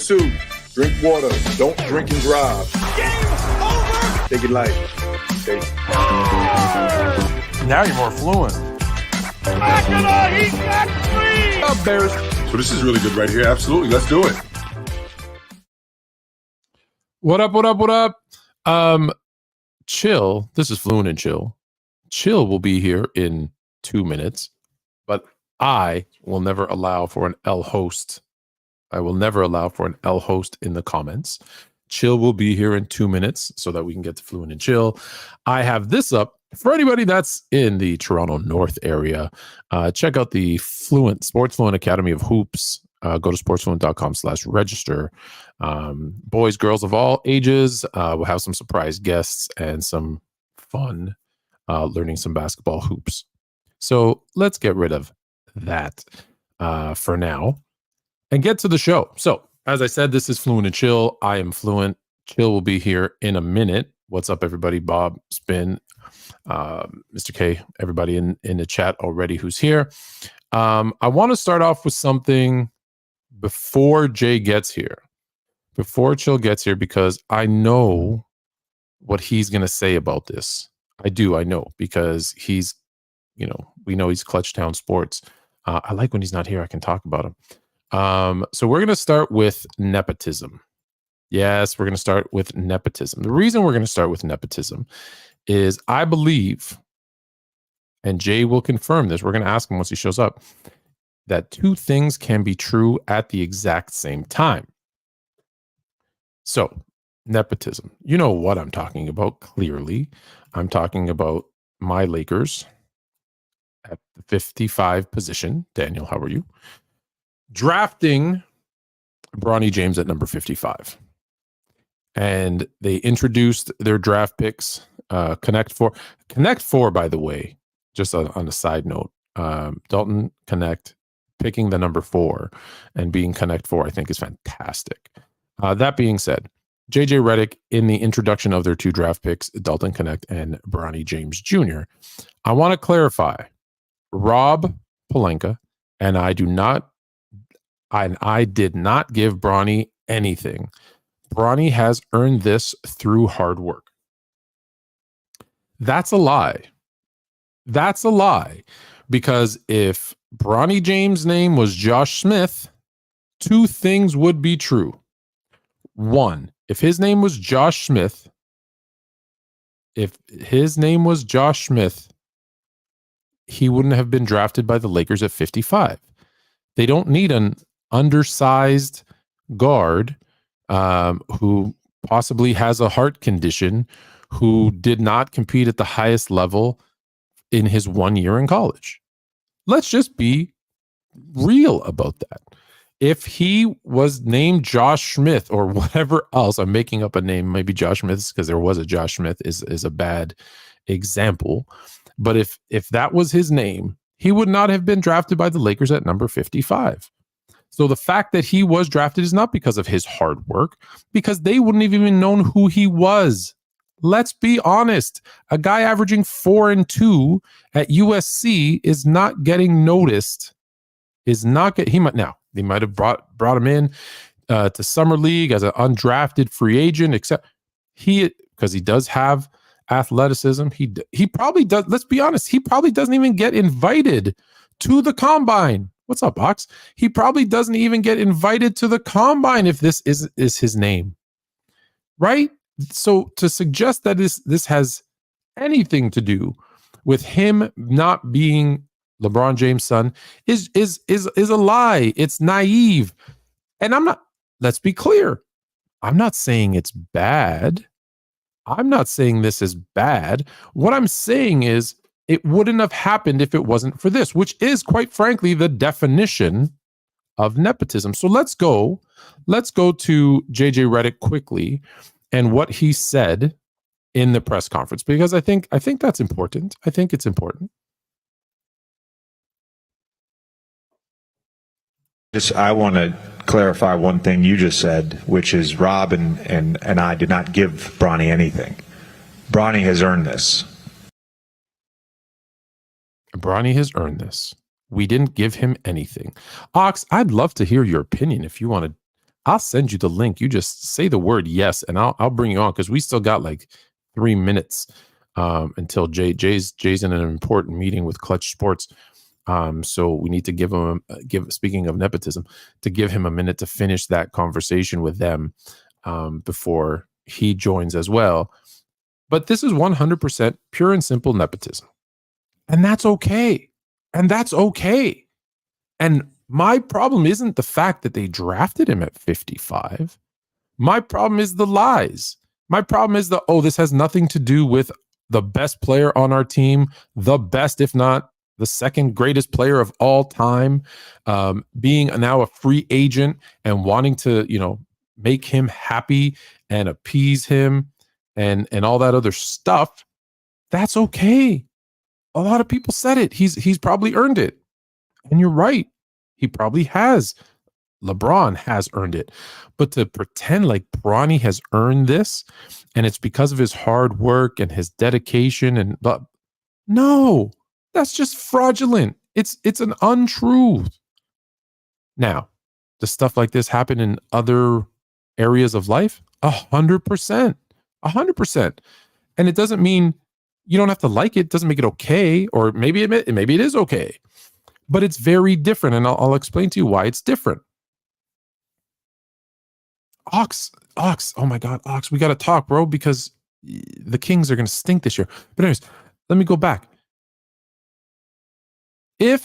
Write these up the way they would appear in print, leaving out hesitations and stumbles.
Sue, drink water. Don't drink and drive. Game over! Take it light. Okay. Now you're more fluent. He got free! Up, Bears. So this is really good right here. Absolutely. Let's do it. What up, what up, what up? Chill. This is Fluent and Chill. Chill will be here in 2 minutes, but I will never allow for an L host. I will never allow for an L host in the comments. Chill will be here in 2 minutes so that we can get to Fluent and Chill. I have this up for anybody that's in the Toronto North area. Check out the Sports Fluent Academy of Hoops. Go to sportsfluent.com/register. Boys, girls of all ages. We'll have some surprise guests and some fun learning some basketball hoops. So let's get rid of that for now and get to the show. So as I said, this is Fluent and Chill. I am Fluent. Chill will be here in a minute. What's up, everybody? Bob, Spin, Mr. K, everybody in the chat already who's here. I want to start off with something before Jay gets here, before Chill gets here, because I know what he's going to say about this. I know, because he's, we know he's Clutch Town Sports. I like when he's not here, I can talk about him. So we're going to start with nepotism. Yes, we're going to start with nepotism. The reason we're going to start with nepotism is I believe, and Jay will confirm this, we're going to ask him once he shows up, that two things can be true at the exact same time. So, nepotism. You know what I'm talking about, clearly. I'm talking about my Lakers at the 55 position. Daniel, how are you? Drafting Bronny James at number 55. And they introduced their draft picks. Connect Four, by the way, just on a side note, Dalton Connect picking the number 4 and being Connect 4, I think, is fantastic. That being said, JJ Redick, in the introduction of their two draft picks, Dalton Connect and Bronny James Jr., I want to clarify, Rob Pelinka and I did not give Bronny anything. Bronny has earned this through hard work. That's a lie. That's a lie. Because if Bronny James' name was Josh Smith, two things would be true. One, if his name was Josh Smith, he wouldn't have been drafted by the Lakers at 55. They don't need an undersized guard who possibly has a heart condition, who did not compete at the highest level in his 1 year in college. Let's just be real about that. If he was named Josh Smith or whatever else, I'm making up a name, maybe Josh Smith, because there was a Josh Smith is a bad example. But if that was his name, he would not have been drafted by the Lakers at number 55. So the fact that he was drafted is not because of his hard work, because they wouldn't have even known who he was. Let's be honest. A guy averaging 4 and 2 at USC is not getting noticed. They might have brought him in to summer league as an undrafted free agent, except because he does have athleticism. He probably does. Let's be honest. He probably doesn't even get invited to the combine. What's up, Box? He probably doesn't even get invited to the combine if this is his name, right? So to suggest that this has anything to do with him not being LeBron James' son is a lie. It's naive. And let's be clear. I'm not saying it's bad. I'm not saying this is bad. What I'm saying is it wouldn't have happened if it wasn't for this, which is, quite frankly, the definition of nepotism. So let's go to JJ Redick quickly and what he said in the press conference, because I think that's important. I think it's important. I want to clarify one thing you just said, which is Rob and I did not give Bronny anything. Bronny has earned this. Bronny has earned this. We didn't give him anything. Ox, I'd love to hear your opinion if you want to. I'll send you the link. You just say the word yes, and I'll bring you on, because we still got like 3 minutes until Jay's in an important meeting with Clutch Sports. So we need to give him speaking of nepotism, to give him a minute to finish that conversation with them before he joins as well. But this is 100% pure and simple nepotism. And that's okay. And that's okay. And my problem isn't the fact that they drafted him at 55. My problem is the lies. My problem is this has nothing to do with the best player on our team, the best, if not the second greatest player of all time, being now a free agent and wanting to, make him happy and appease him and all that other stuff. That's okay. A lot of people said it. He's probably earned it. And you're right. He probably has. LeBron has earned it. But to pretend like Bronny has earned this and it's because of his hard work and his dedication and no, that's just fraudulent. It's an untruth. Now, does stuff like this happen in other areas of life? 100%. 100%. And it doesn't mean you don't have to like it. It doesn't make it okay. Or maybe it is okay. But it's very different. And I'll explain to you why it's different. Ox, oh my God, Ox, we got to talk, bro, because the Kings are going to stink this year. But anyways, let me go back. When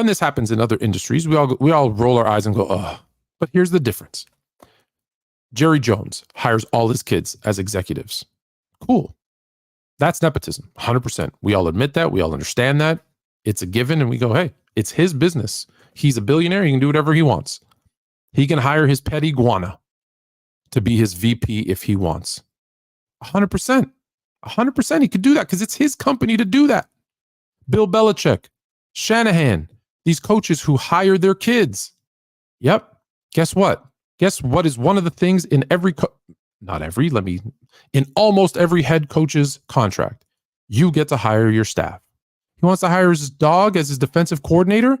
this happens in other industries, we all roll our eyes and go, oh. But here's the difference. Jerry Jones hires all his kids as executives. Cool. That's nepotism, 100%. We all admit that. We all understand that. It's a given, and we go, hey, it's his business. He's a billionaire. He can do whatever he wants. He can hire his pet iguana to be his VP if he wants. 100%. 100% he could do that because it's his company to do that. Bill Belichick, Shanahan, these coaches who hire their kids. Yep. Guess what? Guess what is one of the things in in almost every head coach's contract? You get to hire your staff. He wants to hire his dog as his defensive coordinator.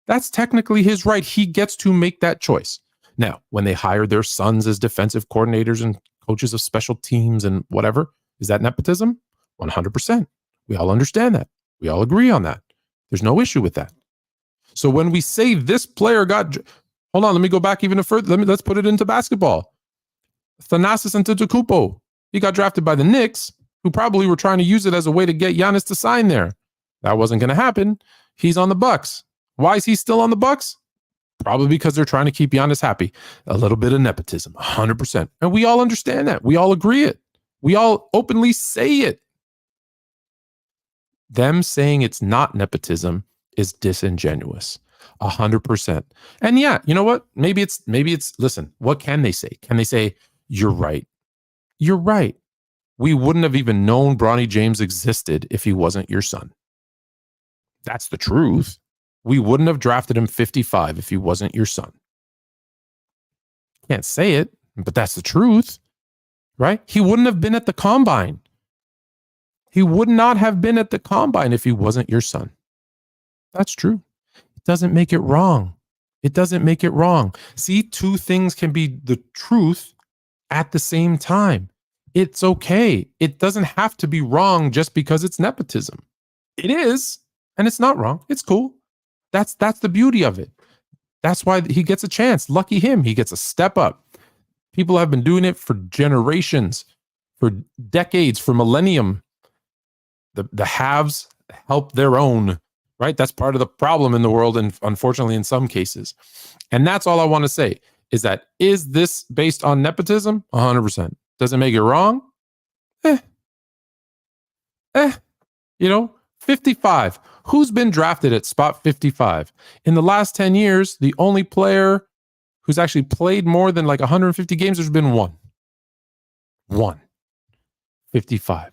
That's technically his right. He gets to make that choice. Now, when they hire their sons as defensive coordinators and coaches of special teams and whatever, is that nepotism? 100%. We all understand that. We all agree on that. There's no issue with that. So when we say this player hold on, let me go back even further. Let's put it into basketball. Thanasis Antetokounmpo, he got drafted by the Knicks, who probably were trying to use it as a way to get Giannis to sign there. That wasn't going to happen. He's on the Bucks. Why is he still on the Bucks? Probably because they're trying to keep Giannis happy. A little bit of nepotism, 100%. And we all understand that. We all agree it. We all openly say it. Them saying it's not nepotism is disingenuous, 100%. And yeah, you know what? Maybe it's, listen, what can they say? Can they say, you're right? You're right. We wouldn't have even known Bronny James existed if he wasn't your son. That's the truth. We wouldn't have drafted him 55 if he wasn't your son. Can't say it, but that's the truth, right? He wouldn't have been at the combine. He would not have been at the combine if he wasn't your son. That's true. It doesn't make it wrong. It doesn't make it wrong. See, two things can be the truth at the same time. It's okay. It doesn't have to be wrong just because it's nepotism. It is, and it's not wrong. It's cool. That's the beauty of it. That's why he gets a chance. Lucky him. He gets a step up. People have been doing it for generations, for decades, for millennium. The haves help their own, right? That's part of the problem in the world, and unfortunately in some cases. And that's all I want to say is that, is this based on nepotism? 100%. Does it make it wrong? 55. Who's been drafted at spot 55? In the last 10 years, the only player who's actually played more than like 150 games, there's been one. 55.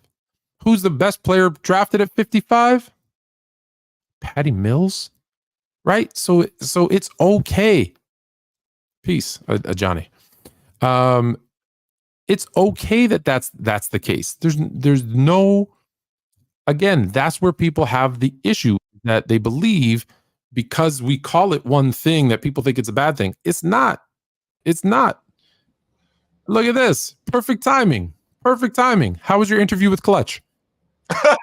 Who's the best player drafted at 55? Patty Mills, right? So it's okay. Peace, Johnny. It's okay that's the case. There's no, again, that's where people have the issue, that they believe because we call it one thing that people think it's a bad thing. It's not. It's not. Look at this. Perfect timing. Perfect timing. How was your interview with Clutch? That's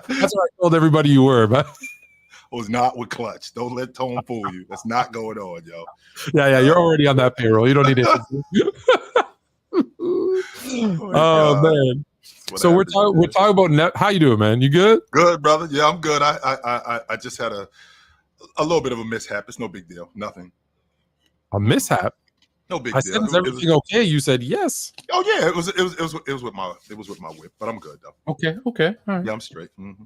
what I told everybody you were, but Was not with Clutch. Don't let Tone fool you. That's not going on, yo. yeah, you're already on that payroll. You don't need it. Oh man. So we're talking about how you doing, man? You good? Good, brother. Yeah, I'm good. I just had a little bit of a mishap. It's no big deal. Nothing. A mishap? No big I deal. said, is everything okay? You said yes. Oh yeah, it was with my whip, but I'm good though. Okay. All right. Yeah, I'm straight. Mm-hmm.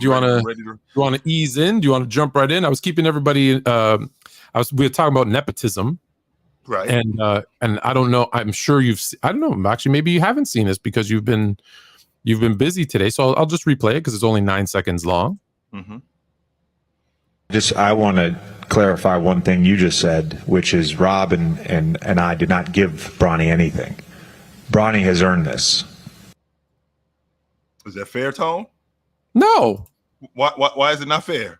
Do you want to ease in? Do you want to jump right in? I was keeping everybody. We were talking about nepotism, right? And I don't know. I'm sure I don't know. Actually, maybe you haven't seen this because you've been busy today. So I'll just replay it because it's only 9 seconds long. Mm-hmm. I want to clarify one thing you just said, which is Rob and I did not give Bronny anything. Bronny has earned this. Is that fair, Tone? No. Why is it not fair?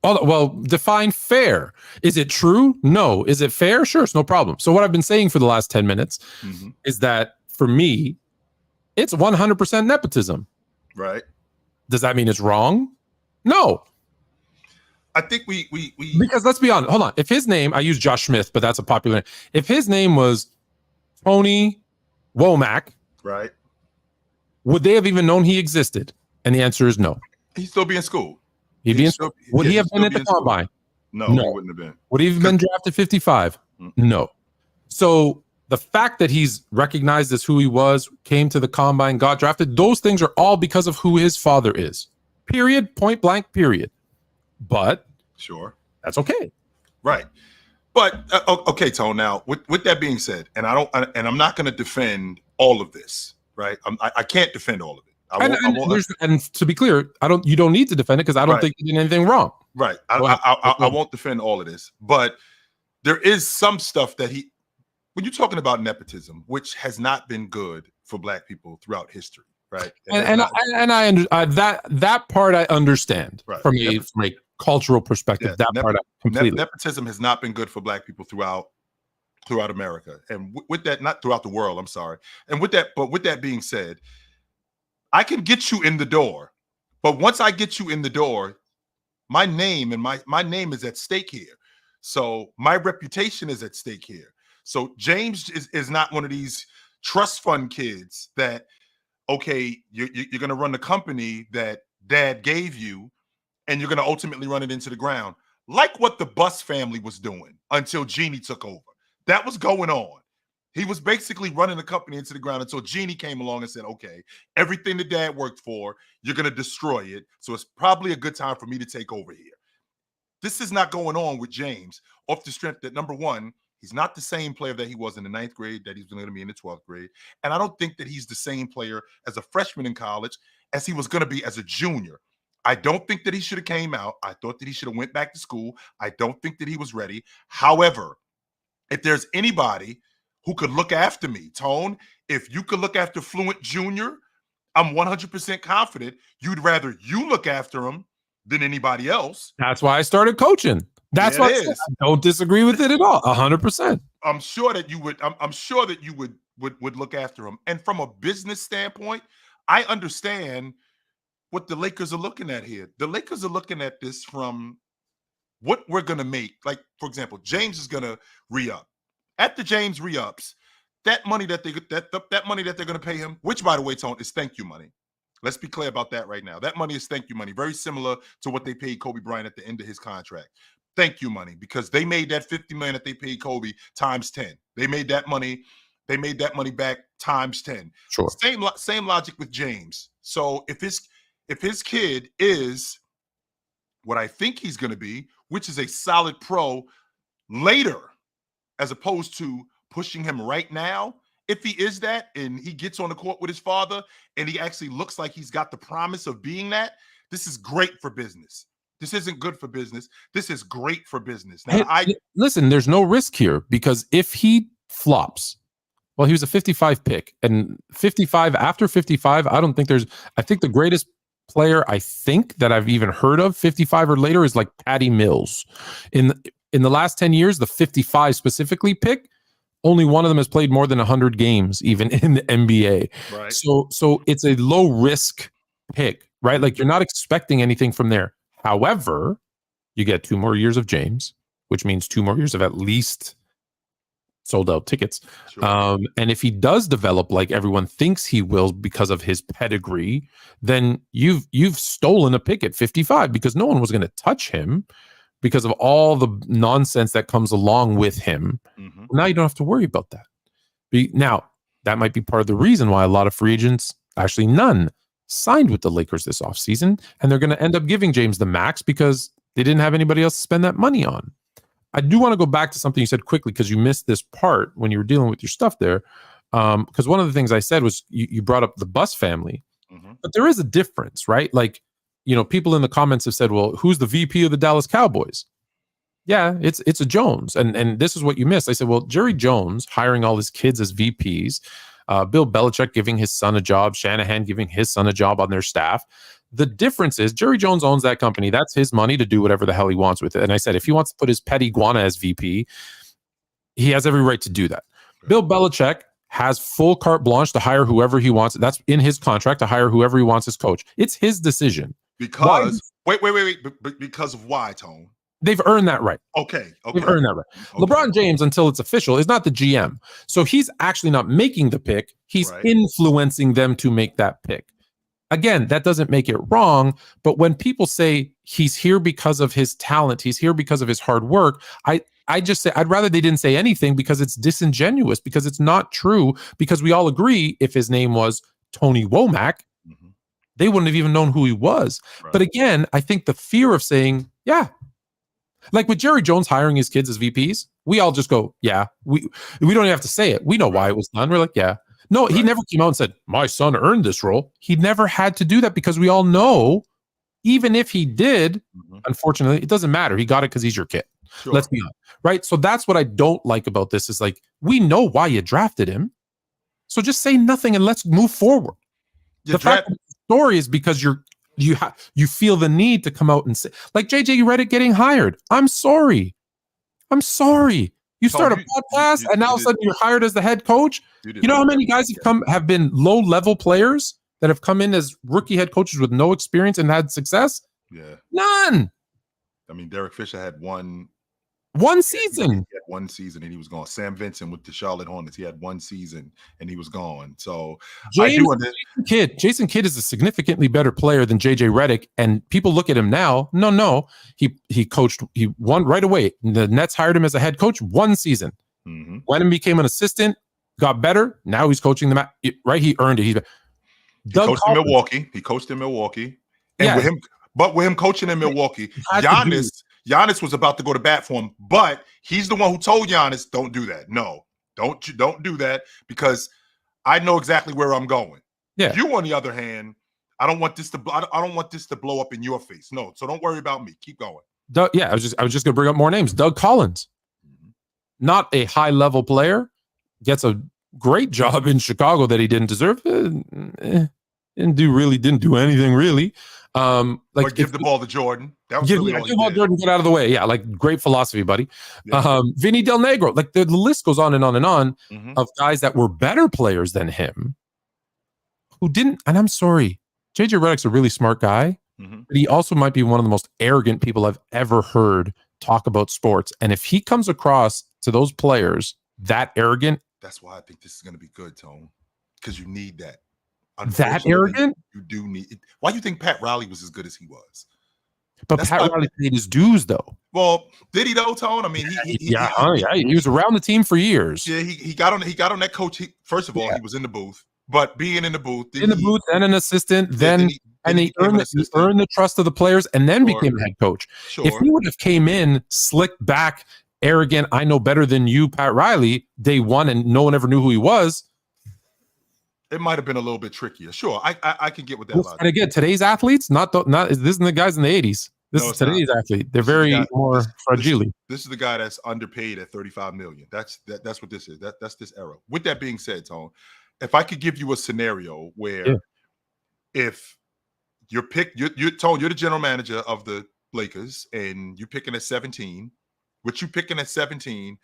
Well, define fair. Is it true? No. Is it fair? Sure, it's no problem. So what I've been saying for the last 10 minutes is that for me, it's 100% nepotism. Right. Does that mean it's wrong? No. I think we because let's be honest. Hold on. If his name, I use Josh Smith, but that's a popular name. If his name was Tony Womack, right, would they have even known he existed? And the answer is no. He'd still be in school. He'd be in school. Would he have been at the combine? No, he wouldn't have been. Would he have been drafted 55? No. So the fact that he's recognized as who he was, came to the combine, got drafted, those things are all because of who his father is. Period. Point blank. Period. But sure, that's okay. Right. But okay, Tone. Now, with that being said, and I'm not going to defend all of this, right? I can't defend all of it. And to be clear, you don't need to defend it because I don't think he did anything wrong. Right. I won't defend all of this, but there is some stuff that when you're talking about nepotism, which has not been good for Black people throughout history, right? That part I understand from a cultural perspective. That part I completely. Nepotism has not been good for Black people throughout America, and with that, not throughout the world. I'm sorry. And with that being said, I can get you in the door, but once I get you in the door, my name and my name is at stake here. So my reputation is at stake here. So James is not one of these trust fund kids that, okay, you're going to run the company that dad gave you and you're going to ultimately run it into the ground. Like what the Bus family was doing until Jeannie took over. That was going on. He was basically running the company into the ground until Jeannie came along and said, okay, everything that dad worked for, you're going to destroy it. So it's probably a good time for me to take over here. This is not going on with James off the strength that, number one, he's not the same player that he was in the 9th grade that he's going to be in the 12th grade. And I don't think that he's the same player as a freshman in college as he was going to be as a junior. I don't think that he should have came out. I thought that he should have went back to school. I don't think that he was ready. However, if there's anybody who could look after me, Tone, if you could look after Fluent Jr., I'm 100% confident you'd rather you look after him than anybody else. That's why I started coaching. That's why I don't disagree with it at all. 100%. I'm sure that you would. I'm sure that you would look after him. And from a business standpoint, I understand what the Lakers are looking at here. The Lakers are looking at this from what we're going to make. Like, for example, James is going to re-up. At the James re-ups, that money that money that they're going to pay him, which, by the way, Tone, is thank you money. Let's be clear about that right now. That money is thank you money, very similar to what they paid Kobe Bryant at the end of his contract. Thank you money, because they made that $50 million that they paid Kobe times 10. They made that money back times 10. Sure. Same logic with James. So if his kid is what I think he's going to be, which is a solid pro later, as opposed to pushing him right now, if he is that and he gets on the court with his father and he actually looks like he's got the promise of being that, this is great for business. This isn't good for business. This is great for business. Now, listen, there's no risk here because if he flops, well, he was a 55 pick, and 55 after 55, I think the greatest player I think that I've even heard of 55 or later is like Patty Mills. In the last 10 years, the 55 specifically pick, only one of them has played more than 100 games, even in the NBA. Right. So it's a low risk pick, right? Like you're not expecting anything from there. However, you get 2 more years of James, which means 2 more years of at least sold out tickets. Sure. And if he does develop like everyone thinks he will because of his pedigree, then you've stolen a pick at 55 because no one was going to touch him because of all the nonsense that comes along with him. Mhm. Now you don't have to worry about that. Now, that might be part of the reason why a lot of free agents, actually none, signed with the Lakers this offseason, and they're going to end up giving James the max because they didn't have anybody else to spend that money on. I do want to go back to something you said quickly because you missed this part when you were dealing with your stuff there. Because one of the things I said was you brought up the Bus family, but there is a difference, right? Like, people in the comments have said, well, who's the VP of the Dallas Cowboys? Yeah, it's a Jones. And this is what you missed. I said, well, Jerry Jones hiring all his kids as VPs, Bill Belichick giving his son a job, Shanahan giving his son a job on their staff. The difference is Jerry Jones owns that company. That's his money to do whatever the hell he wants with it. And I said, if he wants to put his pet iguana as VP, he has every right to do that. Bill Belichick has full carte blanche to hire whoever he wants. That's in his contract to hire whoever he wants as coach. It's his decision. Because wait. Because of why, Tone? They've earned that right. Okay. They've earned that right. Okay. LeBron James, until it's official, is not the GM. So he's actually not making the pick. He's influencing them to make that pick. Again, that doesn't make it wrong. But when people say he's here because of his talent, he's here because of his hard work, I just say I'd rather they didn't say anything because it's disingenuous, because it's not true, because we all agree if his name was Tony Womack, they wouldn't have even known who he was. Right. But again, I think the fear of saying, yeah, like with Jerry Jones hiring his kids as VPs, we all just go, yeah, we don't even have to say it. We know why it was done. We're like, yeah. No, he never came out and said, my son earned this role. He never had to do that because we all know, even if he did, unfortunately, it doesn't matter. He got it because he's your kid. Sure. Let's be honest. Right? So that's what I don't like about this is like, we know why you drafted him. So just say nothing and let's move forward. The fact of the story is because you feel the need to come out and say, like JJ Redick getting hired. I'm sorry. You start a podcast and now all of a sudden you're hired as the head coach. You know how many guys have been low level players that have come in as rookie head coaches with no experience and had success? Yeah. None. I mean, Derek Fisher had one season. He had one season and he was gone. Sam Vincent with the Charlotte Hornets, he had one season and he was gone. So Jason Kidd is a significantly better player than JJ Redick, and people look at him now. No, he coached. He won right away. The Nets hired him as a head coach. 1 season. Went and became an assistant. Got better. Now he's coaching them. Right, he earned it. He coached in Milwaukee. He coached in Milwaukee, and with him coaching in Milwaukee, Giannis was about to go to bat for him, but he's the one who told Giannis, "Don't do that. No, don't do that because I know exactly where I'm going." Yeah. You, on the other hand, I don't want this to blow up in your face. No, so don't worry about me. Keep going. I was just going to bring up more names. Doug Collins, not a high level player, gets a great job in Chicago that he didn't deserve. Didn't do anything really. Like give the ball to Jordan. That was give the ball to Jordan, get out of the way. Yeah, like great philosophy, buddy. Yeah. Vinny Del Negro. Like the list goes on and on and on of guys that were better players than him who didn't. And I'm sorry, JJ Redick's a really smart guy, but he also might be one of the most arrogant people I've ever heard talk about sports. And if he comes across to those players that arrogant, that's why I think this is going to be good, Tone, because you need that. That arrogant? You do need it. Why do you think Pat Riley was as good as he was? But Pat Riley paid his dues, though. Well, did he though, Tone? I mean, he was around the team for years. Yeah, he got on that coach. First of all, he was in the booth, but being in the booth, and an assistant, he earned the trust of the players, and then became head coach. Sure. If he would have came in slick back, arrogant, I know better than you, Pat Riley, day one, and no one ever knew who he was, it might have been a little bit trickier. Sure, I can get with that. And again, today's athletes, this isn't the guys in the 80s. This is today's athlete. They're very more fragile. This is the guy that's underpaid at $35 million. That's what this is. That's this era. With that being said, Tone, if I could give you a scenario where if You're the general manager of the Lakers, and you're picking at 17. What you picking at 17?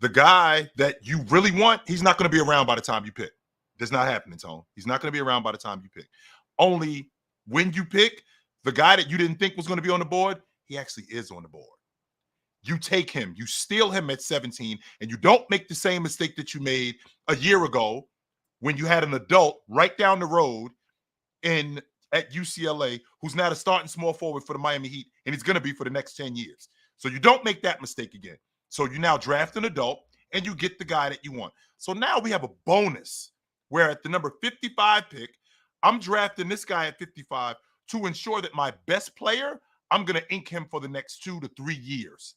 The guy that you really want, he's not going to be around by the time you pick. That's not happening, Tone. He's not going to be around by the time you pick. Only when you pick the guy that you didn't think was going to be on the board, he actually is on the board. You take him, you steal him at 17, and you don't make the same mistake that you made a year ago when you had an adult right down the road at UCLA who's now the starting small forward for the Miami Heat, and he's going to be for the next 10 years. So you don't make that mistake again. So you now draft an adult, and you get the guy that you want. So now we have a bonus where at the number 55 pick, I'm drafting this guy at 55 to ensure that my best player, I'm going to ink him for the next 2 to 3 years.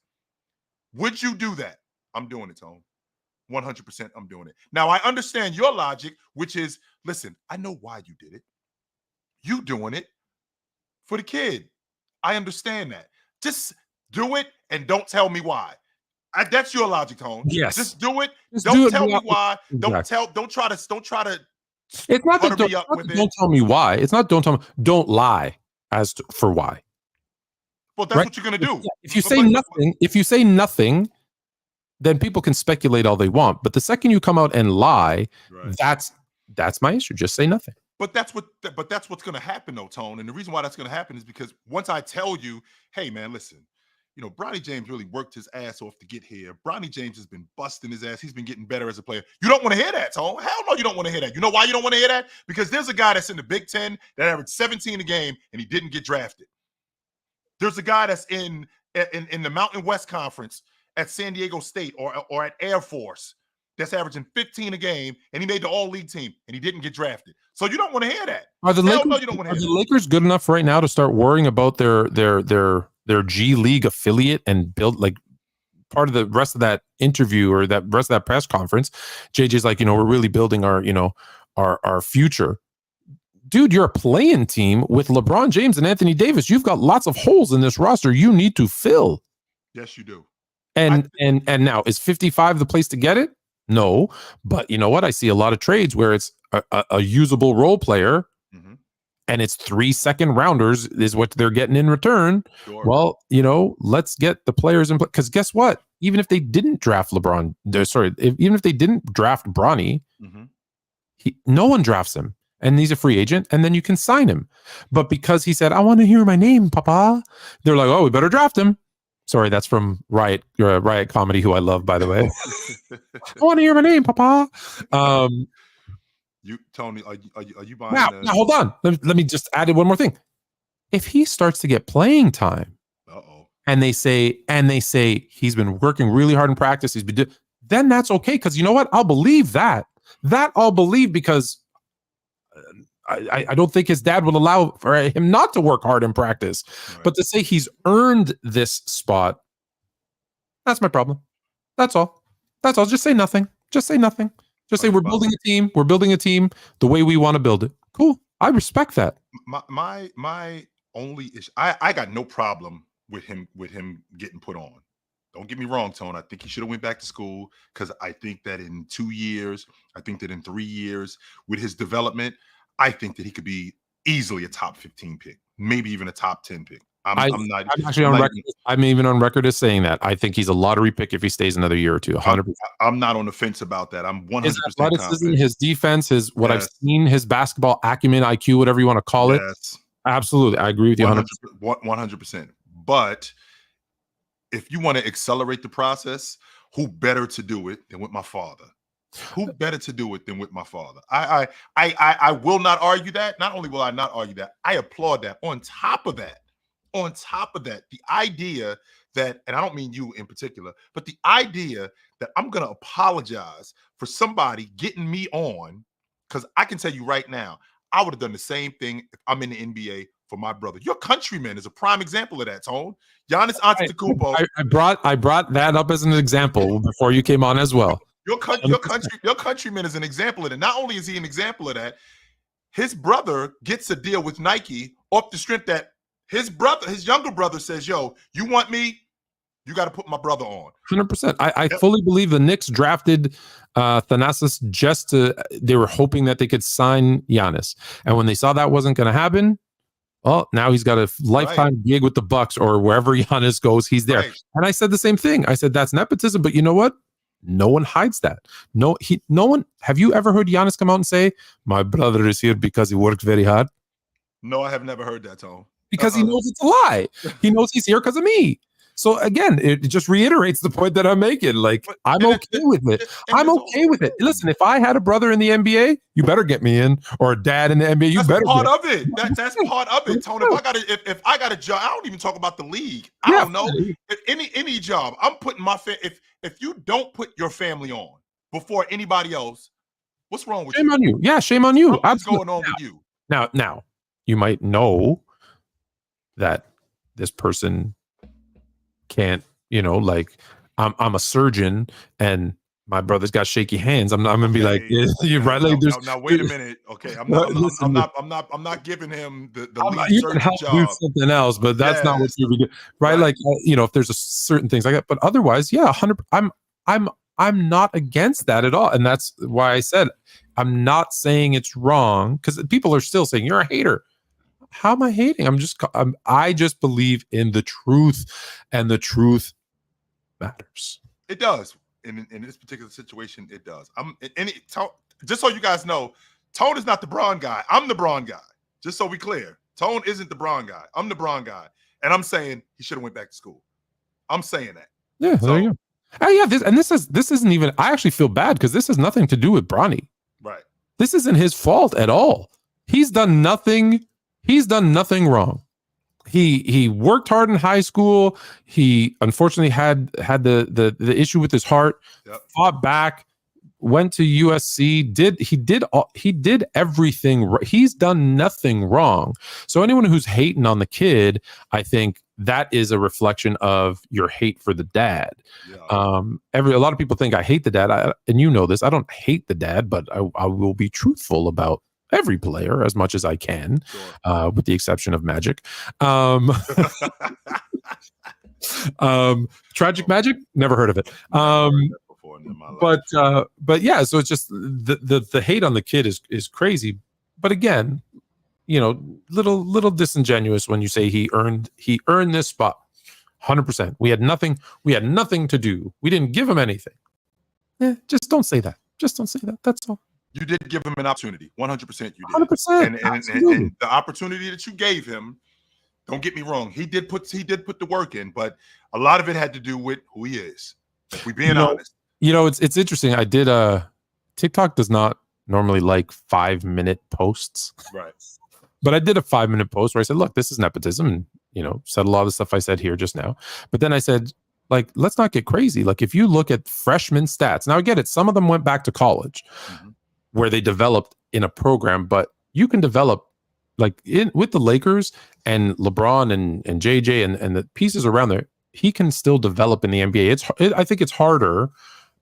Would you do that? I'm doing it, Tone. 100% I'm doing it. Now, I understand your logic, which is, listen, I know why you did it. You doing it for the kid. I understand that. Just do it and don't tell me why. That's your logic, Tone. Yes. Just do it. Just don't do it tell me without- why. Exactly. Don't try to It's not that butter me up with it. don't tell me why. It's not don't tell me. Don't lie for why. Well, that's right? what you're gonna do. If you say nothing, then people can speculate all they want. But the second you come out and lie, Right. that's my issue. Just say nothing. But that's what's going to happen, though, Tone. And the reason why that's going to happen is because once I tell you, hey, man, listen, Bronny James really worked his ass off to get here. Bronny James has been busting his ass. He's been getting better as a player. You don't want to hear that, Tone. Hell no, you don't want to hear that. You know why you don't want to hear that? Because there's a guy that's in the Big Ten that averaged 17 a game and he didn't get drafted. There's a guy that's in the Mountain West Conference at San Diego State or at Air Force that's averaging 15 a game, and he made the all-league team, and he didn't get drafted. So you don't want to hear that. Are the Lakers good enough right now to start worrying about their G League affiliate and build like part of the rest of that interview or that rest of that press conference? JJ's like, we're really building our future. Dude, you're a playing team with LeBron James and Anthony Davis. You've got lots of holes in this roster you need to fill. Yes, you do. And now is 55 the place to get it? No, but you know what? I see a lot of trades where it's a usable role player, mm-hmm. and it's 3 second rounders is what they're getting in return. Sure. Well, let's get the players in play. Because guess what? Even if they didn't draft even if they didn't draft Bronny, mm-hmm. No one drafts him, and he's a free agent, and then you can sign him. But because he said, "I want to hear my name, Papa," they're like, "Oh, we better draft him." Sorry, that's from Riot Comedy, who I love, by the way. I want to hear my name, Papa. Tony, are you buying? Now, hold on. Let me just add in one more thing. If he starts to get playing time, and they say he's been working really hard in practice, then that's okay, because you know what? I'll believe that. I'll believe, because I don't think his dad will allow for him not to work hard in practice. Right. But to say he's earned this spot, that's my problem. That's all. Just say nothing. Just say say we're building a team. We're building a team the way we want to build it. Cool. I respect that. My only issue, I got no problem with him getting put on. Don't get me wrong, Tone. I think he should have went back to school, because I think that in 2 years, I think that in 3 years, with his development, I think that he could be easily a top 15 pick, maybe even a top 10 pick. I'm even on record as saying that. I think he's a lottery pick if he stays another year or two. 100%. I'm not on the fence about that. I'm 100% his athleticism, confident. his defense, I've seen, his basketball acumen, IQ, whatever you want to call it. Absolutely. I agree with you 100%. But if you want to accelerate the process, who better to do it than with my father? Who better to do it than with my father? I will not argue that. Not only will I not argue that, I applaud that. On top of that, the idea that, and I don't mean you in particular, but the idea that I'm going to apologize for somebody getting me on, because I can tell you right now, I would have done the same thing if I'm in the NBA for my brother. Your countryman is a prime example of that, Tone. Giannis Antetokounmpo. I brought that up as an example before you came on as well. Your countryman is an example of that. Not only is he an example of that, his brother gets a deal with Nike off the strength that his younger brother says, "Yo, you want me? You got to put my brother on." 100%. I fully believe the Knicks drafted Thanasis they were hoping that they could sign Giannis. And when they saw that wasn't going to happen, Well, now he's got a lifetime gig with the Bucks or wherever Giannis goes, he's there. Right. And I said the same thing. I said that's nepotism, but you know what? No one hides that. No one. Have you ever heard Giannis come out and say, "My brother is here because he worked very hard"? No, I have never heard that, Tone. Because he knows it's a lie. He knows he's here because of me. So again, it just reiterates the point that I'm making. Like, I'm okay with it. I'm okay with it. Listen, if I had a brother in the NBA, you better get me in, or a dad in the NBA. You That's better. part of it. That's part of it, Tony. If I got a job, I don't even talk about the league. I don't know. If any job, I'm putting my if you don't put your family on before anybody else, what's wrong with you? Shame on you. Yeah, shame on you. What's going on with you? Now, you might know that this person can't, like I'm a surgeon and my brother's got shaky hands. I'm gonna be like, yeah, you're right. Like, now, wait a minute. Okay, I'm not giving him the lead you surgeon can help job. do something else, but that's not what you would do, right? Like, if there's certain things like that, but otherwise, yeah, 100. I'm not against that at all, and that's why I said I'm not saying it's wrong, because people are still saying you're a hater. How am I hating? I just believe in the truth, and the truth matters. It does. In this particular situation, it does. Just so you guys know, Tone is not the Braun guy. I'm the Braun guy. Just so we clear. Tone isn't the Braun guy. I'm the Braun guy. And I'm saying he should have went back to school. I'm saying that. Yeah, there you go. Oh yeah, this isn't even. I actually feel bad because this has nothing to do with Bronny. Right. This isn't his fault at all. He's done nothing. He's done nothing wrong. He worked hard in high school. He unfortunately had the issue with his heart. Yep. Fought back, went to USC. He did everything. He's done nothing wrong. So anyone who's hating on the kid, I think that is a reflection of your hate for the dad. Yeah. A lot of people think I hate the dad, and you know this. I don't hate the dad, but I will be truthful about every player as much as I can, sure. With the exception of Magic. Tragic Magic, never heard of it. But yeah, so it's just the hate on the kid is crazy. But again, little disingenuous when you say he earned this spot. 100%. We had nothing to do. We didn't give him anything. Just don't say that. Just don't say that. That's all. You did give him an opportunity. 100% you did. 100%. And the opportunity that you gave him, don't get me wrong, he did put the work in, but a lot of it had to do with who he is. If we're being honest. It's interesting. I did TikTok does not normally like 5-minute posts. Right. But I did a 5-minute post where I said, look, this is nepotism, and said a lot of the stuff I said here just now. But then I said, like, let's not get crazy. Like, if you look at freshman stats, now I get it, some of them went back to college. Mm-hmm. Where they developed in a program, but you can develop with the Lakers and LeBron and JJ and the pieces around there. He can still develop in the NBA. I think it's harder,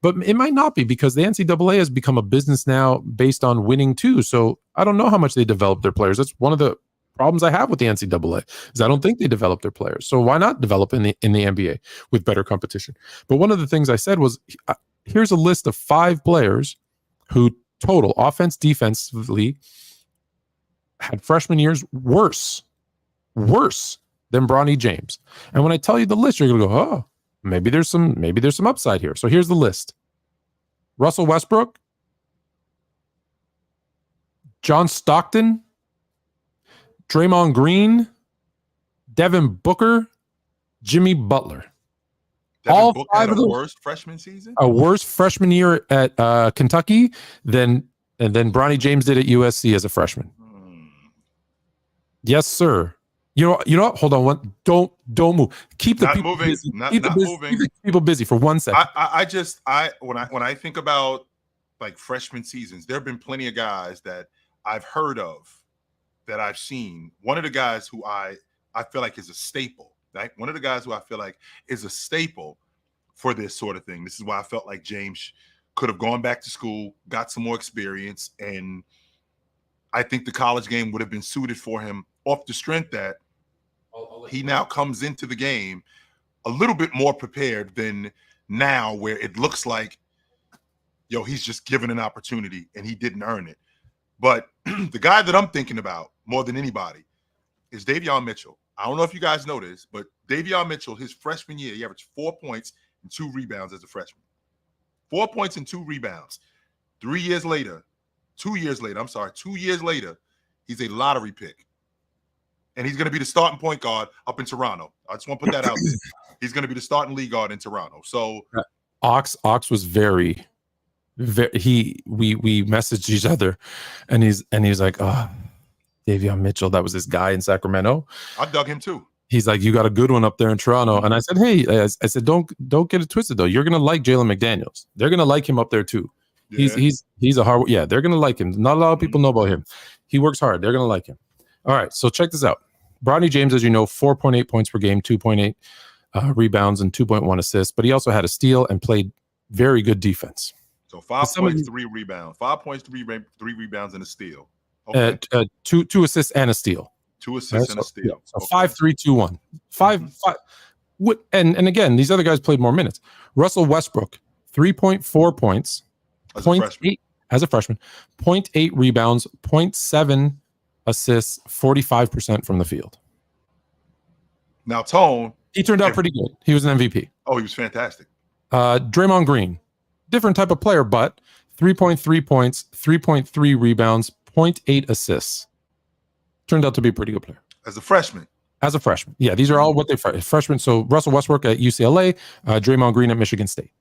but it might not be because the NCAA has become a business now based on winning too. So I don't know how much they develop their players. That's one of the problems I have with the NCAA is I don't think they develop their players. So why not develop in the NBA with better competition? But one of the things I said was, here's a list of 5 players who total offense, defensively had freshman years worse than Bronny James. And when I tell you the list, you're gonna go, oh, maybe there's some upside here. So here's the list: Russell Westbrook, John Stockton, Draymond Green, Devin Booker, Jimmy Butler. All Booker 5 of the worst freshman season, a worse freshman year at Kentucky than Bronny James did at USC as a freshman. Yes, sir. You know what? Hold on. Don't move. Keep the people busy. Keep the people busy for 1 second. When I think about like freshman seasons, there have been plenty of guys that I've heard of, that I've seen. One of the guys who I feel like is a staple. Right? One of the guys who I feel like is a staple for this sort of thing. This is why I felt like James could have gone back to school, got some more experience, and I think the college game would have been suited for him off the strength that he now comes into the game a little bit more prepared than now, where it looks like, he's just given an opportunity and he didn't earn it. But the guy that I'm thinking about more than anybody is Davion Mitchell. I don't know if you guys know this, but Davion Mitchell, his freshman year, he averaged 4 points and 2 rebounds as a freshman. 4 points and 2 rebounds. 2 years later, he's a lottery pick. And he's going to be the starting point guard up in Toronto. I just want to put that out there. He's going to be the starting league guard in Toronto. So Ox was very we messaged each other, and he's like, oh, Davion Mitchell, that was this guy in Sacramento. I dug him too. He's like, you got a good one up there in Toronto. And I said, hey, I said, don't get it twisted though. You're gonna like Jalen McDaniels. They're gonna like him up there too. Yeah. He's a hard, yeah, they're gonna like him. Not a lot of people know about him. He works hard. They're gonna like him. All right, so check this out. Bronny James, as you know, 4.8 points per game, 2.8 rebounds, and 2.1 assists. But he also had a steal and played very good defense. So 5 points, 3 rebounds. 5 points, 3 rebounds, and a steal. Okay. Two assists and a steal. 2 assists and a steal. Yeah. So 5, 3, 2, 1. 5. And again, these other guys played more minutes. Russell Westbrook, 3.4 points, as a freshman, 0.8 rebounds, 0.7 assists, 45% from the field. Now, Tone, he turned out pretty good. He was an MVP. Oh, he was fantastic. Draymond Green, different type of player, but 3.3 points, 3.3 rebounds, 0.8 assists. Turned out to be a pretty good player. As a freshman. Yeah, these are all what they freshmen. So Russell Westbrook at UCLA, Draymond Green at Michigan State.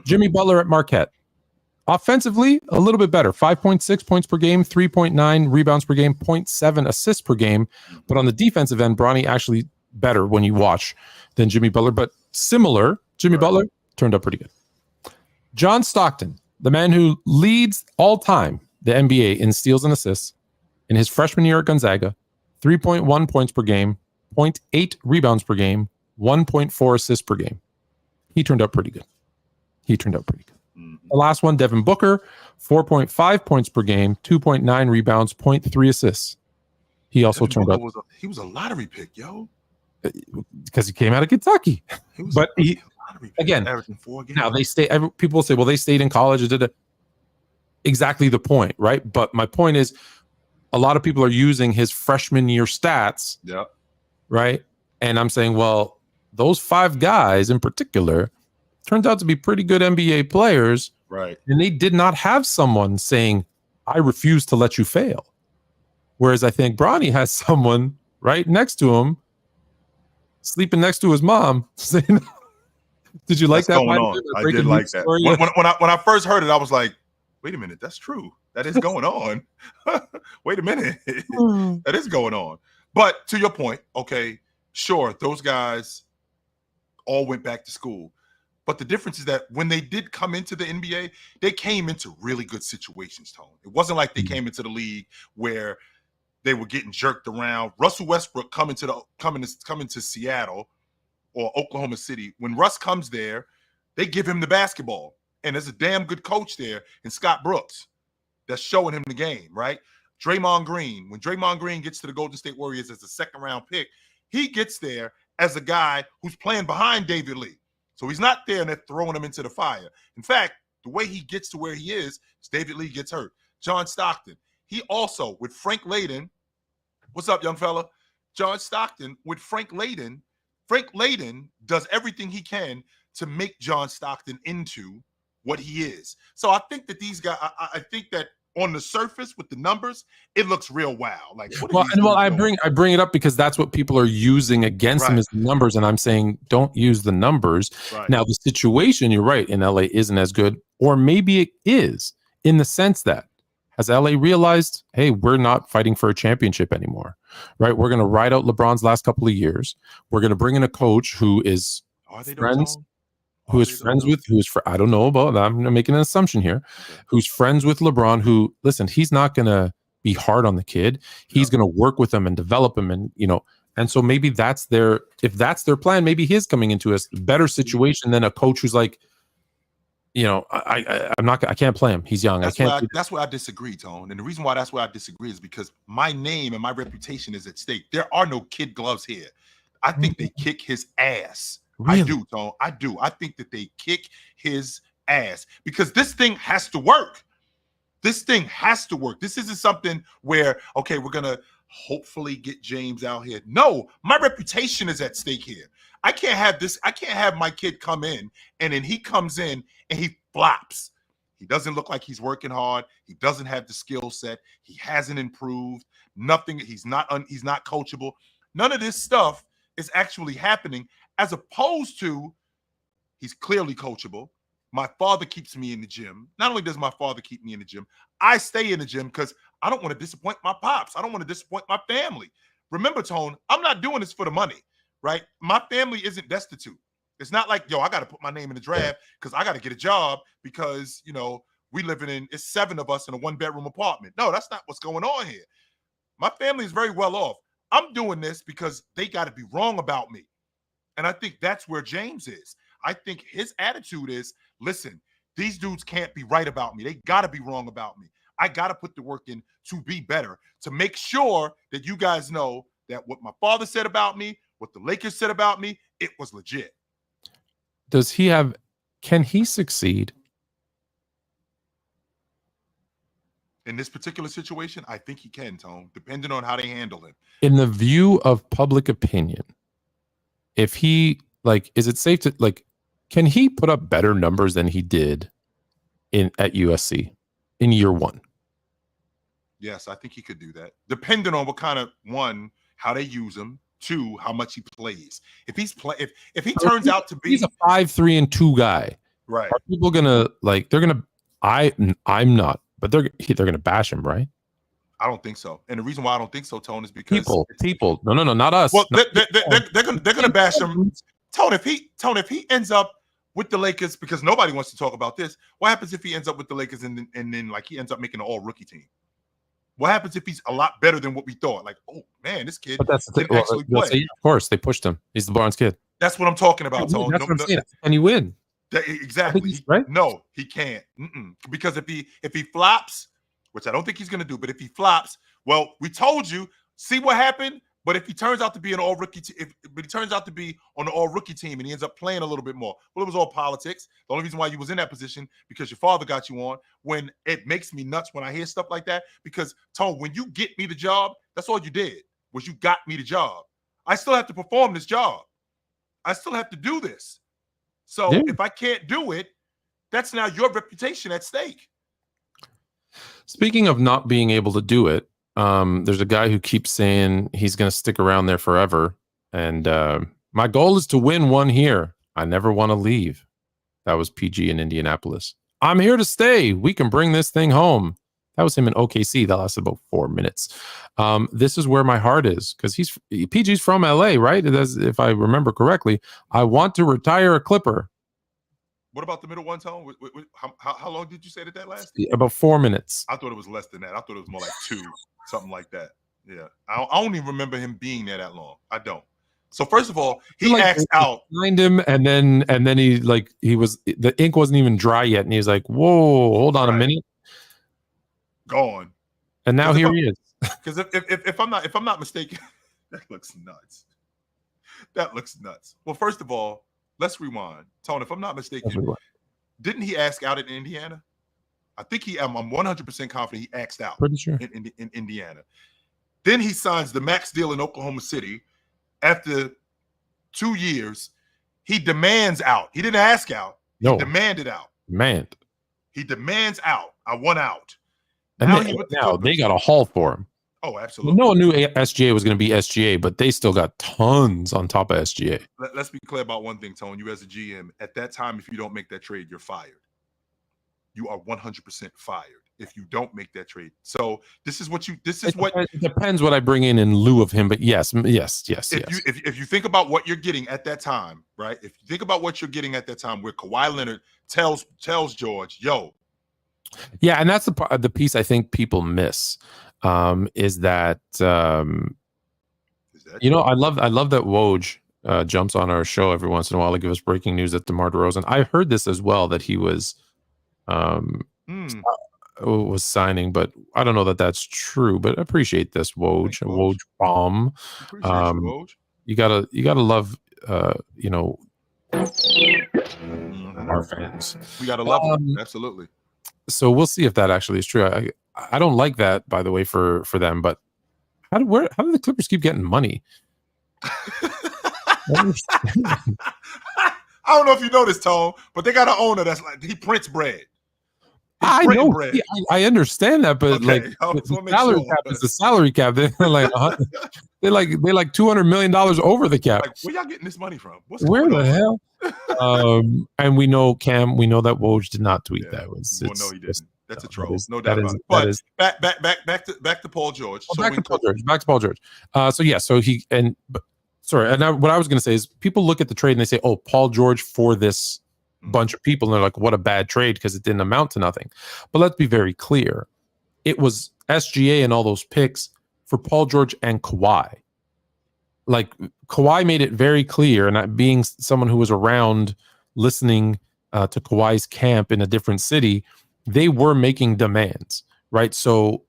Jimmy Butler at Marquette. Offensively, a little bit better. 5.6 points per game, 3.9 rebounds per game, 0.7 assists per game. But on the defensive end, Bronny actually better when you watch than Jimmy Butler. But similar, Jimmy Butler turned out pretty good. John Stockton, the man who leads all time the NBA in steals and assists, in his freshman year at Gonzaga, 3.1 points per game, 0.8 rebounds per game, 1.4 assists per game. He turned out pretty good. The last one, Devin Booker, 4.5 points per game, 2.9 rebounds, 0.3 assists. He also turned out. He was a lottery pick, yo. Because he came out of Kentucky. But he again, now they stay. People will say, well, they stayed in college. Exactly the point, right? But my point is, a lot of people are using his freshman year stats. Yeah. Right. And I'm saying, well, those 5 guys in particular turns out to be pretty good NBA players. Right. And they did not have someone saying, I refuse to let you fail. Whereas I think Bronny has someone right next to him, sleeping next to his mom, saying, did you like that? Going on. I did like that. When I first heard it, I was like, wait a minute, that's true. That is going on. Wait a minute. That is going on. But to your point, okay, sure, those guys all went back to school. But the difference is that when they did come into the NBA, they came into really good situations, Tone. It wasn't like they came into the league where they were getting jerked around. Russell Westbrook coming to Seattle or Oklahoma City. When Russ comes there, they give him the basketball. And there's a damn good coach there in Scott Brooks that's showing him the game, right? Draymond Green. When Draymond Green gets to the Golden State Warriors as a second-round pick, he gets there as a guy who's playing behind David Lee. So he's not there and they're throwing him into the fire. In fact, the way he gets to where he is David Lee gets hurt. John Stockton. He also, with Frank Layden, what's up, young fella? John Stockton with Frank Layden does everything he can to make John Stockton into what he is. So I think that these guys, I think that on the surface with the numbers, it looks real wow. Like, I bring it up because that's what people are using against him as the numbers, and I'm saying don't use the numbers. Right. Now the situation, you're right, in LA isn't as good, or maybe it is in the sense that has LA realized, hey, we're not fighting for a championship anymore, right? We're going to ride out LeBron's last couple of years. We're going to bring in a coach who is friends. I don't know about that. I'm making an assumption here. Okay. Who's friends with LeBron, who, listen, he's not going to be hard on the kid. He's going to work with him and develop him. And so maybe if that's their plan, maybe he is coming into a better situation than a coach who's like, I can't play him. He's young. That's where I disagree, Tone. And the reason why that's where I disagree is because my name and my reputation is at stake. There are no kid gloves here. I think they kick his ass. Really? I do, Tone. I do. I think that they kick his ass because this thing has to work. This thing has to work. This isn't something where, okay, we're going to hopefully get James out here. No, my reputation is at stake here. I can't have this. I can't have my kid come in and then he comes in and he flops. He doesn't look like he's working hard. He doesn't have the skill set. He hasn't improved. Nothing. He's not coachable. None of this stuff is actually happening, as opposed to he's clearly coachable. My father keeps me in the gym. Not only does my father keep me in the gym, I stay in the gym because I don't want to disappoint my pops. I don't want to disappoint my family. Remember, Tone, I'm not doing this for the money, right? My family isn't destitute. It's not like, yo, I got to put my name in the draft because I got to get a job because, we living in, it's 7 of us in a 1-bedroom apartment. No, that's not what's going on here. My family is very well off. I'm doing this because they got to be wrong about me. And I think that's where James is. I think his attitude is, listen, these dudes can't be right about me. They got to be wrong about me. I got to put the work in to be better, to make sure that you guys know that what my father said about me, what the Lakers said about me, it was legit. Can he succeed? In this particular situation, I think he can, Tone, depending on how they handle him. In the view of public opinion, if he, is it safe to, can he put up better numbers than he did at USC in year 1? Yes, I think he could do that, depending on what kind of, 1, how they use him, 2, how much he plays. If he's if he turns out to be, he's a 5-3-2 guy, right? Are people gonna they're gonna? I'm not, but they're gonna bash him, right? I don't think so. And the reason why I don't think so, Tone, is because people, no, not us. Well, they're gonna bash him. Tone, if he ends up with the Lakers, because nobody wants to talk about this, what happens if he ends up with the Lakers and then he ends up making an all-rookie team? What happens if he's a lot better than what we thought? Like, oh man, this kid can actually play. Say, of course, they pushed him. He's the Barnes kid. That's what I'm talking about, Tone. That's what I'm saying. Can he win? Exactly. Right? No, he can't. Because if he flops, which I don't think he's going to do, but if he flops, well, we told you. See what happened. But if he turns out to be an all-rookie, but he turns out to be on the all-rookie team and he ends up playing a little bit more, well, it was all politics. The only reason why you was in that position because your father got you on. When it makes me nuts when I hear stuff like that, because Tone, when you get me the job, that's all you did was you got me the job. I still have to perform this job. I still have to do this. So if I can't do it, that's now your reputation at stake. Speaking of not being able to do it, there's a guy who keeps saying he's going to stick around there forever. And my goal is to win one here. I never want to leave. That was PG in Indianapolis. I'm here to stay. We can bring this thing home. That was him in OKC. That lasted about 4 minutes. This is where my heart is because PG's from LA, right? If I remember correctly. I want to retire a Clipper. What about the middle one, Tone? How long did you say that lasted? About 4 minutes. I thought it was less than that. I thought it was more like 2, something like that. Yeah. I don't even remember him being there that long. I don't. So first of all, he asked out. Behind him, and then he was the ink wasn't even dry yet, and he was like, "Whoa, hold on a minute." Gone. And now here he is. Because if I'm not mistaken, that looks nuts. That looks nuts. Well, first of all, let's rewind. Tone, if I'm not mistaken, didn't he ask out in Indiana? I think I'm 100% confident he asked out. Pretty sure. In Indiana. Then he signs the max deal in Oklahoma City. After 2 years, he demands out. He didn't ask out. He demanded out. He demands out. I want out. And now they got a haul for him. Oh, absolutely. No one knew SGA was going to be SGA, but they still got tons on top of SGA. Let's be clear about one thing, Tone. You as a GM, at that time, if you don't make that trade, you're fired. You are 100% fired if you don't make that trade. So it depends what I bring in lieu of him, but yes. If you think about what you're getting at that time, right? If you think about what you're getting at that time, where Kawhi Leonard tells George, "Yo." Yeah, and that's the piece I think people miss. Is that I love that Woj jumps on our show every once in a while to give us breaking news that DeMar DeRozan. I heard this as well that he was signing, but I don't know that that's true. But I appreciate this Woj bomb. You gotta love our fans. We gotta love them. Absolutely. So we'll see if that actually is true. I don't like that, by the way, for them. But how do the Clippers keep getting money? I don't know if you know this, Tone, but they got an owner that's like he prints bread. I know. I understand that, but Okay, like I the just wanna make salary sure. cap is the salary cap. They're like they like $200 million over the cap. Like, where y'all getting this money from? What's Where going the on? hell? And we know Cam. We know that Woj did not tweet that. No, he didn't. That's a troll. That is, No doubt about it. But back to Paul George. Oh, back to Paul George. What I was going to say is people look at the trade and they say, "Oh, Paul George for this bunch of people," and they're like, "What a bad trade because it didn't amount to nothing." But let's be very clear: it was SGA and all those picks for Paul George and Kawhi. Like Kawhi made it very clear, and being someone who was around listening to Kawhi's camp in a different city, they were making demands, right? So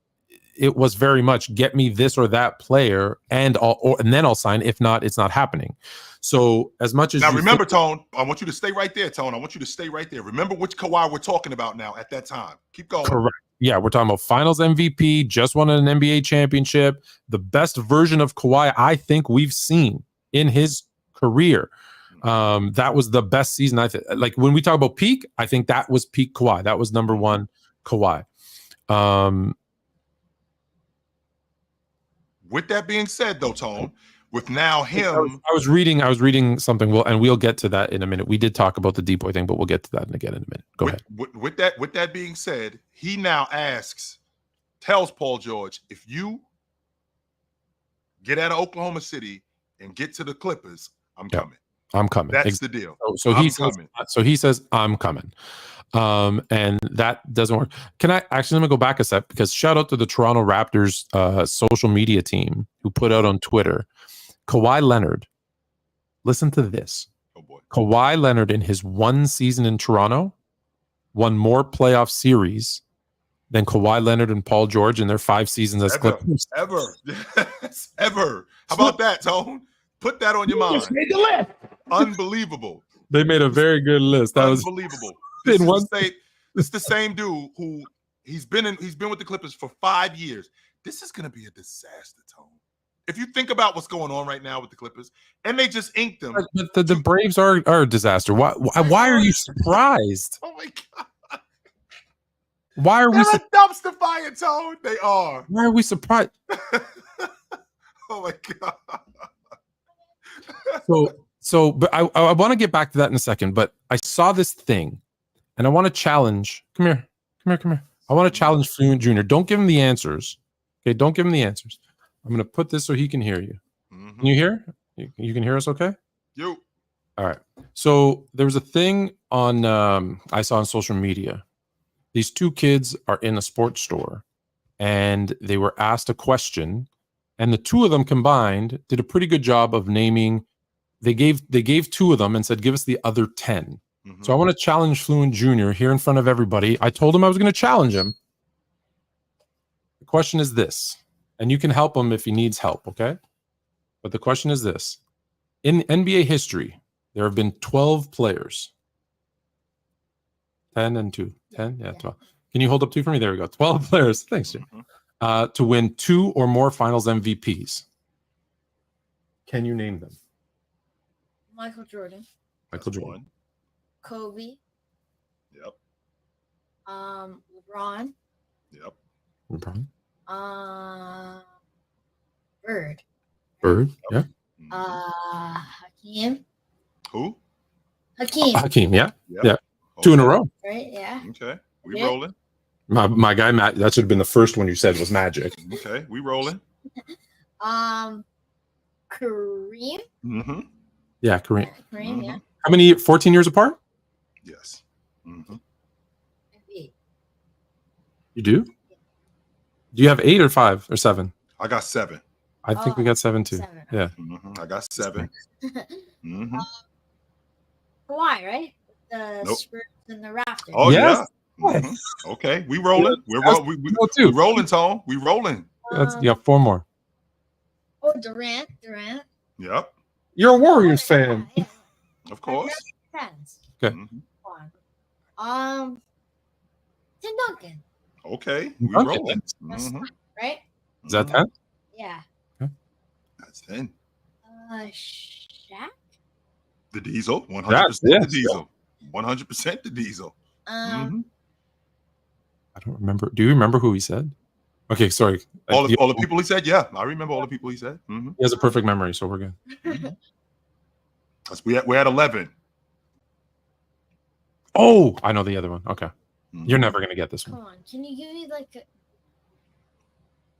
it was very much get me this or that player, and then I'll sign. If not, it's not happening. So as much as now, remember, Tone, I want you to stay right there, Tone. I want you to stay right there. Remember which Kawhi we're talking about now at that time. Keep going. Correct. Yeah, we're talking about Finals MVP, just won an NBA championship, the best version of Kawhi I think we've seen in his career. That was the best season. Like when we talk about peak, I think that was peak Kawhi. That was number one Kawhi. With that being said, though, Tone, with now him, I was reading something. We'll get to that in a minute. We did talk about the deep boy thing, but we'll get to that again in a minute. Go ahead. With that being said, he now tells Paul George, if you get out of Oklahoma City and get to the Clippers, I'm coming. I'm coming. That's the deal. So he says, I'm coming. And that doesn't work. Let me go back a sec, because shout out to the Toronto Raptors social media team who put out on Twitter, Kawhi Leonard. Listen to this. Oh boy. Kawhi Leonard in his one season in Toronto won more playoff series than Kawhi Leonard and Paul George in their 5 seasons as Clippers. Ever. Yes, ever. How about that, Tone? Put that on your mind. Just made the list. Unbelievable. They made a very good list. That unbelievable. This is the same dude who he's been with the Clippers for 5 years. This is going to be a disaster, Tone. If you think about what's going on right now with the Clippers, and they just inked them. But the Braves are a disaster. Why are you surprised? Oh my God. Why are we a dumpster fire, Tone? They are. Why are we surprised? Oh my God. But I want to get back to that in a second. But I saw this thing, and I want to challenge. Come here. I want to challenge Fluent Jr. Don't give him the answers. Okay, don't give him the answers. I'm going to put this so he can hear you. Mm-hmm. Can you hear? You can hear us okay? You. All right. So there was a thing on I saw on social media. These 2 kids are in a sports store, and they were asked a question, and the 2 of them combined did a pretty good job of naming. They gave 2 of them and said, give us the other 10. Mm-hmm. So I want to challenge Fluent Jr. here in front of everybody. I told him I was going to challenge him. The question is this, and you can help him if he needs help, okay? But the question is this. In NBA history, there have been 12 players. 10 and 2. 10? Yeah, 12. Can you hold up 2 for me? There we go. 12 players. Thanks, Jim. To win 2 or more finals MVPs. Can you name them? Michael Jordan. Michael Jordan. Kobe. Yep. LeBron. Yep. LeBron. Bird. Yeah. Hakeem. Who? Hakeem. Yeah. Yep. Yeah. 2 in a row. Right. Yeah. Okay. We rolling. My guy Matt. That should have been the first one you said was Magic. Okay. We rolling. Kareem. Mm-hmm. Yeah, Kareem. Kareem. Yeah. How many? 14 years apart? Yes. Mm-hmm. 8. You do? Do you have 8 or 5 or 7? I got 7. I think we got 7 too. 7. Yeah. Mm-hmm. I got 7. Mm-hmm. Kawhi, right? The Spurs and the Raptors. Oh yes. Yeah. Mm-hmm. Okay, we rolling. We rolling, Tone. We rolling. You got 4 more. Oh, Durant. Yep. You're a Warriors fan. Yeah. Of course. Depends. Okay. Mm-hmm. Tim Duncan. Okay, we Duncan. rolling. That's Mhm. right? Is that 10? Yeah. That's 10. Shaq. The Diesel, 100% Yes, the Diesel, 100% the Diesel. Um. I don't remember. Do you remember who he said? Okay, sorry. All He the people he said, yeah, I remember all the people he said. Mhm. has a perfect memory, so we're good. We're at 11. Oh, I know the other one. Okay. Mhm. You're never going to get this Come one. on. Can you give me like a?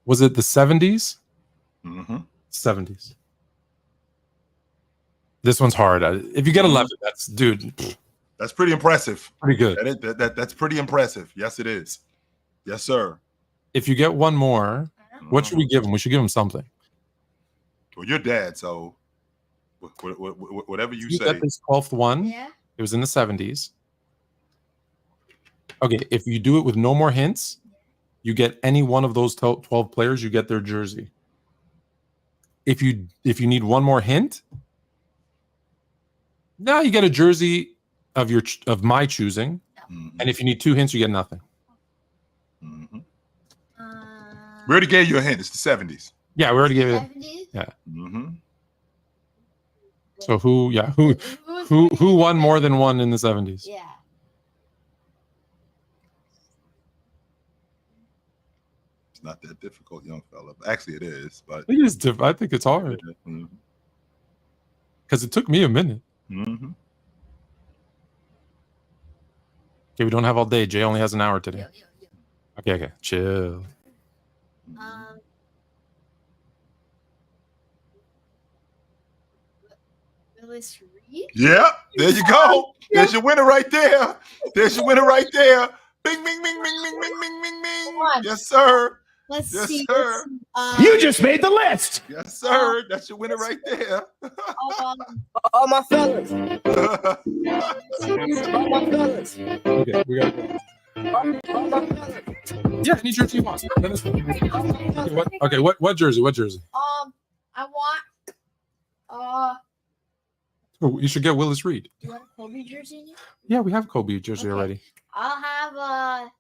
Was it the 70s? Mhm. 70s. This one's hard. If you get 11, that's, dude, That's pretty impressive. pretty good. That's pretty impressive. Yes, it is. Yes, sir. If you get one more, what should we give him? We should give him something. Well, you're dad, so whatever you You say. get this 12th one. Yeah. It was in the 70s. Okay, if you do it with no more hints, you get any one of those 12 players, you get their jersey. If you need one more hint, now you get a jersey of my choosing. Mhm. And if you need 2 hints, you get nothing. Mhm. We already gave you a hint. It's the 70s. Yeah, we already gave it. 70s? Yeah. Mm-hmm. So who won more than one in the 70s? Yeah. It's not that difficult, young fella. Actually, it is, but It is I think it's hard because it took me a minute. Mm-hmm. Okay, we don't have all day. Jay only has an hour today. Yo. Okay, chill. Willis Reed? Yeah, there you go. There's your winner right there. There's your winner right there. Bing, bing, bing, bing, bing, bing, bing, bing, bing. Yes, sir. Let's Yes, see. sir. You just made the list. Yes, sir. That's your winner right there. All my fellas. All my fellas. Okay, we got it. All my fellas. Yeah, any jersey you want. Okay, what jersey? What jersey? I want. Oh, you should get Willis Reed. Do you want a Kobe jersey? In it? Yeah, we have Kobe jersey Okay. already. I'll have a.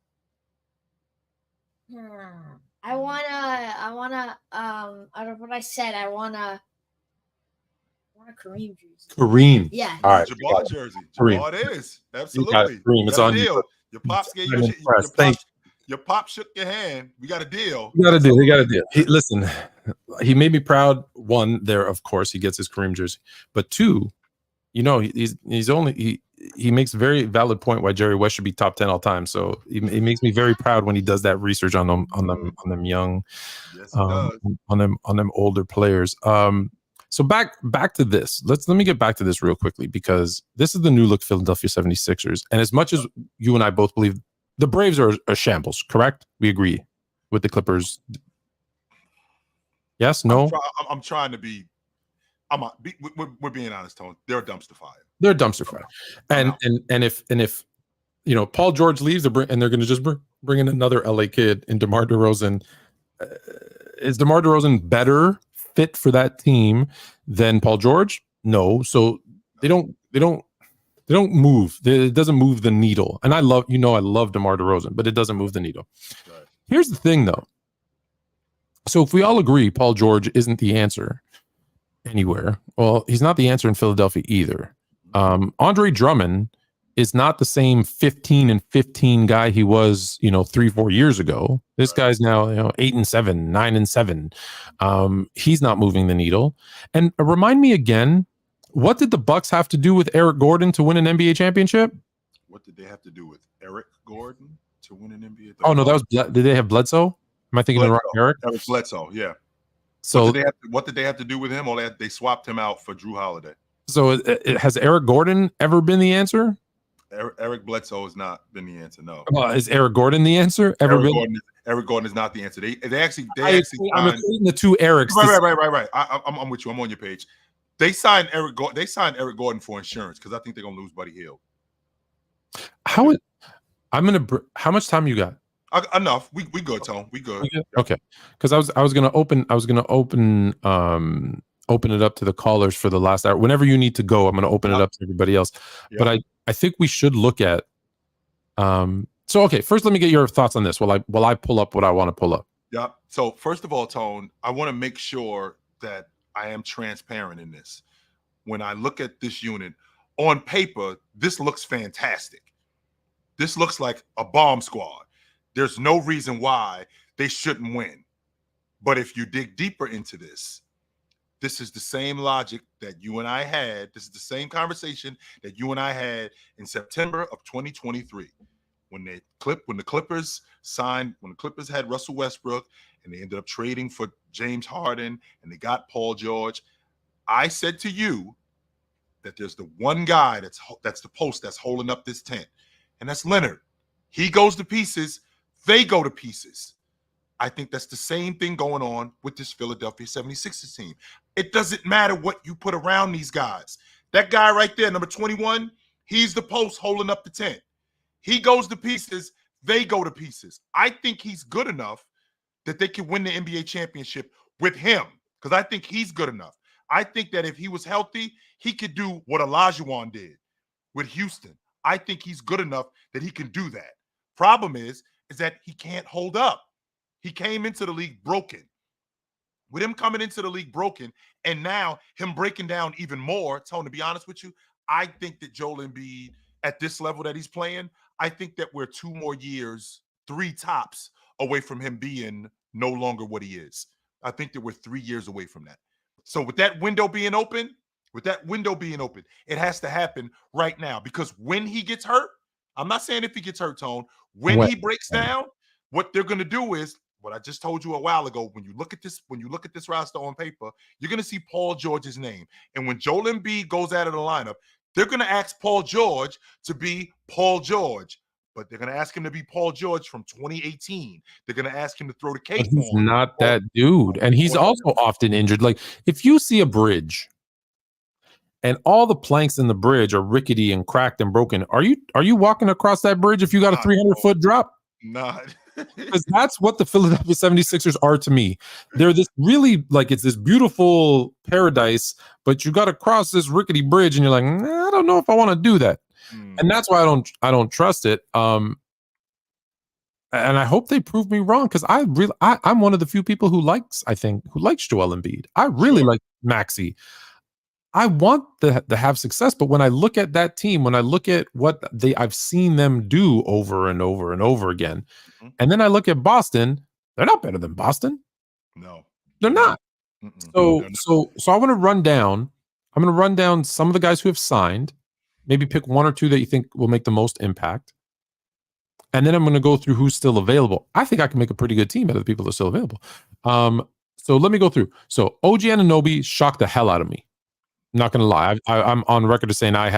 I wanna. Out of what I said, I want a Kareem jersey. Kareem. Yeah. All right. Jabbar jersey. Kareem. Jabbar it is. You got Absolutely. it, Kareem. It's Got a on you. deal. Your pops gave I'm you impressed. Thank your pop shook your hand. We got a deal. You got a deal. You got a deal. Listen, he made me proud. One, there, of course, he gets his Kareem jersey. But two, you know, he makes a very valid point why Jerry West should be top 10 all time. So it makes me very proud when he does that research on them young, Yes, it does. on them older players. So back to this. Let me get back to this real quickly because this is the new look Philadelphia 76ers. And as much as you and I both believe the Braves are a shambles, correct? We agree with the Clippers. Yes, no. I'm trying to be. We're being honest, Tone. They're a dumpster fire. They're a dumpster fire, and if you know Paul George leaves, they're going to just bring in another LA kid in DeMar DeRozan. Is DeMar DeRozan better fit for that team than Paul George? No. So they don't move. It doesn't move the needle. And I love DeMar DeRozan, but it doesn't move the needle. Right. Here's the thing, though. So if we all agree Paul George isn't the answer anywhere, well, he's not the answer in Philadelphia either. Andre Drummond is not the same 15 and 15 guy he was, 3-4 years ago. This guy's now, 8-7, 9-7. He's not moving the needle. And remind me again, what did the Bucks have to do with Eric Gordon to win an NBA championship? What did they have to do with Eric Gordon to win an NBA? Oh no, that was did they have Bledsoe? Am I thinking of the wrong Eric? Eric Bledsoe, yeah. So what did they have to do with him? Or they swapped him out for Drew Holiday. So has Eric Gordon ever been the answer? Eric Bledsoe has not been the answer. No. Is Eric Gordon the answer? Eric Gordon is not the answer. They actually I'm equating the two Erics. Right. I'm with you. I'm on your page. They signed Eric Gordon for insurance because I think they're gonna lose Buddy Hield. How much time you got? Enough. We good, Tone. We good. Okay. Because I was gonna open it up to the callers for the last hour. Whenever you need to go, I'm gonna open it up to everybody else. Yeah. But I think we should look at So okay, first let me get your thoughts on this while I pull up what I want to pull up. Yeah. So first of all, Tone, I want to make sure that I am transparent in this. When I look at this unit on paper, this looks fantastic. This looks like a bomb squad. There's no reason why they shouldn't win. But if you dig deeper into this, this is the same logic that you and I had. This is the same conversation that you and I had in September of 2023 when the Clippers had Russell Westbrook and they ended up trading for James Harden and they got Paul George. I said to you that there's the one guy that's the post that's holding up this tent, and that's Leonard. He goes to pieces, they go to pieces. I think that's the same thing going on with this Philadelphia 76ers team. It doesn't matter what you put around these guys. That guy right there, number 21, he's the post holding up the tent. He goes to pieces, they go to pieces. I think he's good enough that they can win the NBA championship with him because I think he's good enough. I think that if he was healthy, he could do what Olajuwon did with Houston. I think he's good enough that he can do that. Problem is that he can't hold up. He came into the league broken. With him coming into the league broken and now him breaking down even more, Tone, to be honest with you, I think that Joel Embiid at this level that he's playing, I think that we're 2 more years, 3 tops away from him being no longer what he is. I think that we're 3 years away from that. So with that window being open, it has to happen right now because when he gets hurt, I'm not saying if he gets hurt, Tone, when he breaks down, what they're going to do is what I just told you a while ago. When you look at this roster on paper, you're going to see Paul George's name. And when Joel Embiid goes out of the lineup, they're going to ask Paul George to be Paul George. But they're going to ask him to be Paul George from 2018. They're going to ask him to throw the cape on. He's not that dude. And he's also often injured. Like, if you see a bridge and all the planks in the bridge are rickety and cracked and broken, are you walking across that bridge if you got a 300-foot drop? Not. Because that's what the Philadelphia 76ers are to me. They're this really, like, it's this beautiful paradise, but you got to cross this rickety bridge and you're like, I don't know if I want to do that. And that's why I don't trust it. And I hope they prove me wrong because I'm one of the few people who likes Joel Embiid. I really like Maxey. I want to have success, but when I look at that team, when I look at what I've seen them do over and over and over again, and then I look at Boston, they're not better than Boston. No, they're not. So I want to run down. I'm going to run down some of the guys who have signed. Maybe pick 1 or 2 that you think will make the most impact. And then I'm going to go through who's still available. I think I can make a pretty good team out of the people that are still available. So let me go through. So OG Anunoby shocked the hell out of me. Not going to lie. I'm on record as saying I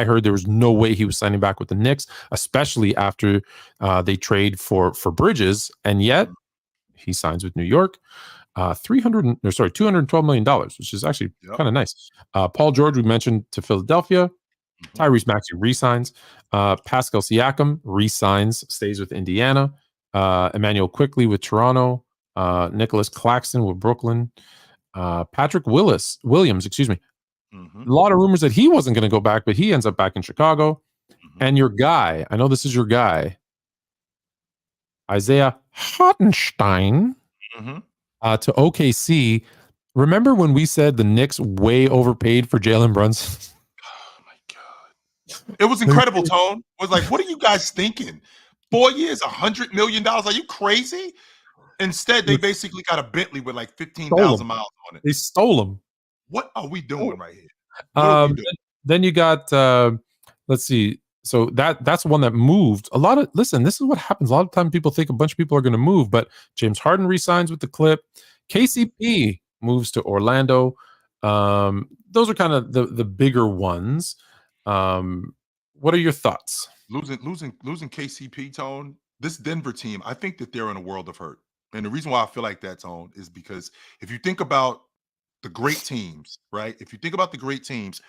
heard there was no way he was signing back with the Knicks, especially after they trade for Bridges. And yet he signs with New York. $212 million, which is actually kind of nice. Paul George, we mentioned, to Philadelphia. Tyrese Maxey re-signs. Pascal Siakam re-signs, stays with Indiana. Emmanuel Quickley with Toronto. Nicholas Claxton with Brooklyn. Patrick Williams, A lot of rumors that he wasn't going to go back, but he ends up back in Chicago. And your guy, I know this is your guy, Isaiah Hartenstein, to OKC. Remember when we said the Knicks way overpaid for Jalen Brunson? Oh my God. It was incredible, Tone. It was like, what are you guys thinking? 4 years, $100 million. Are you crazy? Instead, they basically got a Bentley with like 15,000 miles on it. They stole him. What are we doing right here? Then you got, let's see. So that's one that moved. Listen, this is what happens. A lot of times people think a bunch of people are going to move, but James Harden resigns with the Clip. KCP moves to Orlando. Those are kind of the bigger ones. What are your thoughts? Losing KCP, Tone, this Denver team, I think that they're in a world of hurt. And the reason why I feel like that, Tone, is because if you think about the great teams, right? If you think about the great teams,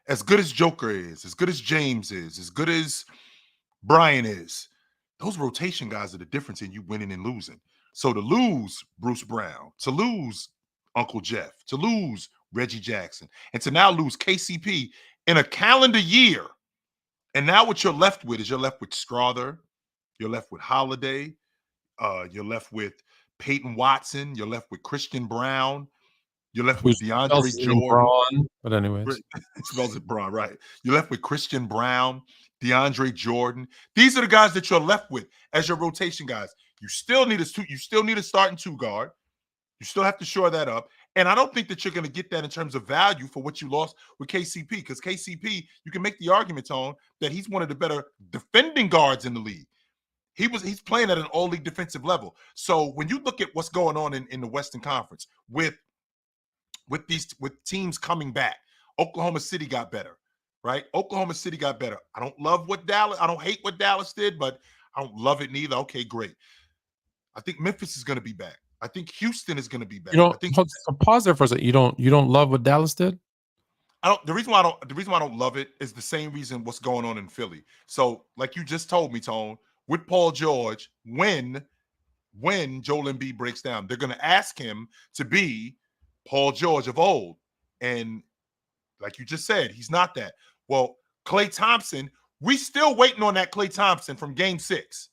as good as Joker is, as good as James is, as good as Brian is, those rotation guys are the difference in you winning and losing. So to lose Bruce Brown, to lose Uncle Jeff, to lose Reggie Jackson, and to now lose KCP in a calendar year, And now what you're left with is Strother, you're left with Holiday, you're left with Peyton Watson, you're left with Christian Brown, you're left with DeAndre Jordan. Braun, but anyways, It spells it Braun, right? You're left with Christian Brown, DeAndre Jordan. These are the guys that you're left with as your rotation guys. You still need a starting two guard. You still have to shore that up. And I don't think that you're going to get that in terms of value for what you lost with KCP, because KCP, you can make the argument, Tone, that he's one of the better defending guards in the league. He's playing at an all-league defensive level. So when you look at what's going on in the Western Conference with teams coming back, Oklahoma City got better, right? Oklahoma City got better. I don't hate what Dallas did, but I don't love it neither. Okay, great. I think Memphis is going to be back. I think Houston is going to be back. Pause there for a second. You don't love what Dallas did? The reason why I don't love it is the same reason what's going on in Philly. So, like you just told me, Tone, with Paul George, when Joel Embiid breaks down, they're going to ask him to be Paul George of old. And like you just said, he's not that. Well, Klay Thompson, we still waiting on that Klay Thompson from Game 6.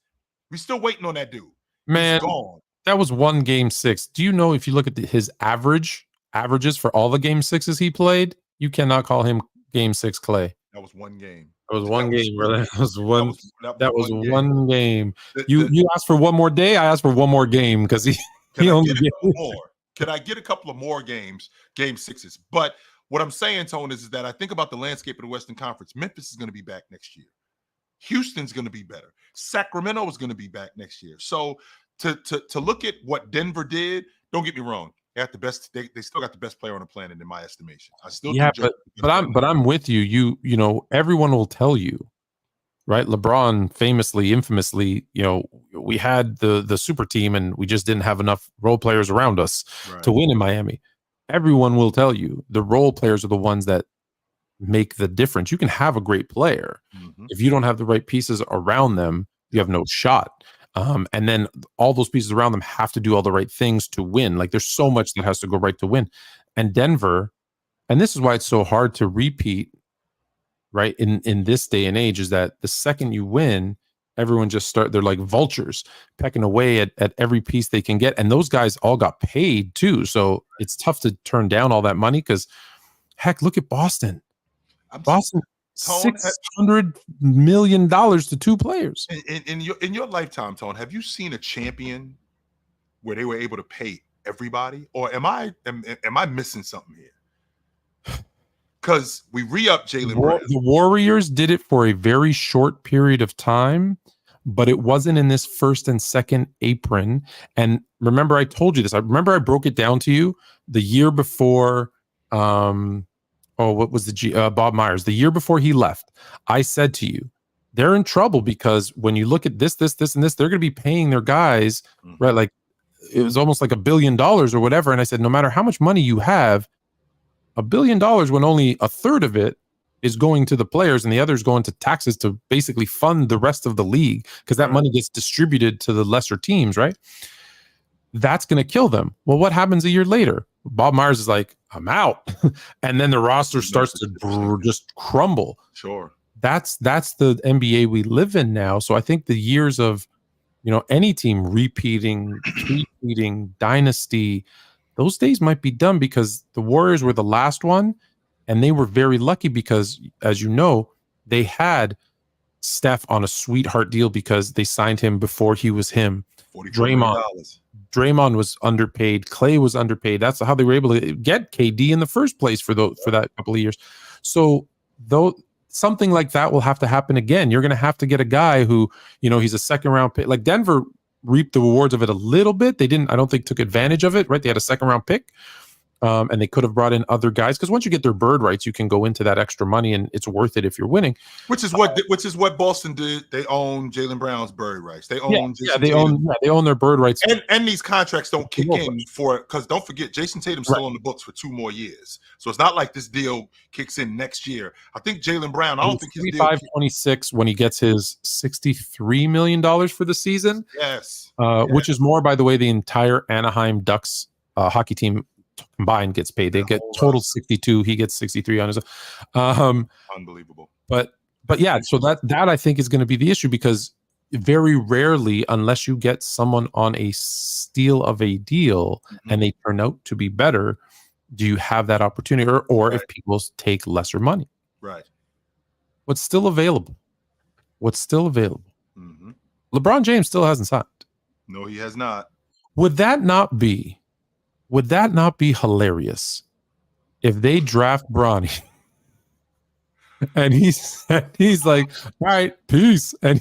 We still waiting on that dude. Man, he's gone. That was one Game 6. Do you know, if you look at his averages for all the Game 6s he played, you cannot call him Game 6 Klay. That was one game. That was one game, brother. That was one game. You asked for one more day. I asked for one more game because he only get more. Can I get a couple of more Game 6s? But what I'm saying, Tone, is that I think about the landscape of the Western Conference. Memphis is going to be back next year. Houston's going to be better. Sacramento is going to be back next year. So to look at what Denver did, don't get me wrong. They got the best. They still got the best player on the planet, in my estimation. I still but I'm with you. You know, everyone will tell you, right? LeBron infamously, we had the super team and we just didn't have enough role players around us to win in Miami. Everyone will tell you the role players are the ones that make the difference. You can have a great player. If you don't have the right pieces around them, you have no shot. And then all those pieces around them have to do all the right things to win. Like, there's so much that has to go right to win. And Denver, and this is why it's so hard to repeat, right, in this day and age, is that the second you win, everyone they're like vultures pecking away at every piece they can get. And those guys all got paid too. So it's tough to turn down all that money because, heck, look at Boston. Boston, $600 million to two players. In your lifetime, Tone, have you seen a champion where they were able to pay everybody, or am I missing something here? Because we re-up Jalen Brown. The Warriors did it for a very short period of time, but it wasn't in this first and second apron. And remember, I told you this. I broke it down to you the year before. What was Bob Myers? The year before he left, I said to you, they're in trouble because when you look at this, and this, they're going to be paying their guys, right? Like, it was almost like $1 billion or whatever. And I said, no matter how much money you have, $1 billion when only a third of it is going to the players and the other is going to taxes to basically fund the rest of the league, because that money gets distributed to the lesser teams, right? That's going to kill them. Well, what happens a year later? Bob Myers is like, I'm out. And then the roster starts to just crumble. Sure. That's the NBA we live in now. So I think the years of, any team repeating dynasty, those days might be done, because the Warriors were the last one, and they were very lucky because, as you know, they had Steph on a sweetheart deal because they signed him before he was him. Draymond was underpaid. Klay was underpaid. That's how they were able to get KD in the first place for that couple of years. So though something like that will have to happen again. You're going to have to get a guy who, he's a second round pick. Like, Denver reaped the rewards of it a little bit. They didn't, I don't think, took advantage of it, right? They had a second round pick. And they could have brought in other guys, because once you get their bird rights, you can go into that extra money, and it's worth it if you're winning. Which is what Boston did. They own Jaylen Brown's bird rights. They own they own their bird rights. And these contracts don't kick in because don't forget, Jason Tatum's still on the books for 2 more years. So it's not like this deal kicks in next year. I think Jaylen Brown, I don't think his deal 26 when he gets his $63 million for the season. Yes. Which is more, by the way, the entire Anaheim Ducks hockey team combined gets paid. They get total 62. He gets 63 on his. Unbelievable. But But yeah, so that I think is going to be the issue, because very rarely, unless you get someone on a steal of a deal and they turn out to be better, do you have that opportunity, or if people take lesser money. Right. What's still available? Mm-hmm. LeBron James still hasn't signed. No, he has not. Would that not be hilarious if they draft Bronny and he's like, all right, peace, and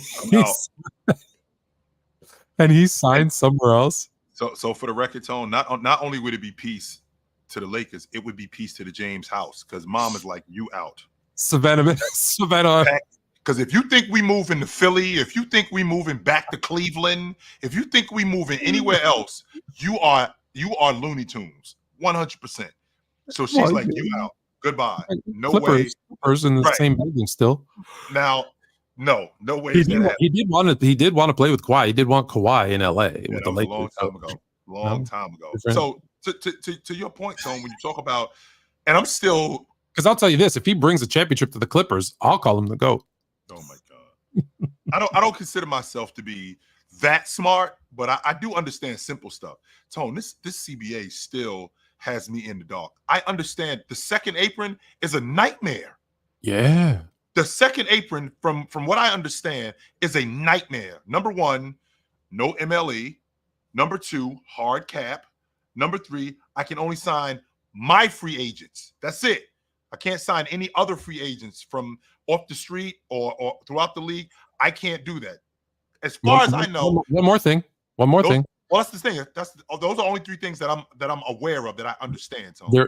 he's signed somewhere else? So for the record, Tone, not only would it be peace to the Lakers, it would be peace to the James house, because mom is like, you out. Savannah. Because if you think we moving to Philly, if you think we moving back to Cleveland, if you think we moving anywhere else, you are Looney Tunes, 100%. So she's like, you out. Goodbye. No way. Clippers in the same building still. Now, no way. He did want to play with Kawhi. He did want Kawhi in LA with the Lakers. Long time ago. So to your point, Tone, when you talk about, and I'm still, because I'll tell you this: if he brings a championship to the Clippers, I'll call him the GOAT. Oh my God. I don't consider myself to be that smart, but I do understand simple stuff. Tone, this CBA still has me in the dark. I understand the second apron is a nightmare. Yeah. The second apron, from what I understand, is a nightmare. Number one, no MLE. Number two, hard cap. Number three, I can only sign my free agents. That's it. I can't sign any other free agents from off the street or throughout the league. I can't do that. As far as I know. One more thing. Well, that's the thing. Those are only three things that I'm aware of, that I understand. So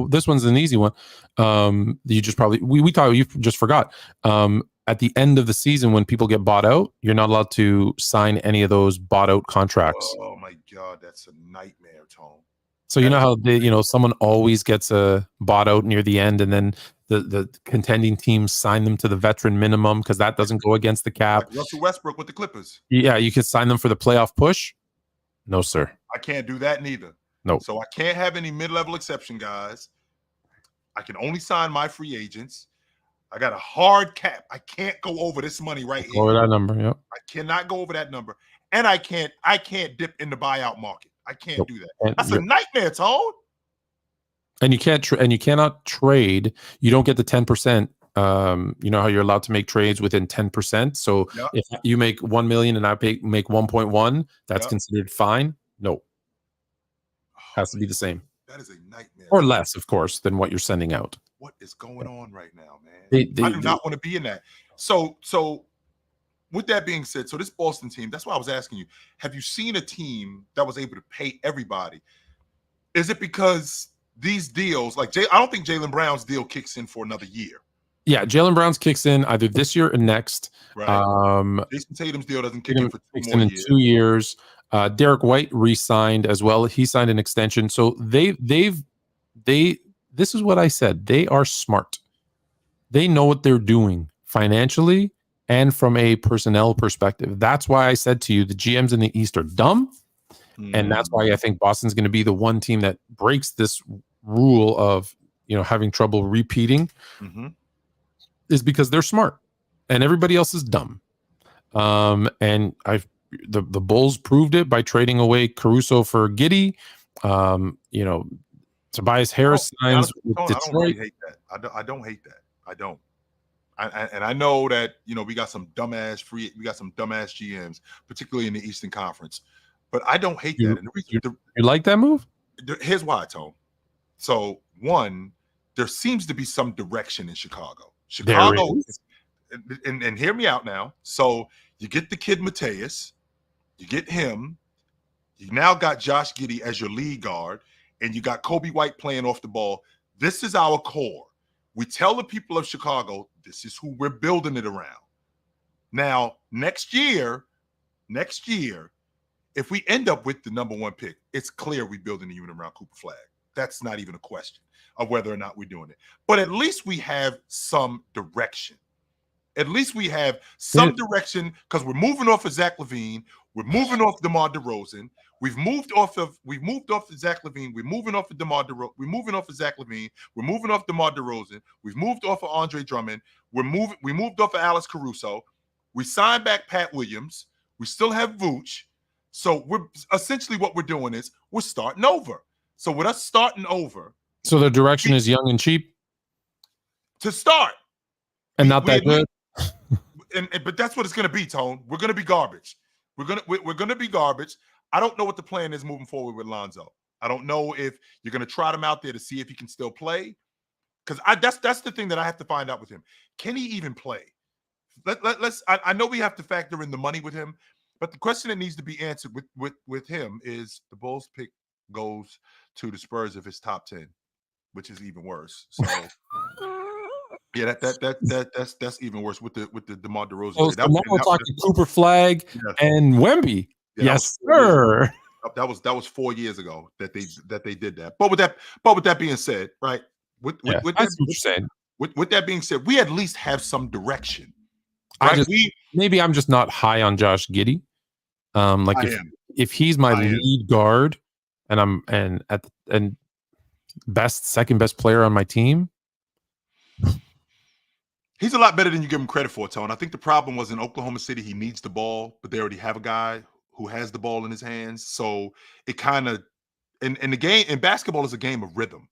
this one's an easy one. You just probably we thought you just forgot. At the end of the season, when people get bought out, you're not allowed to sign any of those bought out contracts. Oh my God, that's a nightmare, Tone. So you know how someone always gets bought out near the end, and then the contending teams sign them to the veteran minimum because that doesn't go against the cap. Like Russell Westbrook with the Clippers. Yeah, you can sign them for the playoff push. No, sir. I can't do that neither. No. So I can't have any mid-level exception guys. I can only sign my free agents. I got a hard cap. I can't go over this money right here. Over that number, yep. I cannot go over that number. And I can't dip in the buyout market. I can't do that. That's a nightmare, Tone. And you can't and you cannot trade. You don't get the 10%. You know how you're allowed to make trades within 10%. So if you make 1 million and I make 1.1, that's considered fine. No, has to be the same. That is a nightmare. Or less, of course, than what you're sending out. What is going on right now, man? I do not want to be in that. So with that being said, so this Boston team, that's why I was asking you, have you seen a team that was able to pay everybody? Is it because these deals, like I don't think Jaylen Brown's deal kicks in for another year. Yeah, Jaylen Brown's kicks in either this year or next. Right. Jason Tatum's deal doesn't kick in for 2 more years. 2 years. Derek White re-signed as well. He signed an extension. So this is what I said. They are smart. They know what they're doing financially and from a personnel perspective. That's why I said to you, the GMs in the East are dumb. And that's why I think Boston's going to be the one team that breaks this rule of, having trouble repeating. Is because they're smart and everybody else is dumb. And the Bulls proved it by trading away Caruso for Giddey. Tobias Harris signs with Detroit. I don't really hate that. I don't hate that. I don't. And I know that we got some dumbass GMs, particularly in the Eastern Conference. But I don't hate that. And you like that move? Here's why, Tone. So one, there seems to be some direction in Chicago. And hear me out now. So you get the kid Mateus, you get him. You now got Josh Giddey as your lead guard, and you got Kobe White playing off the ball. This is our core. We tell the people of Chicago, this is who we're building it around. Now, next year, if we end up with the number 1 pick, it's clear we're building a unit around Cooper Flag. That's not even a question of whether or not we're doing it. But at least we have some direction. At least we have some direction because we're moving off of Zach LaVine. We're moving off DeMar DeRozan. We've moved off of Zach LaVine. We're moving off of DeMar DeRozan. We're moving off of Zach LaVine. We're moving off DeMar DeRozan. We've moved off of Andre Drummond. We moved off of Alex Caruso. We signed back Pat Williams. We still have Vooch. So we're essentially what we're doing is we're starting over. So with us starting over. So the direction is young and cheap to start. And not that good. But that's what it's going to be, Tone. We're going to be garbage. We're going to be garbage. I don't know what the plan is moving forward with Lonzo. I don't know if you're going to trot him out there to see if he can still play. Because that's the thing that I have to find out with him. Can he even play? I know we have to factor in the money with him, but the question that needs to be answered with him is the Bulls pick goes to the Spurs if it's top 10, which is even worse. So yeah, that's even worse with the DeMar DeRozan. So now we're talking Cooper Flag and Wemby. Yeah, yes, sir. That was 4 years ago that they did that. But with that being said, right? With that being said, we at least have some direction. Right? Maybe I'm just not high on Josh Giddey. If he's my lead guard and second best player on my team, he's a lot better than you give him credit for, Tone. I think the problem was in Oklahoma City, he needs the ball, but they already have a guy who has the ball in his hands. So it kind of in the game in basketball is a game of rhythm,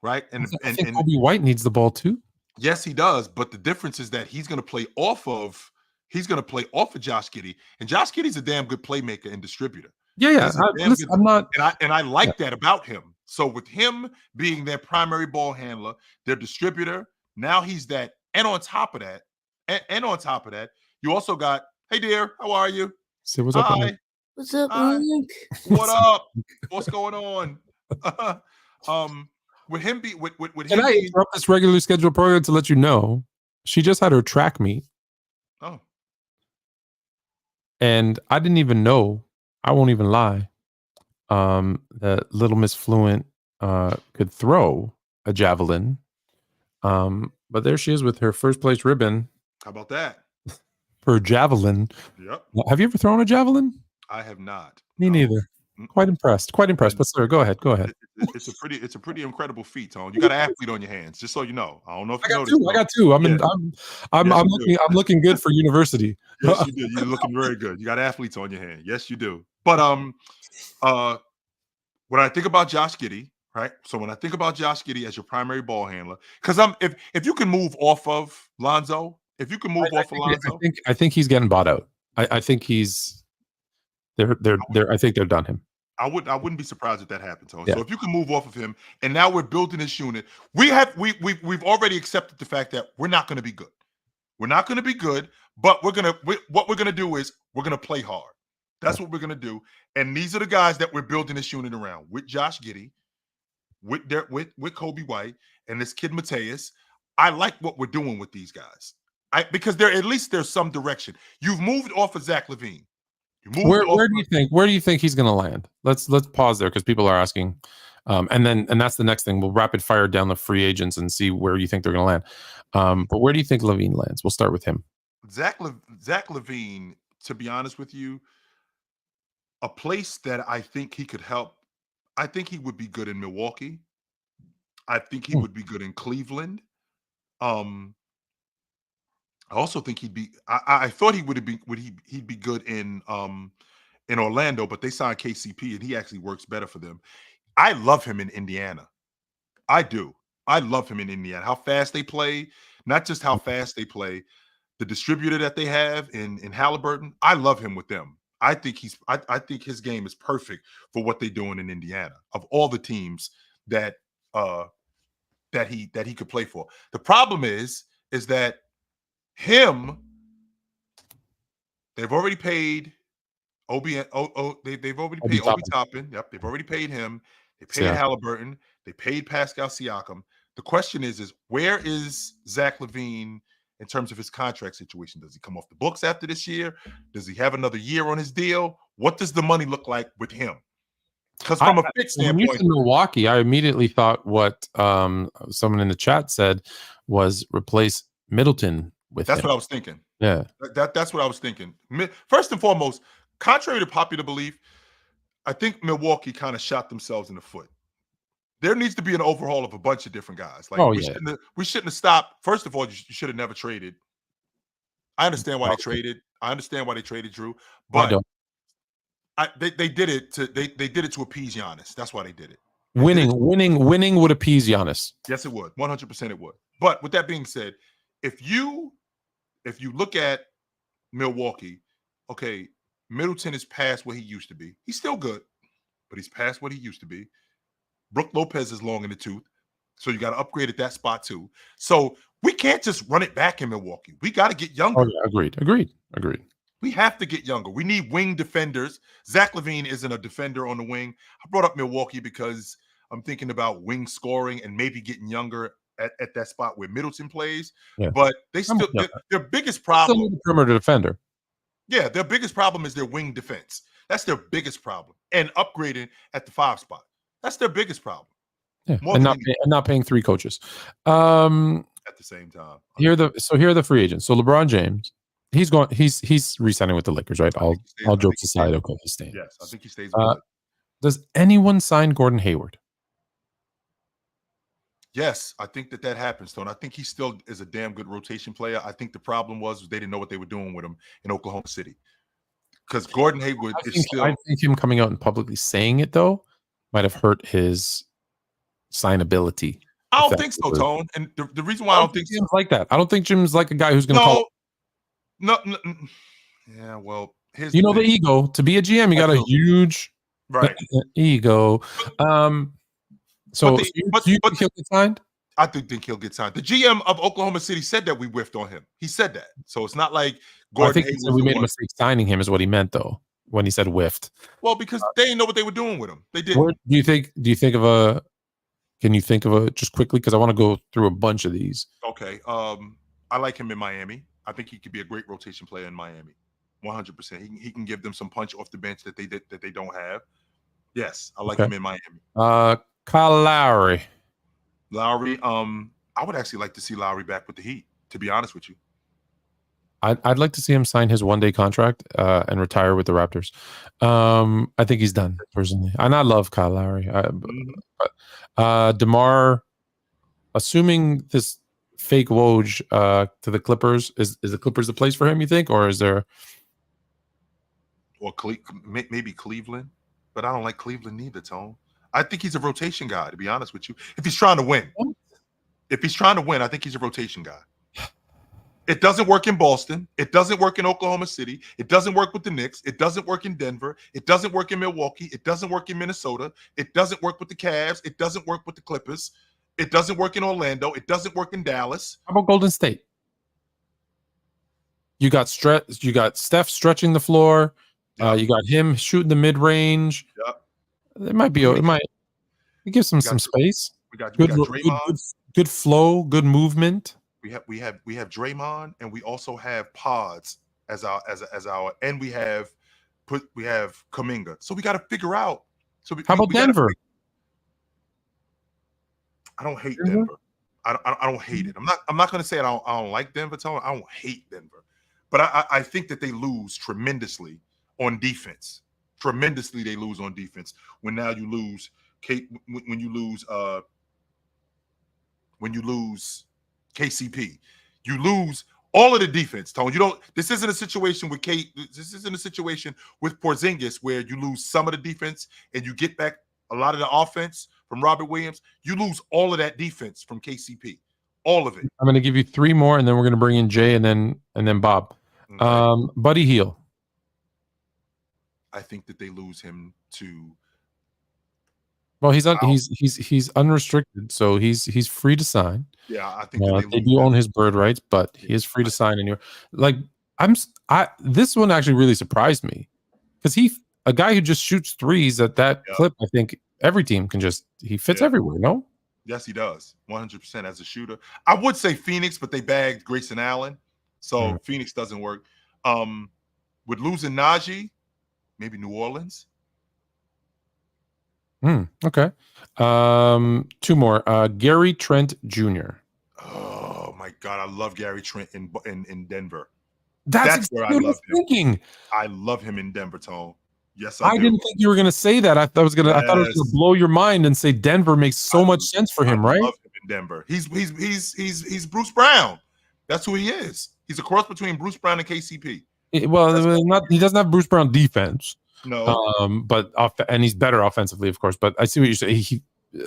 right? And I think Kobe White needs the ball too. Yes, he does. But the difference is that he's going to play off of Josh Giddey, and Josh Giddey's a damn good playmaker and distributor. Yeah. I'm not, and I like that about him. So with him being their primary ball handler, their distributor, now he's that. And on top of that, you also got, hey dear, how are you? Say what's up. Hi. What's up, Mike? What up? What's going on? With him with Can I interrupt this regularly scheduled program to let you know she just had her track meet? Oh. And I didn't even know, I won't even lie, that Little Miss Fluent could throw a javelin. But there she is with her first place ribbon. How about that? For javelin. Yep. Have you ever thrown a javelin? I have not. Me neither. Quite impressed. But sir, go ahead. It's a pretty incredible feat, Tone. You got an athlete on your hands, just so you know. I don't know if you noticed. I got two. I'm looking good for university. Yes, you do. You're looking very good. You got athletes on your hand. Yes, you do. But when I think about Josh Giddey, right? So when I think about Josh Giddey as your primary ball handler, because if you can move off of Lonzo, Lonzo, I think he's getting bought out. I think I think they're done him. I wouldn't be surprised if that happened, Tony. Yeah. So if you can move off of him, and now we're building this unit, we've already accepted the fact that we're not going to be good. We're not going to be good, but what we're gonna do is we're gonna play hard. That's what we're gonna do. And these are the guys that we're building this unit around with Josh Giddey, with Kobe White, and this kid Mateus. I like what we're doing with these guys. Because at least there's some direction. You've moved off of Zach LaVine. Where do you think he's going to land? Let's pause there because people are asking, and that's the next thing. We'll rapid fire down the free agents and see where you think they're going to land. But where do you think LaVine lands? We'll start with him. Zach LaVine, to be honest with you, a place that I think he could help. I think he would be good in Milwaukee. I think he would be good in Cleveland. I also think he'd be. I thought he'd be good in Orlando, but they signed KCP and he actually works better for them. I love him in Indiana. I do. I love him in Indiana. How fast they play, not just how fast they play, the distributor that they have in Halliburton. I love him with them. I think his game is perfect for what they're doing in Indiana. Of all the teams that he could play for, the problem is that. They've already paid They've already paid Obi Toppin. Yep, they've already paid him. They paid Halliburton. They paid Pascal Siakam. The question is where is Zach LaVine in terms of his contract situation? Does he come off the books after this year? Does he have another year on his deal? What does the money look like with him? Because from a fit standpoint, when you said Milwaukee, I immediately thought what someone in the chat said was replace Middleton with That's him. what I was thinking. Yeah. That's what I was thinking. First and foremost, contrary to popular belief, I think Milwaukee kind of shot themselves in the foot. There needs to be an overhaul of a bunch of different guys. Like we shouldn't have stopped. First of all, you should have never traded. I understand why they traded. I understand why they traded Drew, I but don't. they did it to they did it to appease Giannis. That's why they did it. Winning would appease Giannis. Yes, it would. 100% it would. But with that being said, if you look at Milwaukee, okay, Middleton is past what he used to be. He's still good, but he's past what he used to be. Brook Lopez is long in the tooth, so you got to upgrade at that spot too. So we can't just run it back in Milwaukee. We got to get younger. Oh, yeah, agreed. We have to get younger. We need wing defenders. Zach LaVine isn't a defender on the wing. I brought up Milwaukee because I'm thinking about wing scoring and maybe getting younger at that spot where Middleton plays. Yeah. But they still their biggest problem. Still need a perimeter defender. Yeah, their biggest problem is their wing defense. That's their biggest problem. And upgrading at the 5 spot. That's their biggest problem. Yeah, and not paying 3 coaches. At the same time. Here are the free agents. So LeBron James, he's re-signing with the Lakers, right? All jokes aside, okay, he's staying. Yes, I think he stays. Does anyone sign Gordon Hayward? Yes, I think that happens, though. And I think he still is a damn good rotation player. I think the problem was they didn't know what they were doing with him in Oklahoma City. Because Gordon Hayward I think him coming out and publicly saying it, though, might have hurt his signability. I don't think so, Tone. And the reason why I don't think Jim's like that. I don't think Jim's like a guy who's going to call. No. Yeah, well, the ego. To be a GM, you got a huge ego. So do you think he'll get signed? I think he'll get signed. The GM of Oklahoma City said that we whiffed on him. He said that. So it's not like Gordon Hayward. I think we made a mistake signing him is what he meant, though, when he said whiffed. Well, because they didn't know what they were doing with him. They didn't. Can you think of a just quickly? Because I want to go through a bunch of these. Okay. I like him in Miami. I think he could be a great rotation player in Miami. 100%. He can give them some punch off the bench that they don't have. Yes, I like him in Miami. Kyle Lowry. I would actually like to see Lowry back with the Heat, to be honest with you. I'd like to see him sign his 1-day contract and retire with the Raptors. I think he's done, personally. And I love Kyle Lowry. DeMar, assuming this fake Woj to the Clippers, is the Clippers the place for him, you think? Or is there... Or maybe Cleveland. But I don't like Cleveland neither, Tone. I think he's a rotation guy, to be honest with you. If he's trying to win. I think he's a rotation guy. It doesn't work in Boston. It doesn't work in Oklahoma City. It doesn't work with the Knicks. It doesn't work in Denver. It doesn't work in Milwaukee. It doesn't work in Minnesota. It doesn't work with the Cavs. It doesn't work with the Clippers. It doesn't work in Orlando. It doesn't work in Dallas. How about Golden State? You got Steph stretching the floor. You got him shooting the mid-range. Yep. It might be. It gives him some space. We got Draymond. Good flow. Good movement. We have Draymond, and we also have Pods as our and we have Kuminga. So we got to figure out. How about Denver? I don't hate Denver. I don't hate it. I'm not going to say I don't like Denver. I don't hate Denver, but I think that they lose tremendously on defense. Tremendously, they lose on defense. When now you lose when you lose KCP, you lose all of the defense, Tone. This isn't a situation with this isn't a situation with Porzingis where you lose some of the defense and you get back a lot of the offense from Robert Williams. You lose all of that defense from KCP. All of it. I'm going to give you 3 more, and then we're going to bring in Jay and then Bob. Okay. Buddy Hield. I think that they lose him to. Well, he's unrestricted, so he's free to sign. Yeah, I think they do own his bird rights, but he is free to sign anywhere. This one actually really surprised me because a guy who just shoots threes at that clip. I think every team can he fits everywhere. No. Yes, he does. 100% as a shooter. I would say Phoenix, but they bagged Grayson Allen, so Phoenix doesn't work. With losing Najee, maybe New Orleans. Okay. 2 more. Gary Trent Jr. Oh my my God, I love Gary Trent in Denver. That's where I what I love was him. thinking. I love him in Denver, Tone. Yes, I do. didn't think you were going to say that. I thought I was going to blow your mind and say Denver makes so much sense for him, right? I love him in Denver. He's Bruce Brown. That's who he is. He's a cross between Bruce Brown and KCP. He doesn't have Bruce Brown defense. No. And he's better offensively, of course. But I see what you're saying.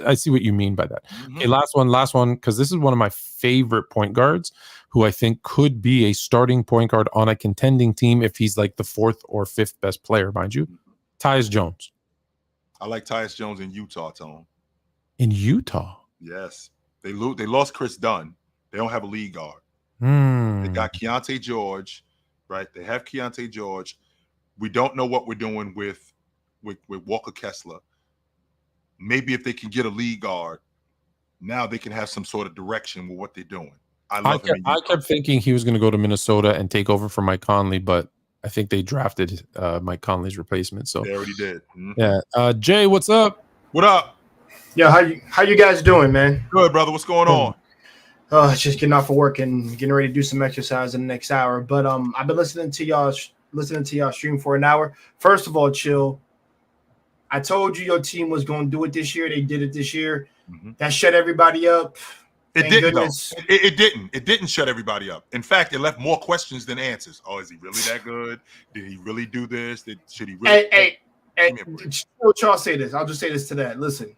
I see what you mean by that. Mm-hmm. Okay, last one, because this is one of my favorite point guards who I think could be a starting point guard on a contending team if he's like the 4th or 5th best player, mind you. Tyus Jones. I like Tyus Jones in Utah, Tone. In Utah? Yes. They lost Chris Dunn. They don't have a lead guard. They got Keontae George, right? They have Keontae George. We don't know what we're doing with Walker Kessler. Maybe if they can get a lead guard, now they can have some sort of direction with what they're doing. I kept thinking he was going to go to Minnesota and take over for Mike Conley, but I think they drafted Mike Conley's replacement. So they already did. Mm-hmm. Yeah. Jay, what's up? What up? Yeah, how you guys doing, man? Good, brother. What's going on? Just getting off of work and getting ready to do some exercise in the next hour. But I've been listening to y'all stream for an hour. First of all, Chill, I told you your team was going to do it this year. They did it this year. Mm-hmm. That shut everybody up. It didn't, though. It didn't. It didn't shut everybody up. In fact, it left more questions than answers. Oh, is he really that good? Did he really do this? Should he really? Hey, y'all say this. I'll just say this to that. Listen,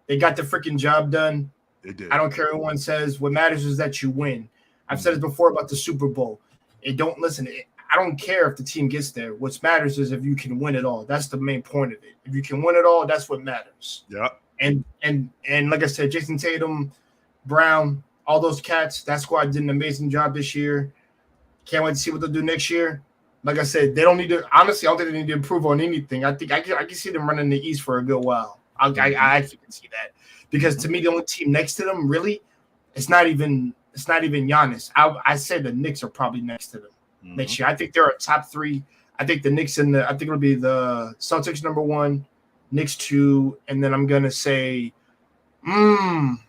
they got the freaking job done. They did. I don't care what anyone says. What matters is that you win. I've said this before about the Super Bowl. I don't care if the team gets there. What matters is if you can win it all. That's the main point of it. If you can win it all, that's what matters. Yeah. And like I said, Jason Tatum, Brown, all those cats, that squad did an amazing job this year. Can't wait to see what they'll do next year. Like I said, they don't need to. Honestly, I don't think they need to improve on anything. I think I can see them running the East for a good while. I actually can see that because to me, the only team next to them really, it's not even Giannis. I said the Knicks are probably next to them next year. I think they're a top 3. I think the Knicks I think it'll be the Celtics number 1, Knicks 2, and then I'm gonna say, I'm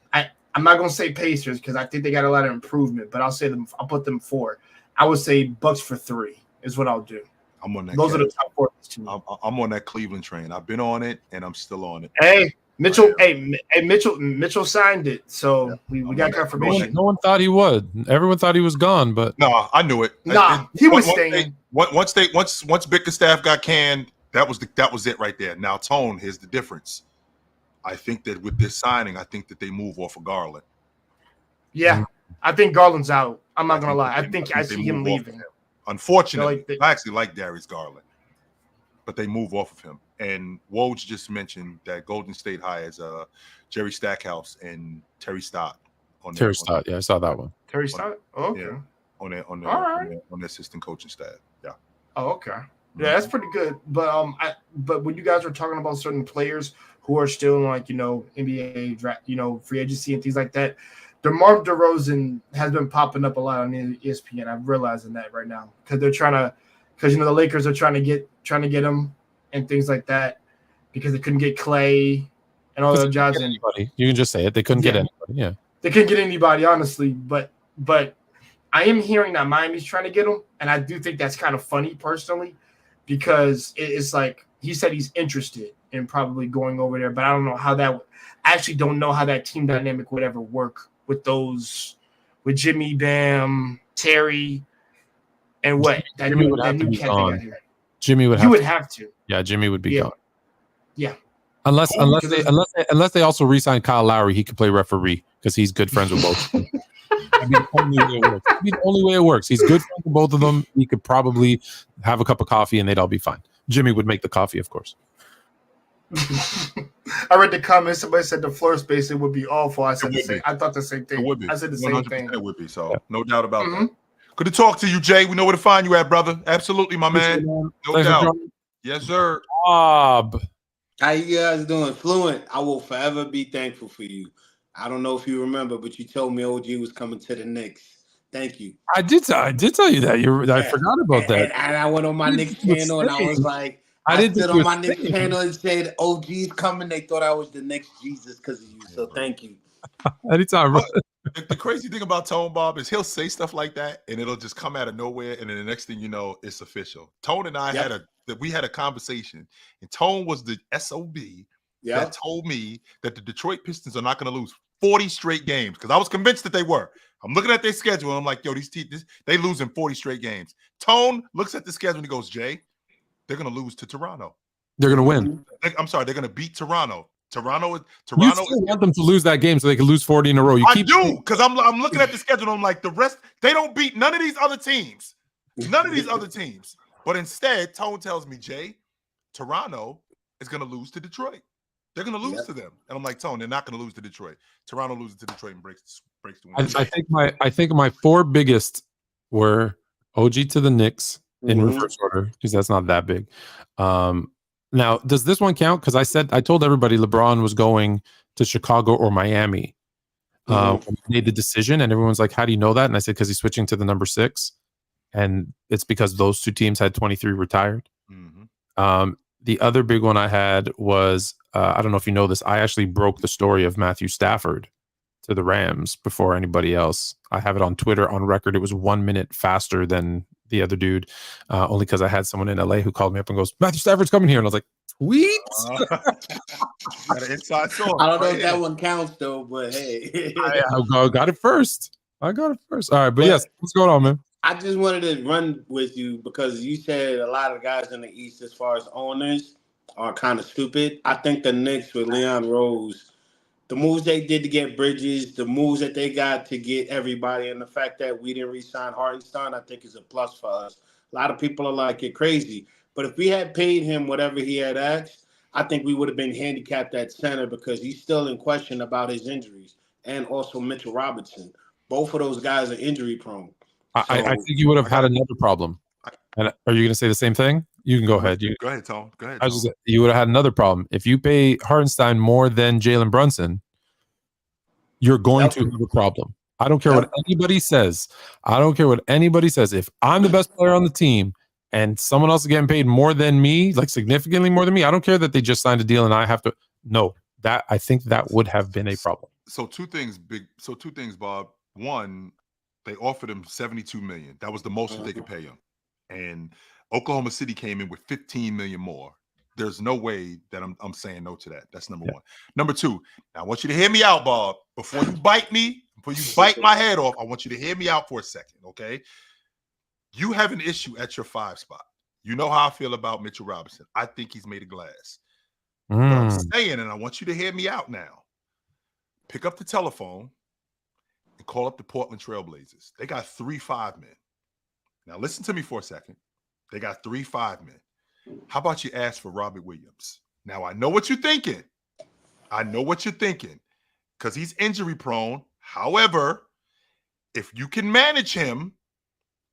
not gonna say Pacers because I think they got a lot of improvement, but I'll put them 4. I would say Bucks for 3 is what I'll do. I'm on that. Those are the top 4 to me. I'm on that Cleveland train. I've been on it and I'm still on it. Hey, Mitchell. Mitchell signed it, so we got confirmation. No one thought he would. Everyone thought he was gone, but no, I knew it. He was staying. Once Bickerstaff got canned, that was it right there. Now, Tone, here's the difference. I think that with this signing, I think that they move off of Garland. Yeah, I think Garland's out. I'm not gonna lie. I see him leaving. Unfortunately, I actually like Darius Garland, but they move off of him. And Woj just mentioned that Golden State hires Jerry Stackhouse and Terry Stott. Yeah, I saw that one. Terry Stott? Oh, okay. Yeah, on the assistant coaching staff. Yeah. Oh, okay. Yeah, that's pretty good. But but when you guys are talking about certain players who are still in NBA draft, free agency and things like that, DeMar DeRozan has been popping up a lot on ESPN. I'm realizing that right now because the Lakers are trying to get him and things like that because they couldn't get Clay and all the jobs. Anybody, you can just say it. They couldn't get anybody. Yeah, they couldn't get anybody, honestly. But I am hearing that Miami's trying to get him, and I do think that's kind of funny personally because it's like he said he's interested in probably going over there, but I don't know how that. I actually don't know how that team dynamic would ever work with Jimmy, Bam, Terry, and what that Jimmy new would have to new be cat gone. they got here. Jimmy would have to. Yeah, Jimmy would be gone. Yeah. Unless they also re-sign Kyle Lowry, he could play referee because he's good friends with both. That'd be the only way it works. That'd be the only way it works. He's good friends with both of them. He could probably have a cup of coffee and they'd all be fine. Jimmy would make the coffee, of course. I read the comments. Somebody said the floor spacing would be awful. I said I thought the same thing. It would be. I said the same thing. It would be. So no doubt about that. Good to talk to you, Jay. We know where to find you at, brother. Absolutely, my man. No doubt. Yes, sir. Bob. How you guys doing? Fluent, I will forever be thankful for you. I don't know if you remember, but you told me OG was coming to the Knicks. Thank you. I did tell you that. I forgot about that. And I went on my Knicks channel and I was like, I stood on my Knicks channel and said, OG's coming. They thought I was the next Jesus because of you. So thank you. Anytime, bro. The crazy thing about Tone Bob is he'll say stuff like that and it'll just come out of nowhere, and then the next thing you know, it's official. Tone and I we had a conversation, and Tone was the SOB that told me that the Detroit Pistons are not going to lose 40 straight games, because I was convinced that they were. I'm looking at their schedule and I'm like, yo, they losing 40 straight games. Tone looks at the schedule and he goes, Jay, they're going to lose to Toronto. They're going to win. I'm sorry, they're going to beat Toronto. Toronto You still want them to lose that game so they can lose 40 in a row. I do, because I'm looking at the schedule and I'm like, the rest, they don't beat none of these other teams. None of these other teams. But instead, Tone tells me, Jay, Toronto is going to lose to Detroit. They're going to lose to them. And I'm like, Tone, they're not going to lose to Detroit. Toronto loses to Detroit and breaks the win. I think my four biggest were OG to the Knicks in reverse order, because that's not that big. Now, does this one count? Because I told everybody LeBron was going to Chicago or Miami. When he made the decision, and everyone's like, how do you know that? And I said, because he's switching to the number 6. And it's because those two teams had 23 retired. The other big one I had was, I don't know if you know this, I actually broke the story of Matthew Stafford to the Rams before anybody else. I have it on Twitter on record. It was 1 minute faster than the other dude, only because I had someone in LA who called me up and goes, Matthew Stafford's coming here. And I was like, sweet. Got an inside source. I don't know if that one counts though, but hey. I got it first. All right, but yes, what's going on, man? I just wanted to run with you because you said a lot of guys in the East, as far as owners, are kind of stupid. I think the Knicks with Leon Rose, the moves they did to get Bridges, the moves that they got to get everybody, and the fact that we didn't re-sign Hartenstein, I think is a plus for us. A lot of people are like, you're crazy. But if we had paid him whatever he had asked, I think we would have been handicapped at center, because he's still in question about his injuries. And also Mitchell Robinson. Both of those guys are injury prone. I think you would have had another problem. And are you going to say the same thing? You can go ahead. Go ahead, Tom. Go ahead. You would have had another problem. If you pay Hartenstein more than Jalen Brunson, you're going to have a problem. I don't care what anybody says. If I'm the best player on the team and someone else is getting paid more than me, like significantly more than me, I don't care that they just signed a deal and I have to. No, I think that would have been a problem. So two things, Bob. One, they offered him $72 million. That was the most that they could pay him. And Oklahoma City came in with $15 million more. There's no way that I'm saying no to that. That's number one. Number two, now I want you to hear me out, Bob. Before you bite my head off, I want you to hear me out for a second, okay? You have an issue at your 5 spot. You know how I feel about Mitchell Robinson. I think he's made of glass. But I'm saying, and I want you to hear me out now, pick up the telephone and call up the Portland Trailblazers. They got 3 5-men. Now listen to me for a second. They got 3 5-men. How about you ask for Robert Williams? Now I know what you're thinking. Because he's injury prone. However, if you can manage him,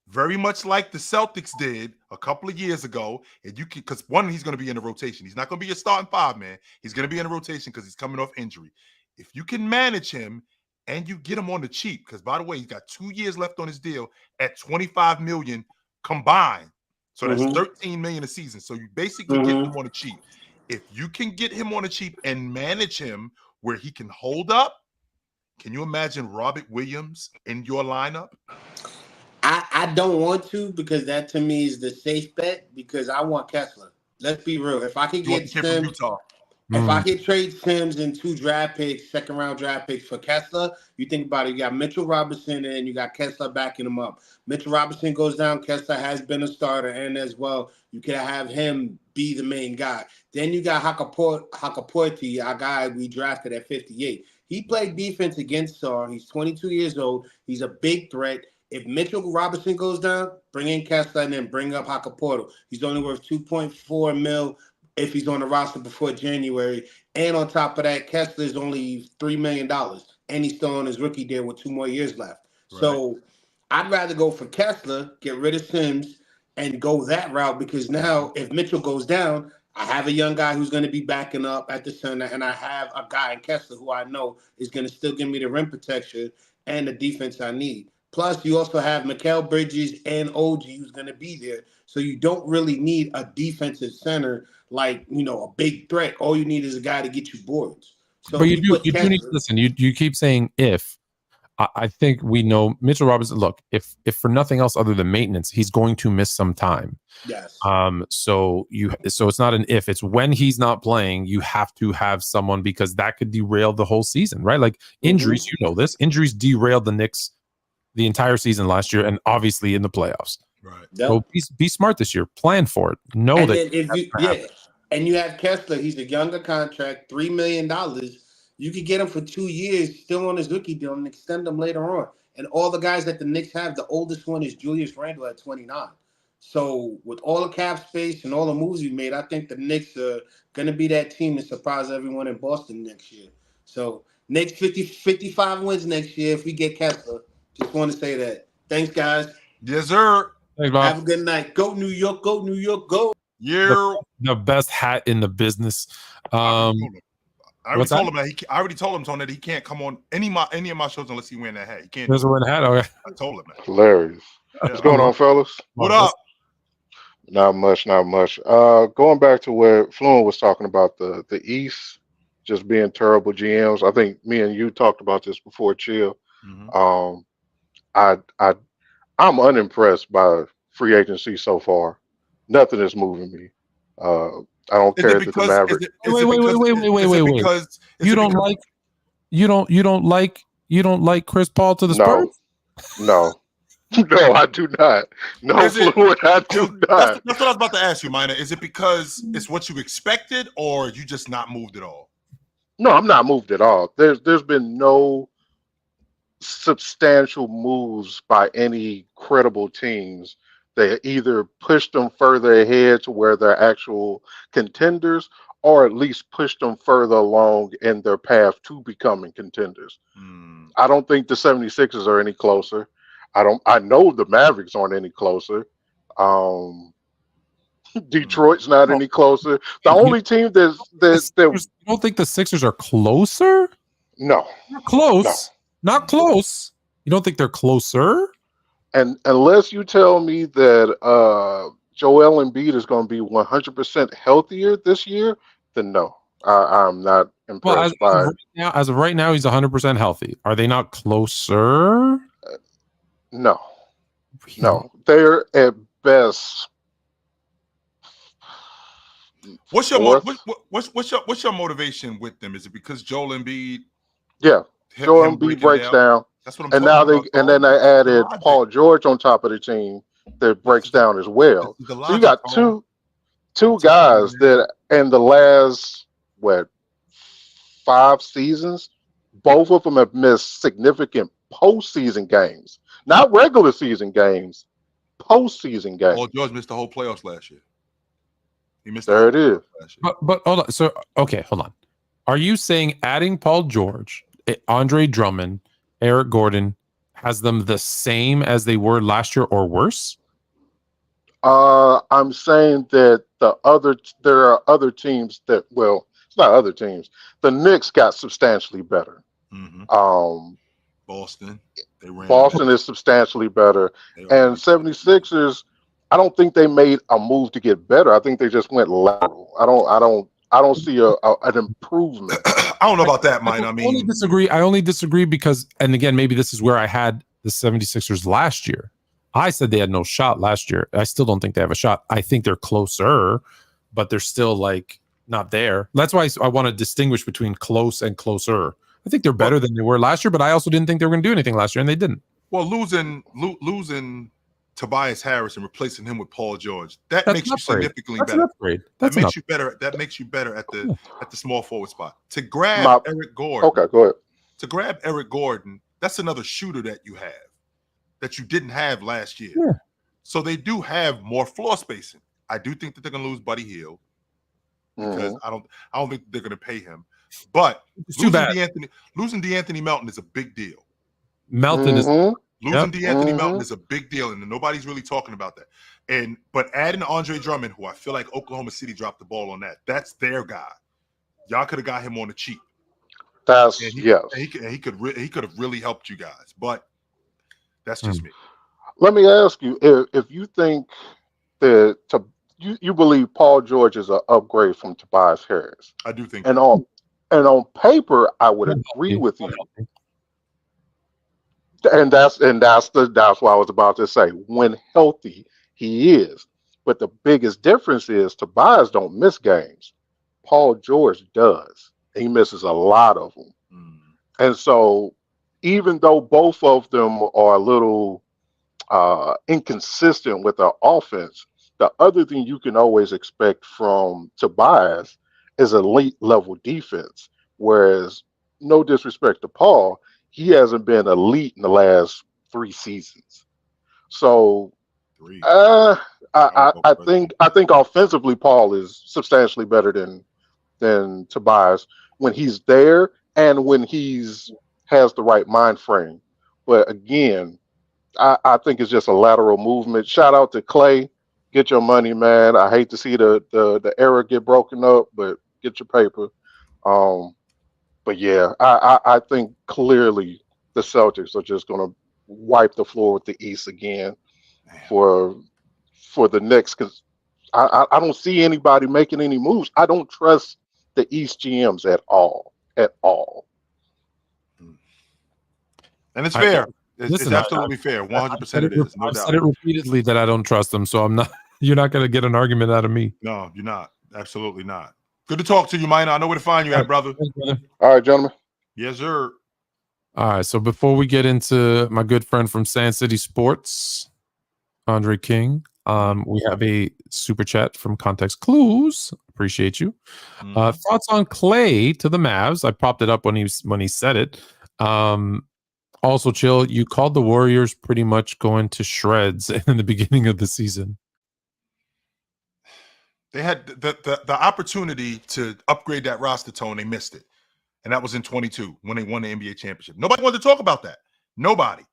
very much like the Celtics did a couple of years ago, and you can, because one, he's going to be in the rotation. He's not going to be a starting 5-man. He's going to be in the rotation because he's coming off injury. If you can manage him and you get him on the cheap, because by the way, he's got 2 years left on his deal at $25 million combined. So that's $13 million a season. So you basically get him on the cheap. If you can get him on the cheap and manage him where he can hold up, can you imagine Robert Williams in your lineup? I don't want to, because that to me is the safe bet, because I want Kessler. Let's be real. If I could get Sims, Utah. If I could trade Sims and 2 draft picks, second-round draft picks for Kessler, you think about it, you got Mitchell Robinson and you got Kessler backing him up. Mitchell Robinson goes down, Kessler has been a starter, and as well, you can have him be the main guy. Then you got Hakaporti, a guy we drafted at 58. He played defense against Sar. He's 22 years old. He's a big threat. If Mitchell Robinson goes down, bring in Kessler and then bring up Hakaporto. He's only worth $2.4 million if he's on the roster before January. And on top of that, Kessler is only $3 million. And he's still on his rookie deal with 2 more years left. Right. So I'd rather go for Kessler, get rid of Sims, and go that route, because now if Mitchell goes down, I have a young guy who's going to be backing up at the center, and I have a guy in Kessler who I know is going to still give me the rim protection and the defense I need. Plus, you also have Mikal Bridges and OG who's going to be there. So you don't really need a defensive center like, a big threat. All you need is a guy to get you boards. So but you do need to listen. You keep saying if. I think we know Mitchell Robinson. Look, if for nothing else other than maintenance, he's going to miss some time. Yes. So it's not an if, it's when he's not playing, you have to have someone, because that could derail the whole season, right? Like injuries, you know this. Injuries derailed the Knicks the entire season last year, and obviously in the playoffs. Right. Yep. So be smart this year. Plan for it. Know And that. then if you and you have Kessler, he's a younger contract, $3 million. You could get him for 2 years, still on his rookie deal, and extend him later on. And all the guys that the Knicks have, the oldest one is Julius Randle at 29. So with all the cap space and all the moves we made, I think the Knicks are going to be that team to surprise everyone in Boston next year. So Knicks 55 wins next year if we get Kessler. Just want to say that. Thanks, guys. Yes, sir. Thanks, Bob. Have a good night. Go New York. Go New York. Go. Yeah. The best hat in the business. I already told him that I already told him, Tony, that he can't come on any of my shows unless he wearing that hat. He can't. There's a wearing hat. Okay. I told him that. Hilarious. What's going on, fellas? What up? Not much. Going back to where Fluent was talking about the East just being terrible GMs. I think me and you talked about this before, Chill. Mm-hmm. I'm unimpressed by free agency so far. Nothing is moving me. I don't care if the Mavericks. Wait. You don't like Chris Paul to the Spurs? No, I do not. No, Fluent, I do not. That's what I was about to ask you, Minor. Is it because it's what you expected, or you just not moved at all? No, I'm not moved at all. There's been no substantial moves by any credible teams. They either pushed them further ahead to where they're actual contenders, or at least pushed them further along in their path to becoming contenders. I don't think the 76ers are any closer. I know the Mavericks aren't any closer. Detroit's not any closer. The only team that you don't think the Sixers are closer? No. Not close. No. Not close. You don't think they're closer? And unless you tell me that Joel Embiid is going to be 100% healthier this year, then no. I'm not impressed by it. As of right now, he's 100% healthy. Are they not closer? No. Really? No. They're at best. What's your motivation with them? Is it because Joel Embiid? Yeah, Joel Embiid breaks down. That's what I'm and now then they added Paul George on top of the team that breaks down as well. So you got two guys that in the last 5 seasons, both of them have missed significant postseason games, not regular season games, postseason games. Paul George missed the whole playoffs last year. He missed. There it is. But hold on. So okay, hold on. Are you saying adding Paul George, Andre Drummond, Eric Gordon has them the same as they were last year or worse? I'm saying that there are other teams that, well, it's not other teams. The Knicks got substantially better. Mm-hmm. Boston is substantially better. And 76ers, I don't think they made a move to get better. I think they just went lateral. I don't see an improvement. I don't know about that, Mine. I only disagree because, and again, maybe this is where I had the 76ers last year. I said they had no shot last year. I still don't think they have a shot. I think they're closer, but they're still not there. That's why I want to distinguish between close and closer. I think they're better than they were last year, but I also didn't think they were going to do anything last year, and they didn't. Well, losing Tobias Harris and replacing him with Paul George, that makes you significantly better. That makes you better. That makes you better at the small forward spot. To grab Eric Gordon. Okay, go ahead. To grab Eric Gordon, that's another shooter that you have that you didn't have last year. Yeah. So they do have more floor spacing. I do think that they're going to lose Buddy Hield because I don't think they're going to pay him. But it's too bad. Losing DeAnthony Melton is a big deal. Melton is losing DeAnthony Melton is a big deal, and nobody's really talking about that. But adding Andre Drummond, who I feel like Oklahoma City dropped the ball on that. That's their guy. Y'all could have got him on the cheap. He could have really helped you guys, but that's just me. Let me ask you if you think that you believe Paul George is an upgrade from Tobias Harris. I do think. And on paper, I would agree with you. That's what I was about to say. When healthy, he is. But the biggest difference is Tobias don't miss games. Paul George does. He misses a lot of them. And so, even though both of them are a little inconsistent with their offense, the other thing you can always expect from Tobias is elite level defense. Whereas, no disrespect to Paul, he hasn't been elite in the last 3 seasons. So Three. uh, I would go further. I think offensively Paul is substantially better than Tobias when he's there and when he's has the right mind frame. But again, I think it's just a lateral movement. Shout out to Clay. Get your money, man. I hate to see the era get broken up, but get your paper. Um, but yeah, I think clearly the Celtics are just gonna wipe the floor with the East again for the next because I don't see anybody making any moves. I don't trust the East GMs at all. At all. And it's I- fair. It's Listen, absolutely fair. 100% it is. No I've doubt. said it repeatedly that I don't trust them, so I'm not. You're not going to get an argument out of me. No, you're not. Absolutely not. Good to talk to you, Minor. I know where to find you at, brother. All right, gentlemen. Yes, sir. All right. So before we get into my good friend from Sand City Sports, Andre King, we have a super chat from Context Clues. Appreciate you. Thoughts on Clay to the Mavs? I popped it up when he said it. Also, Chill, you called the Warriors pretty much going to shreds in the beginning of the season. They had the opportunity to upgrade that roster tone. They missed it. And that was in 22 when they won the NBA championship. Nobody wanted to talk about that. Nobody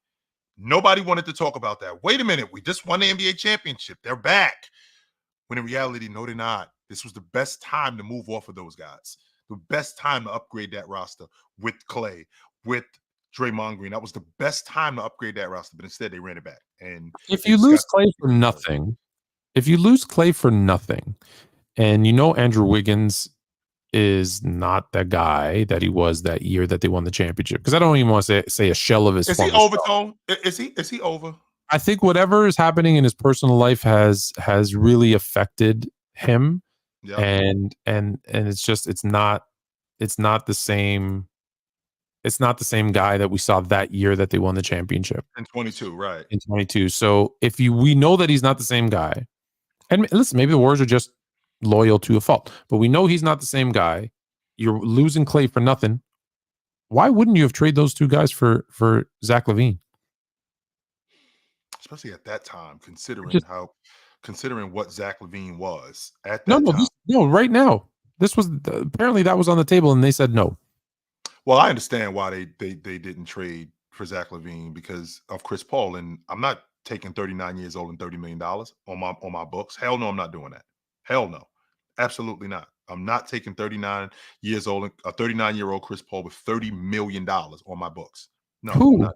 wanted to talk about that. Wait a minute. We just won the NBA championship. They're back. When in reality, no, they're not. This was the best time to move off of those guys. The best time to upgrade that roster with Clay, with Draymond Green. That was the best time to upgrade that roster, but instead they ran it back. And if you lose Clay for nothing, and you know Andrew Wiggins is not the guy that he was that year that they won the championship, because I don't even want to say a shell of his. Is he overtone? Is he over? I think whatever is happening in his personal life has really affected him, and it's not the same. It's not the same guy that we saw that year that they won the championship in 22, right? In 22. So we know that he's not the same guy, and listen, maybe the Warriors are just loyal to a fault, but we know he's not the same guy. You're losing Clay for nothing. Why wouldn't you have traded those two guys for Zach LaVine? Especially at that time, considering what Zach LaVine was at that time. Right now. This was apparently that was on the table, and they said no. Well, I understand why they didn't trade for Zach LaVine because of Chris Paul, and I'm not taking 39 years old and $30 million on my books. Hell no, I'm not doing that. Hell no, absolutely not. I'm not taking 39 years old, a 39-year-old Chris Paul with $30 million on my books. No,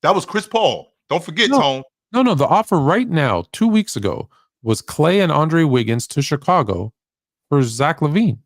that was Chris Paul. Don't forget, Tone. No. The offer right now, 2 weeks ago, was Clay and Andre Wiggins to Chicago for Zach LaVine.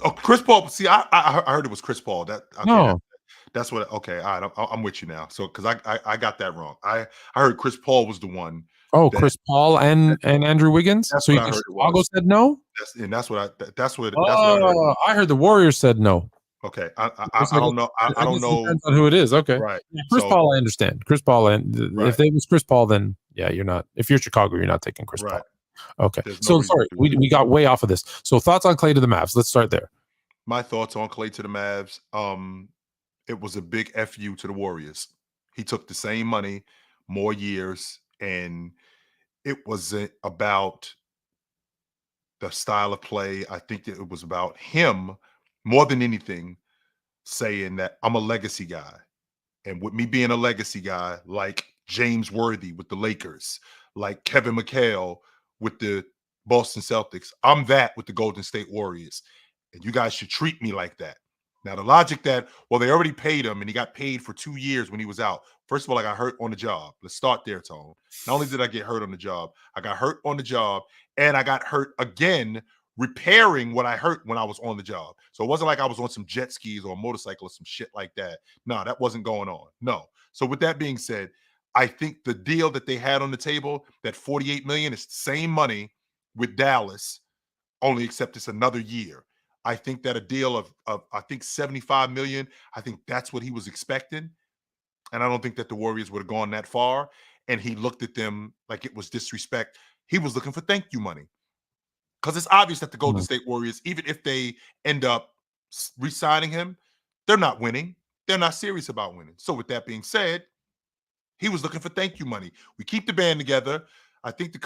Oh, Chris Paul. See, I heard it was Chris Paul. That's what. Okay, all right. I'm with you now. So because I got that wrong. I heard Chris Paul was the one. Oh, Chris Paul and Andrew Wiggins. So you think Chicago said no? That's what I heard the Warriors said no. Okay, I don't know. I don't know. Depends on who it is. Okay, right. Yeah, Chris Paul, I understand. Chris Paul, and if it was Chris Paul, then yeah, you're not. If you're Chicago, you're not taking Chris Paul. Okay, so sorry, we got way off of this. So thoughts on Clay to the Mavs? Let's start there. My thoughts on Clay to the Mavs. It was a big FU to the Warriors. He took the same money, more years, and it wasn't about the style of play. I think that it was about him more than anything, saying that I'm a legacy guy. And with me being a legacy guy, like James Worthy with the Lakers, like Kevin McHale with the Boston Celtics, I'm that with the Golden State Warriors. And you guys should treat me like that. Now, the logic that, well, they already paid him and he got paid for 2 years when he was out. First of all, I got hurt on the job. Let's start there, Tone. Not only did I get hurt on the job, I got hurt on the job and I got hurt again repairing what I hurt when I was on the job. So it wasn't like I was on some jet skis or a motorcycle or some shit like that. No, that wasn't going on. No. So with that being said, I think the deal that they had on the table, that $48 million, is the same money with Dallas, only except it's another year. I think that a deal of I think $75 million, I think that's what he was expecting. And I don't think that the Warriors would have gone that far. And he looked at them like it was disrespect. He was looking for thank you money. Because it's obvious that the Golden State Warriors, even if they end up re-signing him, they're not winning. They're not serious about winning. So with that being said, he was looking for thank you money. We keep the band together. I think the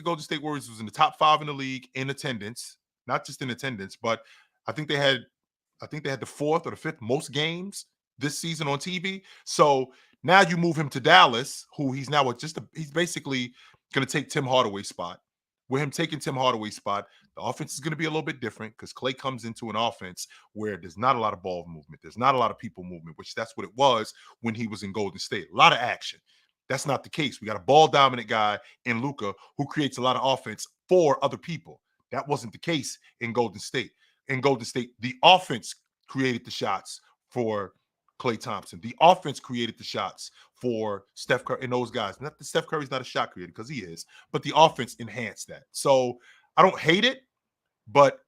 Golden State Warriors was in the top 5 in the league in attendance, not just in attendance, but I think they had the 4th or the 5th most games this season on TV. So now you move him to Dallas, who he's now he's basically going to take Tim Hardaway's spot. With him taking Tim Hardaway's spot, the offense is going to be a little bit different because Clay comes into an offense where there's not a lot of ball movement. There's not a lot of people movement, which that's what it was when he was in Golden State. A lot of action. That's not the case. We got a ball dominant guy in Luka who creates a lot of offense for other people. That wasn't the case in Golden State. In Golden State, the offense created the shots for Klay Thompson. The offense created the shots for Steph Curry and those guys. Not that Steph Curry's not a shot creator, because he is, but the offense enhanced that. So I don't hate it, but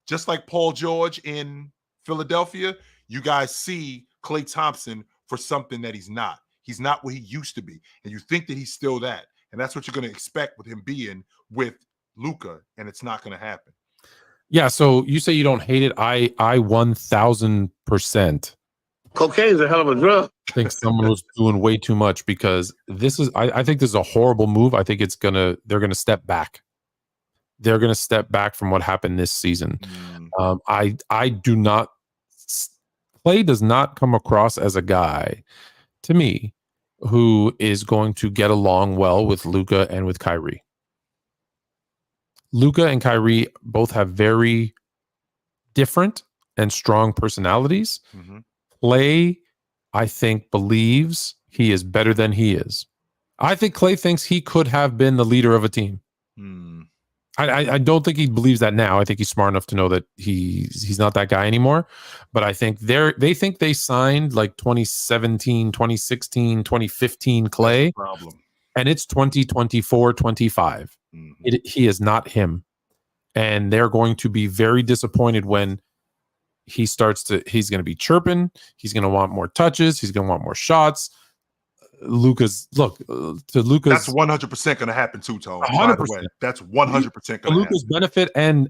just like Paul George in Philadelphia, you guys see Klay Thompson for something that he's not. He's not what he used to be. And you think that he's still that. And that's what you're going to expect with him being with Luka, and it's not going to happen. Yeah, so you say you don't hate it. I 1000% Cocaine's a hell of a drug. think someone was doing way too much, because I think this is a horrible move. I think they're gonna step back. They're gonna step back from what happened this season. I do not. Clay does not come across as a guy to me who is going to get along well with Luka and with Kyrie. Luka and Kyrie both have very different and strong personalities. Clay, I think, believes he is better than he is. I think Clay thinks he could have been the leader of a team. I don't think he believes that now. I think he's smart enough to know that he's not that guy anymore. But I think they think they signed like 2017, 2016, 2015 Clay. And it's 2024, 25. He is not him. And they're going to be very disappointed when he's going to be chirping. He's going to want more touches. He's going to want more shots. That's 100% going to happen too, Tone. 100%. That's 100% going to happen. Luka's benefit and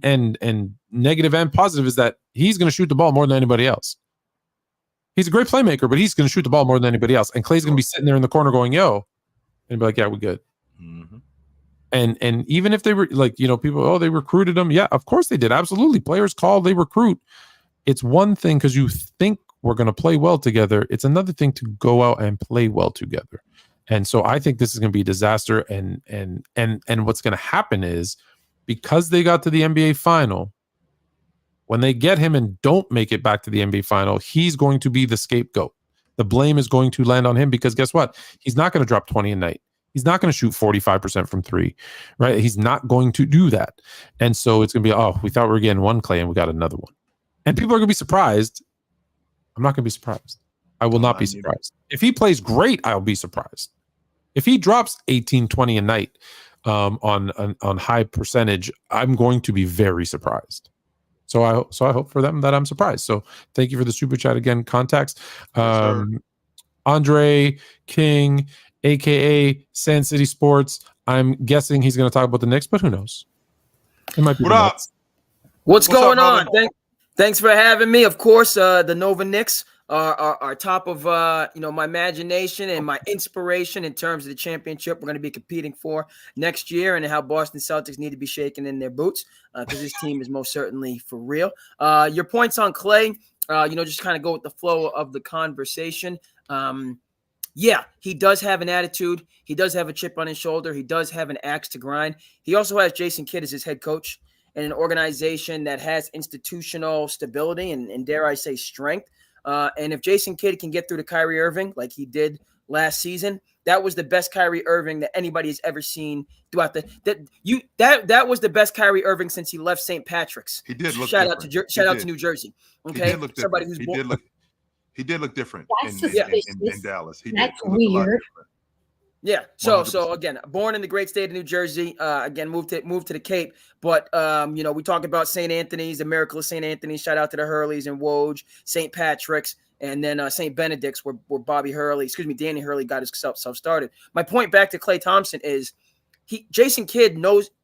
negative and positive is that he's going to shoot the ball more than anybody else. He's a great playmaker, but he's going to shoot the ball more than anybody else. And Clay's going to be sitting there in the corner going, yo, and be like, yeah, we're good. And even if they were like, people, they recruited him. Yeah, of course they did. Absolutely. Players call, they recruit. It's one thing because you think we're going to play well together. It's another thing to go out and play well together. And so I think this is going to be a disaster. And what's going to happen is, because they got to the NBA final, when they get him and don't make it back to the NBA final, he's going to be the scapegoat. The blame is going to land on him, because guess what? He's not going to drop 20 a night. He's not going to shoot 45% from 3, right? He's not going to do that. And so it's going to be, we thought we were getting one Clay and we got another one. And people are going to be surprised. I'm not going to be surprised. I will not be surprised. If he plays great, I'll be surprised. If he drops 18, 20 a night on high percentage, I'm going to be very surprised. So I hope for them that I'm surprised. So thank you for the super chat again, Contacts. Andre King, a.k.a. Sand City Sports. I'm guessing he's going to talk about the Knicks, but who knows? It might be. What up? What's going on? Thanks for having me. Of course, the Nova Knicks are top of my imagination and my inspiration in terms of the championship we're going to be competing for next year, and how Boston Celtics need to be shaken in their boots, because this team is most certainly for real. Your points on Clay, just kind of go with the flow of the conversation. Yeah, he does have an attitude. He does have a chip on his shoulder. He does have an axe to grind. He also has Jason Kidd as his head coach, and an organization that has institutional stability and dare I say strength. And if Jason Kidd can get through to Kyrie Irving like he did last season. That was the best Kyrie Irving that anybody has ever seen throughout that was the best Kyrie Irving since he left St. Patrick's. He did look shout different. out to New Jersey. Okay, he did look somebody different. who's He did look different That's in Dallas. That's He looked a lot weird. different. Yeah. So 100%. again, born in the great state of New Jersey. Again, moved to the Cape. But we talk about St. Anthony's, the miracle of St. Anthony's. Shout out to the Hurleys and Woj, St. Patrick's, and then St. Benedict's, where Danny Hurley got himself started. My point back to Klay Thompson is Jason Kidd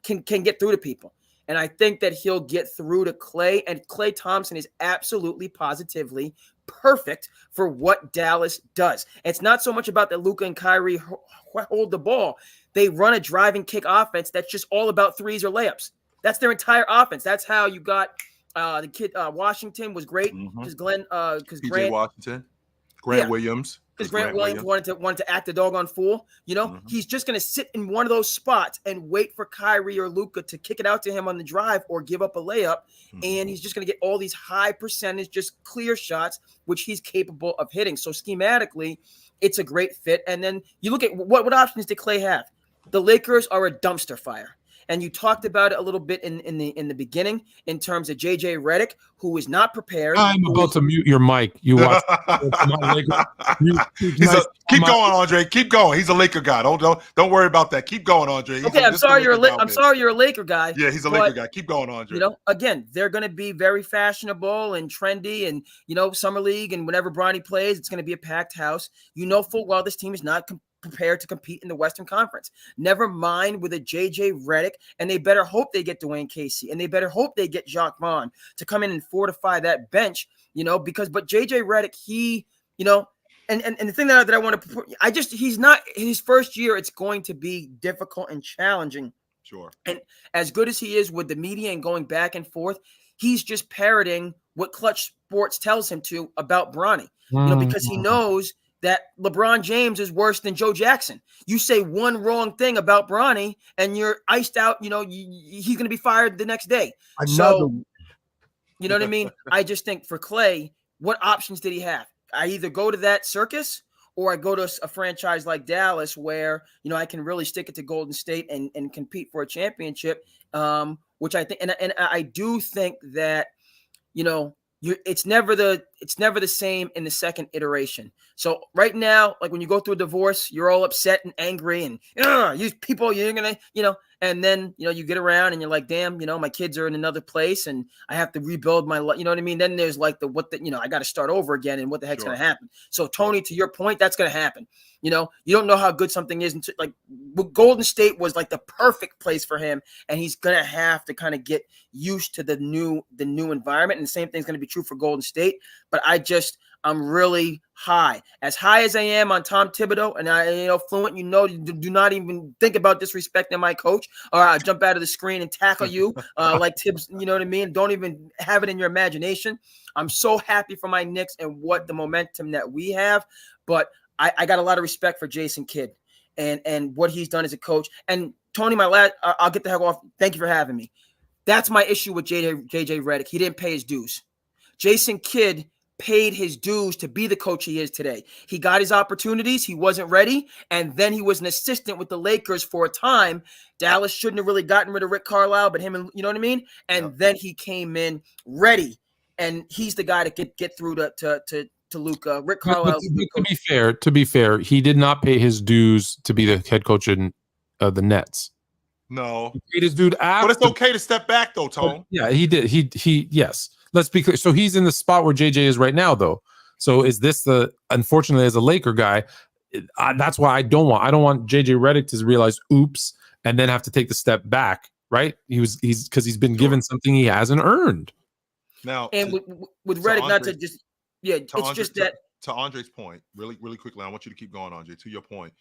can get through to people. And I think that he'll get through to Klay. And Klay Thompson is absolutely positively perfect for what Dallas does. It's not so much about that Luka and Kyrie hold the ball. They run a drive and kick offense that's just all about threes or layups. That's their entire offense. That's how you got the kid Washington was great because PJ Washington, Grant Williams. Because Grant Williams wanted to act a doggone fool. He's just going to sit in one of those spots and wait for Kyrie or Luka to kick it out to him on the drive or give up a layup. And he's just going to get all these high percentage, just clear shots, which he's capable of hitting. So schematically, it's a great fit. And then you look at what options did Klay have? The Lakers are a dumpster fire. And you talked about it a little bit in the beginning in terms of JJ Redick, who is not prepared. I'm about to mute your mic. You watch. Keep going, Andre. Keep going. He's a Laker guy. Don't worry about that. Keep going, Andre. I'm sorry you're a Laker guy. Yeah, he's a Laker guy. Keep going, Andre. Again, they're going to be very fashionable and trendy, and summer league and whenever Bronny plays, it's going to be a packed house. Full well this team is not prepared to compete in the Western Conference. Never mind with a JJ Redick, and they better hope they get Dwayne Casey, and they better hope they get Jacques Vaughn to come in and fortify that bench, but JJ Redick, and the thing that I want to he's not his first year, it's going to be difficult and challenging. Sure. And as good as he is with the media and going back and forth, he's just parroting what Clutch Sports tells him to about Bronny, because he knows that LeBron James is worse than Joe Jackson. You say one wrong thing about Bronny and you're iced out, he's going to be fired the next day. So, you know what I mean? I just think for Klay, what options did he have? I either go to that circus or I go to a franchise like Dallas where, I can really stick it to Golden State and compete for a championship, which I think, and I do think that, it's never the same in the second iteration. So right now, like when you go through a divorce, you're all upset and angry and you people, you're gonna, and then you get around and you're like, damn, my kids are in another place and I have to rebuild my life. You know what I mean? Then there's like I got to start over again and what the heck's gonna happen. So Tony, to your point, that's gonna happen. You don't know how good something is until, like, Golden State was like the perfect place for him, and he's gonna have to kind of get used to the new environment. And the same thing's gonna be true for Golden State. But I'm really high as I am on Tom Thibodeau, and I Fluent. Do not even think about disrespecting my coach, or I'll jump out of the screen and tackle you like Tibbs. You know what I mean? Don't even have it in your imagination. I'm so happy for my Knicks and what the momentum that we have, but I got a lot of respect for Jason Kidd and what he's done as a coach. And Tony, I'll get the heck off. Thank you for having me. That's my issue with JJ Redick. He didn't pay his dues. Jason Kidd paid his dues to be the coach he is today. He got his opportunities. He wasn't ready. And then he was an assistant with the Lakers for a time. Dallas shouldn't have really gotten rid of Rick Carlisle, but him, and you know what I mean? And then he came in ready. And he's the guy to get through to Luka. Rick Carlisle. To be fair, he did not pay his dues to be the head coach in the Nets. No, he paid his dues after. But it's okay to step back, though, Tone. Yeah, he did. He yes. Let's be clear. So he's in the spot where JJ is right now, though. So is this unfortunately, as a Laker guy, that's why I don't want JJ Redick to realize, oops, and then have to take the step back. Right? He's because he's been given something he hasn't earned. Now, and with Redick, not to just it's just that. To Andre's point, really, really quickly, I want you to keep going, Andre. To your point,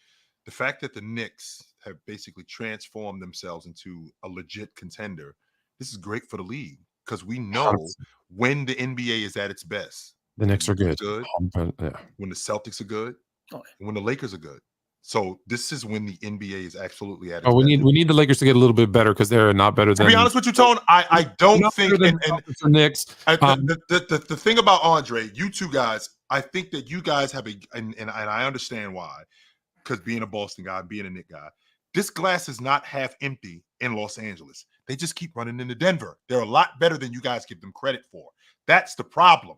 the fact that the Knicks have basically transformed themselves into a legit contender, this is great for the league because we know when the NBA is at its best. The Knicks are good. When the Celtics are good, and when the Lakers are good. So this is when the NBA is absolutely at its Oh, we best. need the Lakers to get a little bit better because they're not better than. To be honest with you, Tone, I don't think. And Knicks. The thing about Andre, you two guys, I think that you guys have and I understand why, because being a Boston guy, being a Knicks guy, this glass is not half empty in Los Angeles. They just keep running into Denver. They're a lot better than you guys give them credit for. That's the problem.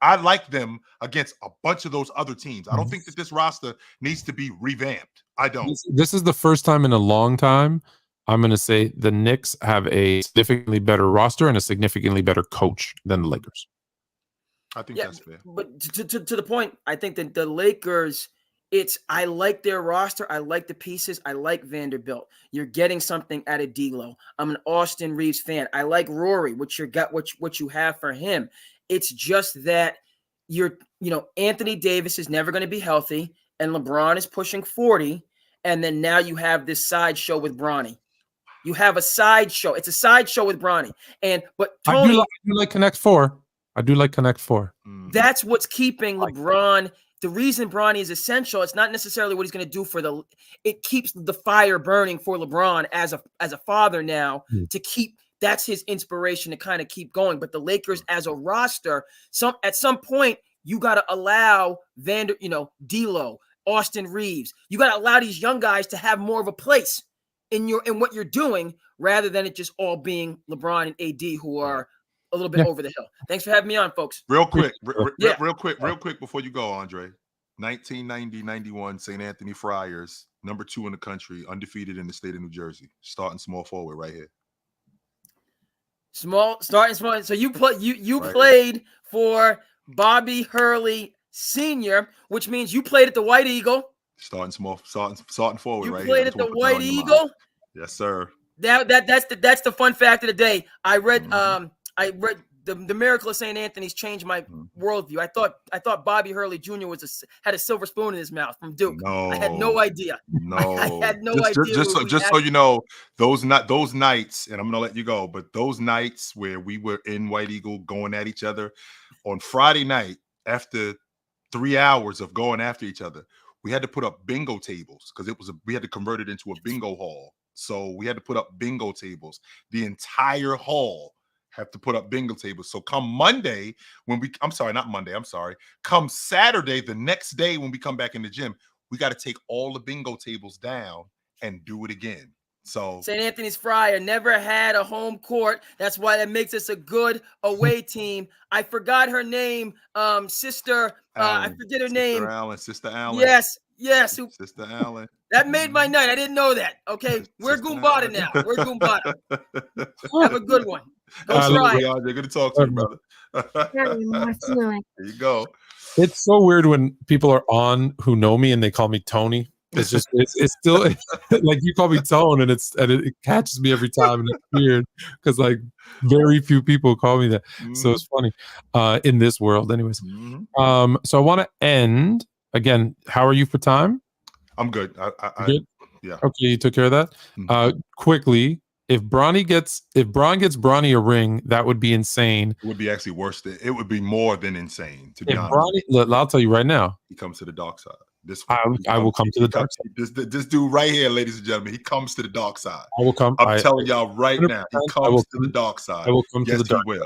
I like them against a bunch of those other teams. I don't think that this roster needs to be revamped. I don't. This is the first time in a long time I'm going to say the Knicks have a significantly better roster and a significantly better coach than the Lakers. I think that's fair. But to the point, I think that the Lakers, I like their roster. I like the pieces. I like Vanderbilt. You're getting something out of D'Lo. I'm an Austin Reeves fan. I like Rory, what you have for him. It's just that Anthony Davis is never going to be healthy, and LeBron is pushing 40, and then now you have this sideshow with Bronny. You have a sideshow. It's a sideshow with Bronny. But Tony, I do like Connect Four. I do like Connect Four. That's what's keeping LeBron. The reason Bronny is essential, it's not necessarily what he's going to do it keeps the fire burning for LeBron as a father now to keep. That's his inspiration to kind of keep going. But the Lakers as a roster, at some point, you got to allow D'Lo, Austin Reeves. You got to allow these young guys to have more of a place in what you're doing, rather than it just all being LeBron and AD who are a little bit over the hill. Thanks for having me on, folks. Real quick before you go, Andre. 1990-91 St. Anthony Friars, number 2 in the country, undefeated in the state of New Jersey. Starting small forward right here. Starting small. So you played for Bobby Hurley Sr., which means you played at the White Eagle. Starting forward you right here. You played at the White Eagle? Yes, sir. That's the fun fact of the day. I read the Miracle of St. Anthony's changed my worldview. I thought Bobby Hurley Jr. had a silver spoon in his mouth from Duke. No, I had no idea. No, I had no idea. Just so you know, those nights, and I'm gonna let you go, but those nights where we were in White Eagle going at each other on Friday night after 3 hours of going after each other, we had to put up bingo tables because we had to convert it into a bingo hall. So we had to put up bingo tables. The entire hall have to put up bingo tables. So come Monday, come Saturday, the next day when we come back in the gym, we got to take all the bingo tables down and do it again. So St. Anthony's Friar never had a home court. That's why that makes us a good away team. I forgot her name. Sister I forget her name. Sister Allen. Yes. Sister Allen. That made my night. I didn't know that. Okay. We're Goombada now. We're Goombada. Have a good one. Go try it. Good to talk to you, brother. There you go. It's so weird when people are on who know me and they call me Tony. It's still like you call me Tone, and it catches me every time, and it's weird because like very few people call me that. So it's funny in this world, anyways. So I want to end again. How are you for time? I'm good. Good? Yeah. Okay, you took care of that. Quickly, if Bron gets Bronny a ring, that would be insane. It would be actually worse. It would be more than insane. To be honest, Bronny, I'll tell you right now. He comes to the dark side. I will come to the dark side. This dude right here, ladies and gentlemen, he comes to the dark side. I will come. I'm telling y'all right now, he comes to the dark side. I will come to the dark side.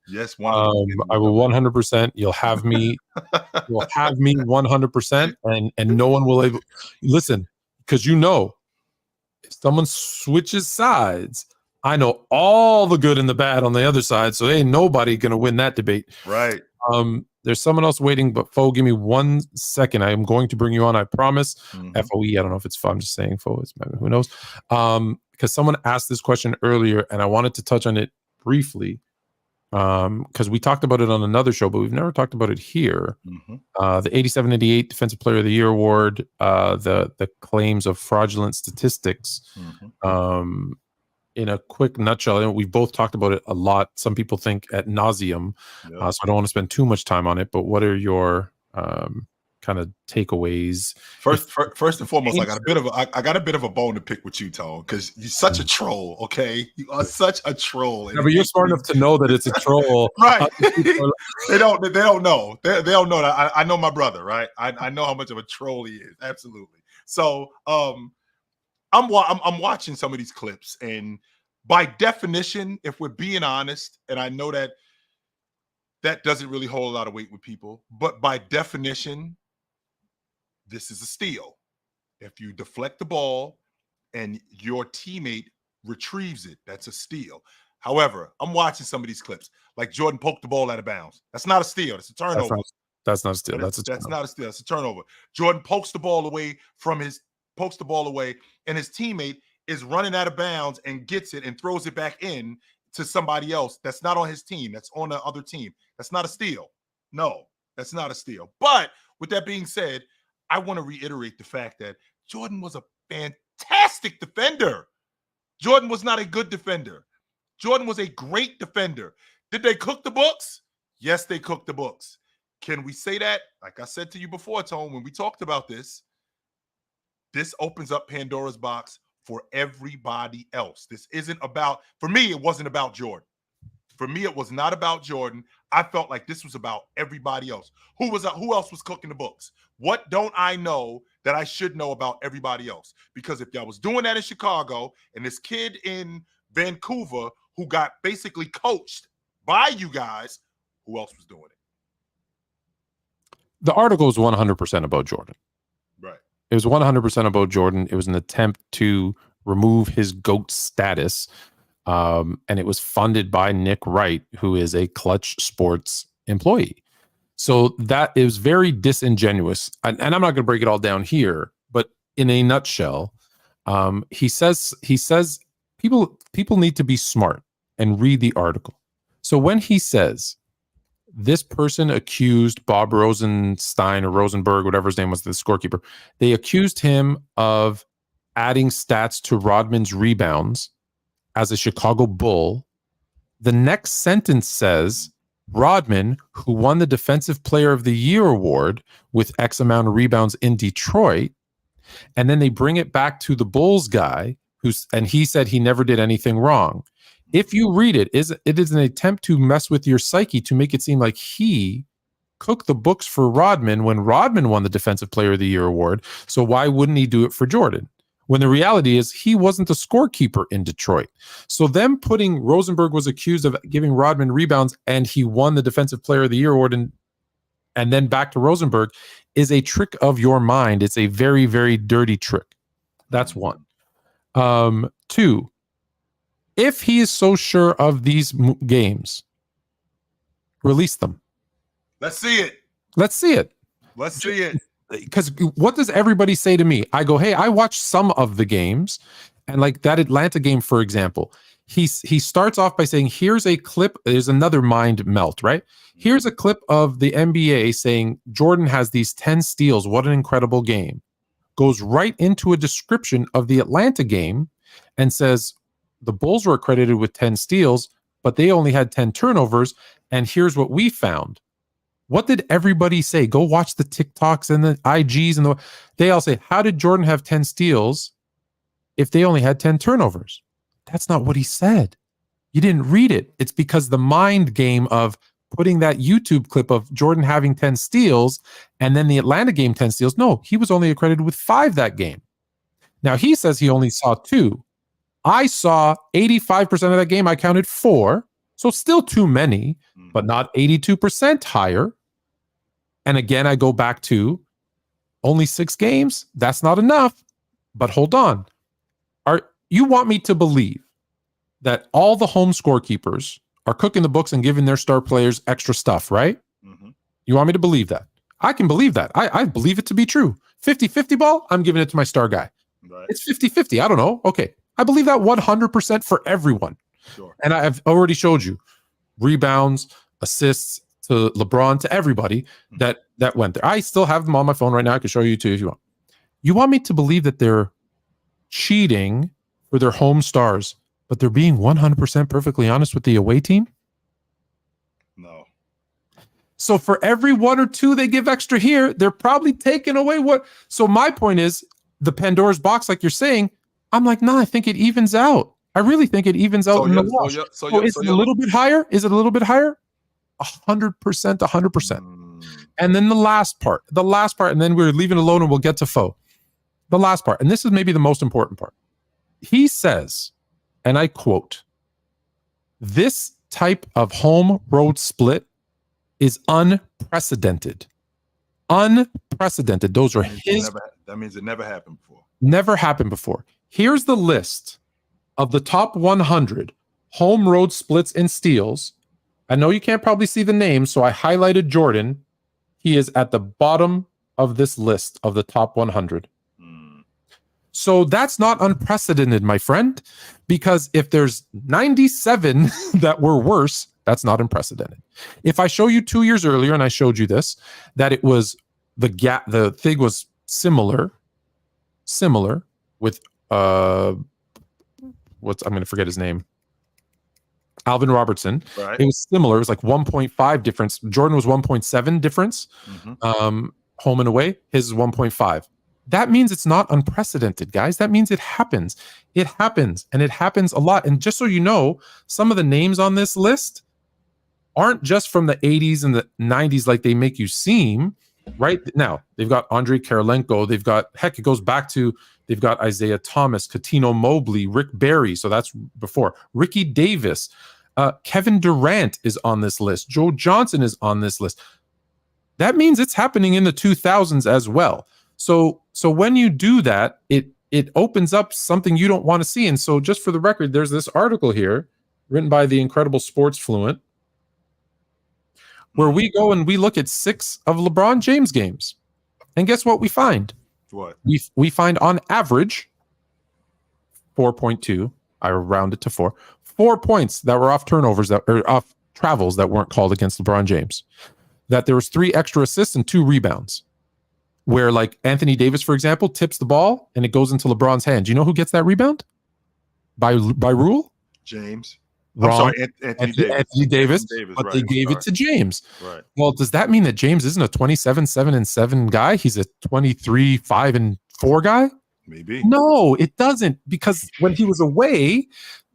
Yes, 100%. I will 100%. You'll have me. You'll have me 100%, and no one will listen because if someone switches sides, I know all the good and the bad on the other side, so ain't nobody gonna win that debate. Right. There's someone else waiting, but Fo, give me 1 second. I am going to bring you on. I promise. FOE. I don't know if it's Fo. I'm just saying Fo. It's maybe, who knows? Because someone asked this question earlier, and I wanted to touch on it briefly. Because we talked about it on another show, but we've never talked about it here. The 87-88 Defensive Player of the Year award, the claims of fraudulent statistics. In a quick nutshell, we've both talked about it a lot. Some people think ad nauseum, so I don't want to spend too much time on it. But what are your kind of takeaways? First and foremost, I got a bit of a bone to pick with you, Tone, because you're such a troll. Okay, you are such a troll. Yeah, but you're smart enough to know that it's a troll, right? They don't know. They don't know that I know my brother, right? I know how much of a troll he is. Absolutely. So I'm watching some of these clips, and by definition, if we're being honest, and I know that doesn't really hold a lot of weight with people, but by definition, this is a steal. If you deflect the ball and your teammate retrieves it, that's a steal. However, I'm watching some of these clips, like Jordan poked the ball out of bounds. That's not a steal. That's a turnover. That's not a steal. That's not a steal. That's a turnover. Jordan pokes the ball away, and his teammate is running out of bounds and gets it and throws it back in to somebody else that's not on his team, that's on the other team. That's not a steal. No, that's not a steal. But with that being said, I want to reiterate the fact that Jordan was a fantastic defender. Jordan was not a good defender. Jordan was a great defender. Did they cook the books? Yes, they cooked the books. Can we say that? Like I said to you before, Tone, when we talked about this opens up Pandora's box for everybody else. This isn't about, for me, it wasn't about Jordan. For me, it was not about Jordan. I felt like this was about everybody else. Who else was cooking the books? What don't I know that I should know about everybody else? Because if I was doing that in Chicago and this kid in Vancouver who got basically coached by you guys, who else was doing it? The article was 100% about Jordan. Right. It was 100% about Jordan. It was an attempt to remove his GOAT status. And it was funded by Nick Wright, who is a Clutch Sports employee. So that is very disingenuous. And I'm not going to break it all down here, but in a nutshell, he says people need to be smart and read the article. So when he says this person accused Bob Rosenstein or Rosenberg, whatever his name was, the scorekeeper, they accused him of adding stats to Rodman's rebounds as a Chicago Bull. The next sentence says Rodman, who won the Defensive Player of the Year award with X amount of rebounds in Detroit, and then they bring it back to the Bulls guy, and he said he never did anything wrong. If you read it, it is an attempt to mess with your psyche to make it seem like he cooked the books for Rodman when Rodman won the Defensive Player of the Year award. So why wouldn't he do it for Jordan? When the reality is he wasn't the scorekeeper in Detroit. So them putting Rosenberg was accused of giving Rodman rebounds and he won the Defensive Player of the Year award and then back to Rosenberg is a trick of your mind. It's a very, very dirty trick. That's one. Two, if he is so sure of these games, release them. Let's see it. Let's see it. Let's see it. Because what does everybody say to me? I go, hey, I watched some of the games, and like that Atlanta game, for example, he starts off by saying, here's a clip. There's another mind melt, right? Here's a clip of the NBA saying Jordan has these 10 steals. What an incredible game. Goes right into a description of the Atlanta game and says the Bulls were accredited with 10 steals, but they only had 10 turnovers. And here's what we found. What did everybody say? Go watch the TikToks and the IGs and they all say, how did Jordan have 10 steals if they only had 10 turnovers? That's not what he said. You didn't read it. It's because the mind game of putting that YouTube clip of Jordan having 10 steals and then the Atlanta game 10 steals. No, he was only accredited with 5 that game. Now he says he only saw 2. I saw 85% of that game. I counted 4. So still too many, but not 82% higher. And again, I go back to only 6 games. That's not enough. But hold on. You want me to believe that all the home scorekeepers are cooking the books and giving their star players extra stuff, right? Mm-hmm. You want me to believe that? I can believe that. I believe it to be true. 50-50 ball, I'm giving it to my star guy. Right. It's 50-50. I don't know. Okay. I believe that 100% for everyone. Sure. And I've already showed you rebounds, assists to LeBron, to everybody that went there. I still have them on my phone right now. I can show you too if you want. You want me to believe that they're cheating for their home stars, but they're being 100% perfectly honest with the away team? No. So for every 1 or 2 they give extra here, they're probably taking away what. So my point is the Pandora's box, like you're saying, I'm like, no, I think it evens out. I really think it evens out in the wash. Is it a little bit higher? Is it a little bit higher? 100%, 100%. And then the last part, and then we're leaving alone and we'll get to Foe. the last part, and this is maybe the most important part. He says, and I quote, "This type of home road split is unprecedented." Unprecedented. Those are his. That means it never happened before. Never happened before. Here's the list of the top 100 home road splits and steals. I know you can't probably see the name, so I highlighted Jordan. He is at the bottom of this list of the top 100. So that's not unprecedented, my friend, because if there's 97 that were worse, that's not unprecedented. If I show you 2 years earlier, and I showed you this, that it was the gap, the thing was similar with I'm going to forget his name. Alvin Robertson. Right. It was similar. It was like 1.5 difference. Jordan was 1.7 difference. Home and away. His is 1.5. That means it's not unprecedented, guys. That means it happens. It happens, and it happens a lot. And just so you know, some of the names on this list aren't just from the 80s and the 90s like they make you seem. Right now, they've got Andrei Kirilenko. They've got, heck, it goes back to, they've got Isaiah Thomas, Katino Mobley, Rick Barry. So that's before. Ricky Davis. Kevin Durant is on this list. Joe Johnson is on this list. That means it's happening in the 2000s as well. So when you do that, it opens up something you don't want to see. And so just for the record, there's this article here written by the incredible Sports Fluent, where we go and we look at 6 of LeBron James games. And guess what we find? What? We find on average 4.2. I round it to 4. 4 points that were off turnovers or off travels that weren't called against LeBron James. That there was 3 extra assists and 2 rebounds. Where, like, Anthony Davis, for example, tips the ball and it goes into LeBron's hand. Do you know who gets that rebound? By rule? James. Wrong. I'm sorry, Anthony Davis, but right, they gave it to James. Right. Well, does that mean that James isn't a 27-7-7 guy? He's a 23-5-4 guy? Maybe. No, it doesn't, because when he was away,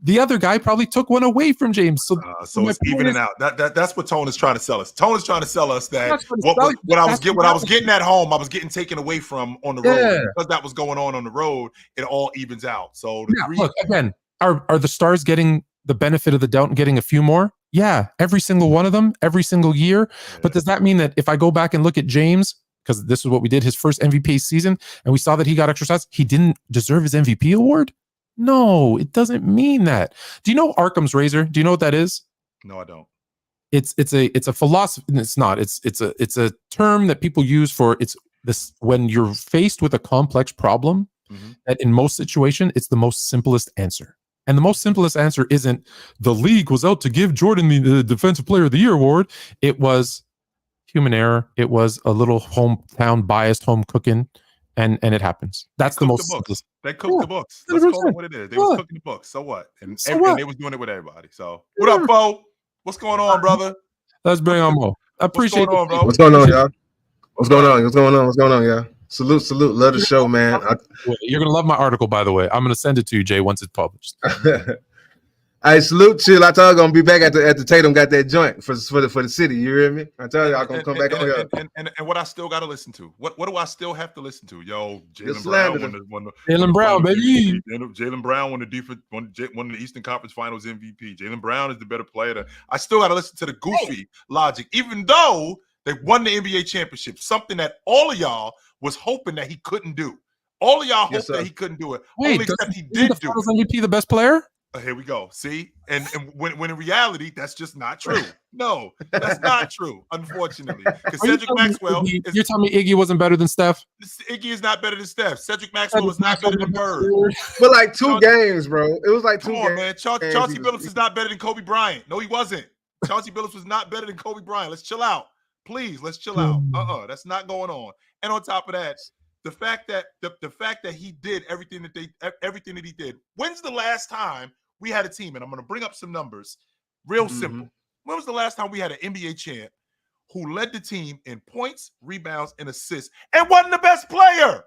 the other guy probably took one away from James. So it's evening out. That's what Tone is trying to sell us. Tone is trying to sell us that what I was getting at home, I was getting taken away from on the road. Because that was going on the road, it all evens out. So look, again, are the Stars getting the benefit of the doubt and getting a few more? Yeah, every single one of them, every single year. Yeah. But does that mean that if I go back and look at James, because this is what we did his first MVP season, and we saw that he got extra shots, he didn't deserve his MVP award? No, it doesn't mean that. Do you know Arkham's razor? Do you know what that is? No, I don't. It's a philosophy. It's not. It's a term that people use for this when you're faced with a complex problem. That in most situations, it's the most simplest answer. And the most simplest answer isn't the league was out to give Jordan the Defensive Player of the Year award. It was human error. It was a little hometown biased home cooking, and it happens. That's the most simplest. They cooked the books. Let's call it what it is. They was cooking the books. So what? And they was doing it with everybody. So what up, Bo? What's going on, brother? Let's bring on Mo. I appreciate it, bro. What's going on, y'all? What's going on, y'all? Salute. Love the show, man. You're going to love my article, by the way. I'm going to send it to you, Jay, once it's published. I salute, chill. I told you I'm going to be back at the Tatum got that joint for the city. You hear me? I tell you I'm going to come back on here. And what I still got to listen to? What do I still have to listen to? Yo, Jaylen Brown Jaylen Brown, baby. Jaylen Brown won the Eastern Conference Finals MVP. Jaylen Brown is the better player. I still got to listen to the goofy logic, even though they won the NBA championship, something that all of y'all was hoping that he couldn't do. All of y'all hoped that he couldn't do it. Wait, except he did do it. MVP the best player? Here we go. See? And when in reality, that's just not true. No, that's not true, unfortunately. Because Cedric Maxwell you're telling me Iggy wasn't better than Steph? Iggy is not better than Steph. Cedric Maxwell is not better than Bird. But like 2 games, bro. It was like 2 games. Come on, man. Chauncey Billups is not better than Kobe Bryant. No, he wasn't. Chauncey Billups was not better than Kobe Bryant. Let's chill out. Please, let's chill out. That's not going on. And on top of that, the fact that he did everything that he did. When's the last time we had a team? And I'm going to bring up some numbers. Real simple. When was the last time we had an NBA champ who led the team in points, rebounds, and assists and wasn't the best player?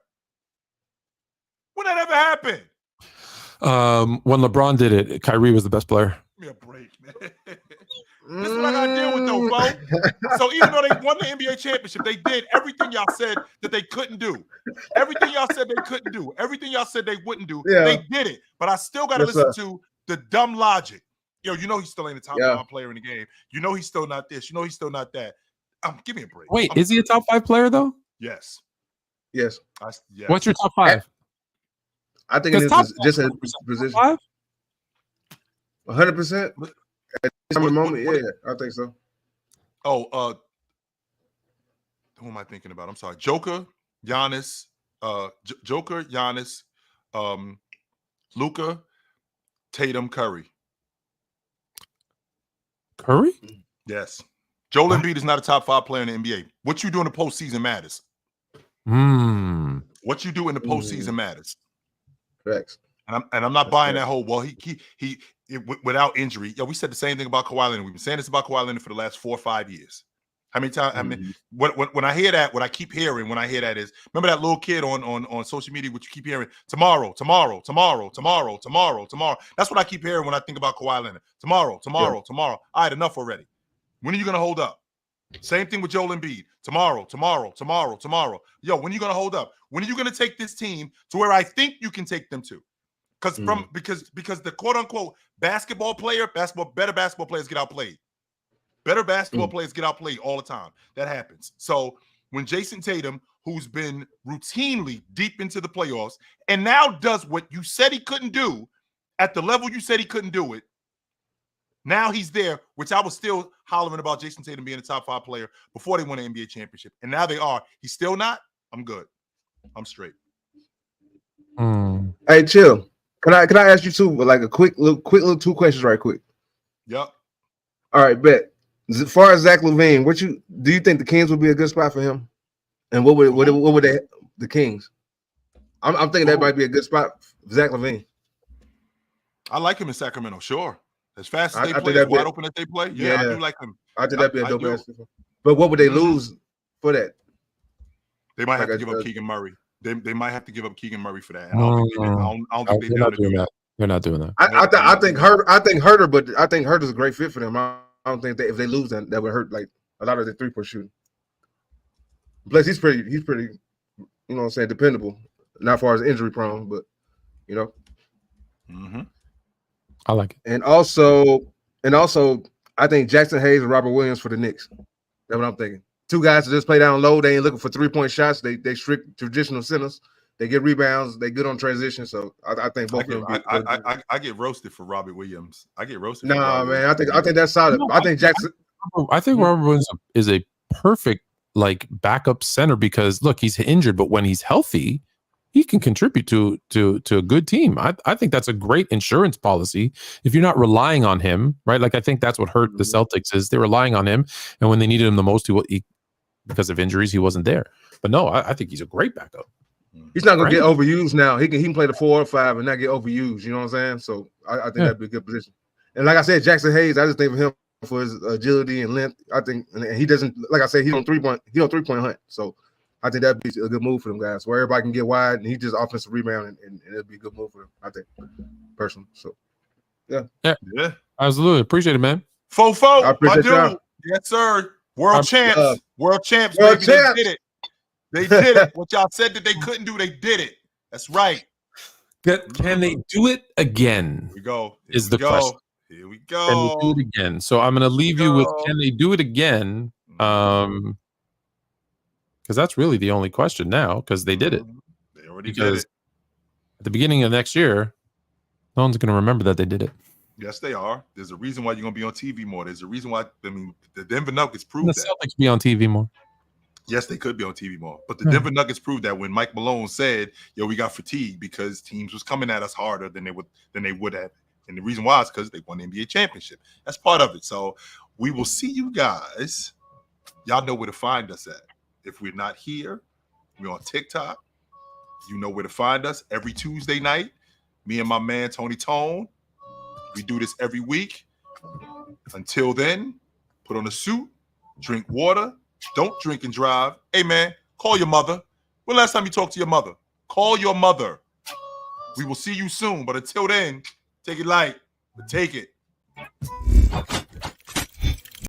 When that ever happened? When LeBron did it, Kyrie was the best player. Give me a break, man. This is what I gotta deal with though, Flo. So even though they won the NBA championship, they did everything y'all said that they couldn't do. Everything y'all said they couldn't do. Everything y'all said they wouldn't do. Yeah. They did it. But I still gotta listen to the dumb logic. Yo, you know he's still ain't the top 5 player in the game. You know he's still not this. You know he's still not that. Give me a break. Wait, is he a top 5 player though? Yes. Yes. Yes. What's your top 5? I think it's just a position. 100%. At the moment, yeah, I think so. Oh, who am I thinking about? I'm sorry. Joker, Giannis, Luka, Tatum, Curry. Curry? Yes. Joel Embiid is not a top 5 player in the NBA. What you do in the postseason matters. What you do in the postseason matters. Correct. And I'm not buying that whole, well, he without injury. Yeah, we said the same thing about Kawhi Leonard. We've been saying this about Kawhi Leonard for the last 4 or 5 years. How many times? I mean, when I hear that, what I keep hearing when I hear that is, remember that little kid on social media, which you keep hearing, tomorrow. That's what I keep hearing when I think about Kawhi Leonard. Tomorrow. All right, enough already. When are you going to hold up? Same thing with Joel Embiid. Tomorrow. Yo, when are you going to hold up? When are you going to take this team to where I think you can take them to? Because the quote unquote better basketball players get outplayed. Better basketball players get outplayed all the time. That happens. So when Jason Tatum, who's been routinely deep into the playoffs and now does what you said he couldn't do at the level you said he couldn't do it, now he's there, which I was still hollering about Jason Tatum being a top 5 player before they won an NBA championship. And now they are. He's still not. I'm good. I'm straight. Hey, chill. Can I ask you two like a quick little 2 questions right quick? Yep. All right, bet. As far as Zach LaVine, do you think the Kings would be a good spot for him? And what would they the Kings? I'm thinking that might be a good spot for Zach LaVine. I like him in Sacramento, sure. As fast as they play, as wide open as they play, I do like him. I think that'd be a dope ass. But what would they lose for that? They might have to give up Keegan Murray. They might have to give up Keegan Murray for that. And I don't think they're down to do that. They're not doing that. I think Herter, but I think Herter's a great fit for them. I don't think that if they lose, that would hurt like a lot of the 3-point shooting. Plus, he's pretty, you know what I'm saying, dependable. Not as far as injury prone, but you know. I like it. And also, I think Jackson Hayes and Robert Williams for the Knicks. That's what I'm thinking. 2 guys that just play down low. They ain't looking for 3-point shots. They strict traditional centers. They get rebounds. They good on transition. So I think both of them. I get roasted for Robert Williams. I get roasted. Nah, man. I think that's solid. I think Jackson. I think Robert Williams is a perfect like backup center because look, he's injured, but when he's healthy, he can contribute to a good team. I think that's a great insurance policy if you're not relying on him, right? Like I think that's what hurt the Celtics is they're relying on him, and when they needed him the most, he because of injuries, he wasn't there. But no, I think he's a great backup. He's not gonna get overused now. He can play the 4 or 5 and not get overused. You know what I'm saying? So I think that'd be a good position. And like I said, Jackson Hayes, I just think of him for his agility and length. I think, and he doesn't, like I said, he don't 3-point hunt. So I think that'd be a good move for them guys, where everybody can get wide and he just offensive rebound, and it'll be a good move for them. I think, personally. So yeah, absolutely, appreciate it, man. Fofo, I appreciate y'all. Yes, sir. World champs, baby. Champs. They did it. They did it. What y'all said that they couldn't do, they did it. That's right. Can they do it again? Here we go. Is the question. Here we go. Can they do it again? So I'm going to leave you with, can they do it again? Because that's really the only question now, because they did it. They already did it. At the beginning of next year, no one's going to remember that they did it. Yes, they are. There's a reason why you're going to be on TV more. There's a reason why, the Denver Nuggets proved that. The Celtics be on TV more. Yes, they could be on TV more. But the Denver Nuggets proved that when Mike Malone said, yo, we got fatigue because teams was coming at us harder than they would have. And the reason why is because they won the NBA championship. That's part of it. So we will see you guys. Y'all know where to find us at. If we're not here, we're on TikTok. You know where to find us every Tuesday night. Me and my man, Tony Tone. We do this every week. Until then, put on a suit, drink water, don't drink and drive. Hey, man, call your mother. When last time you talked to your mother? Call your mother. We will see you soon. But until then, take it light, but take it.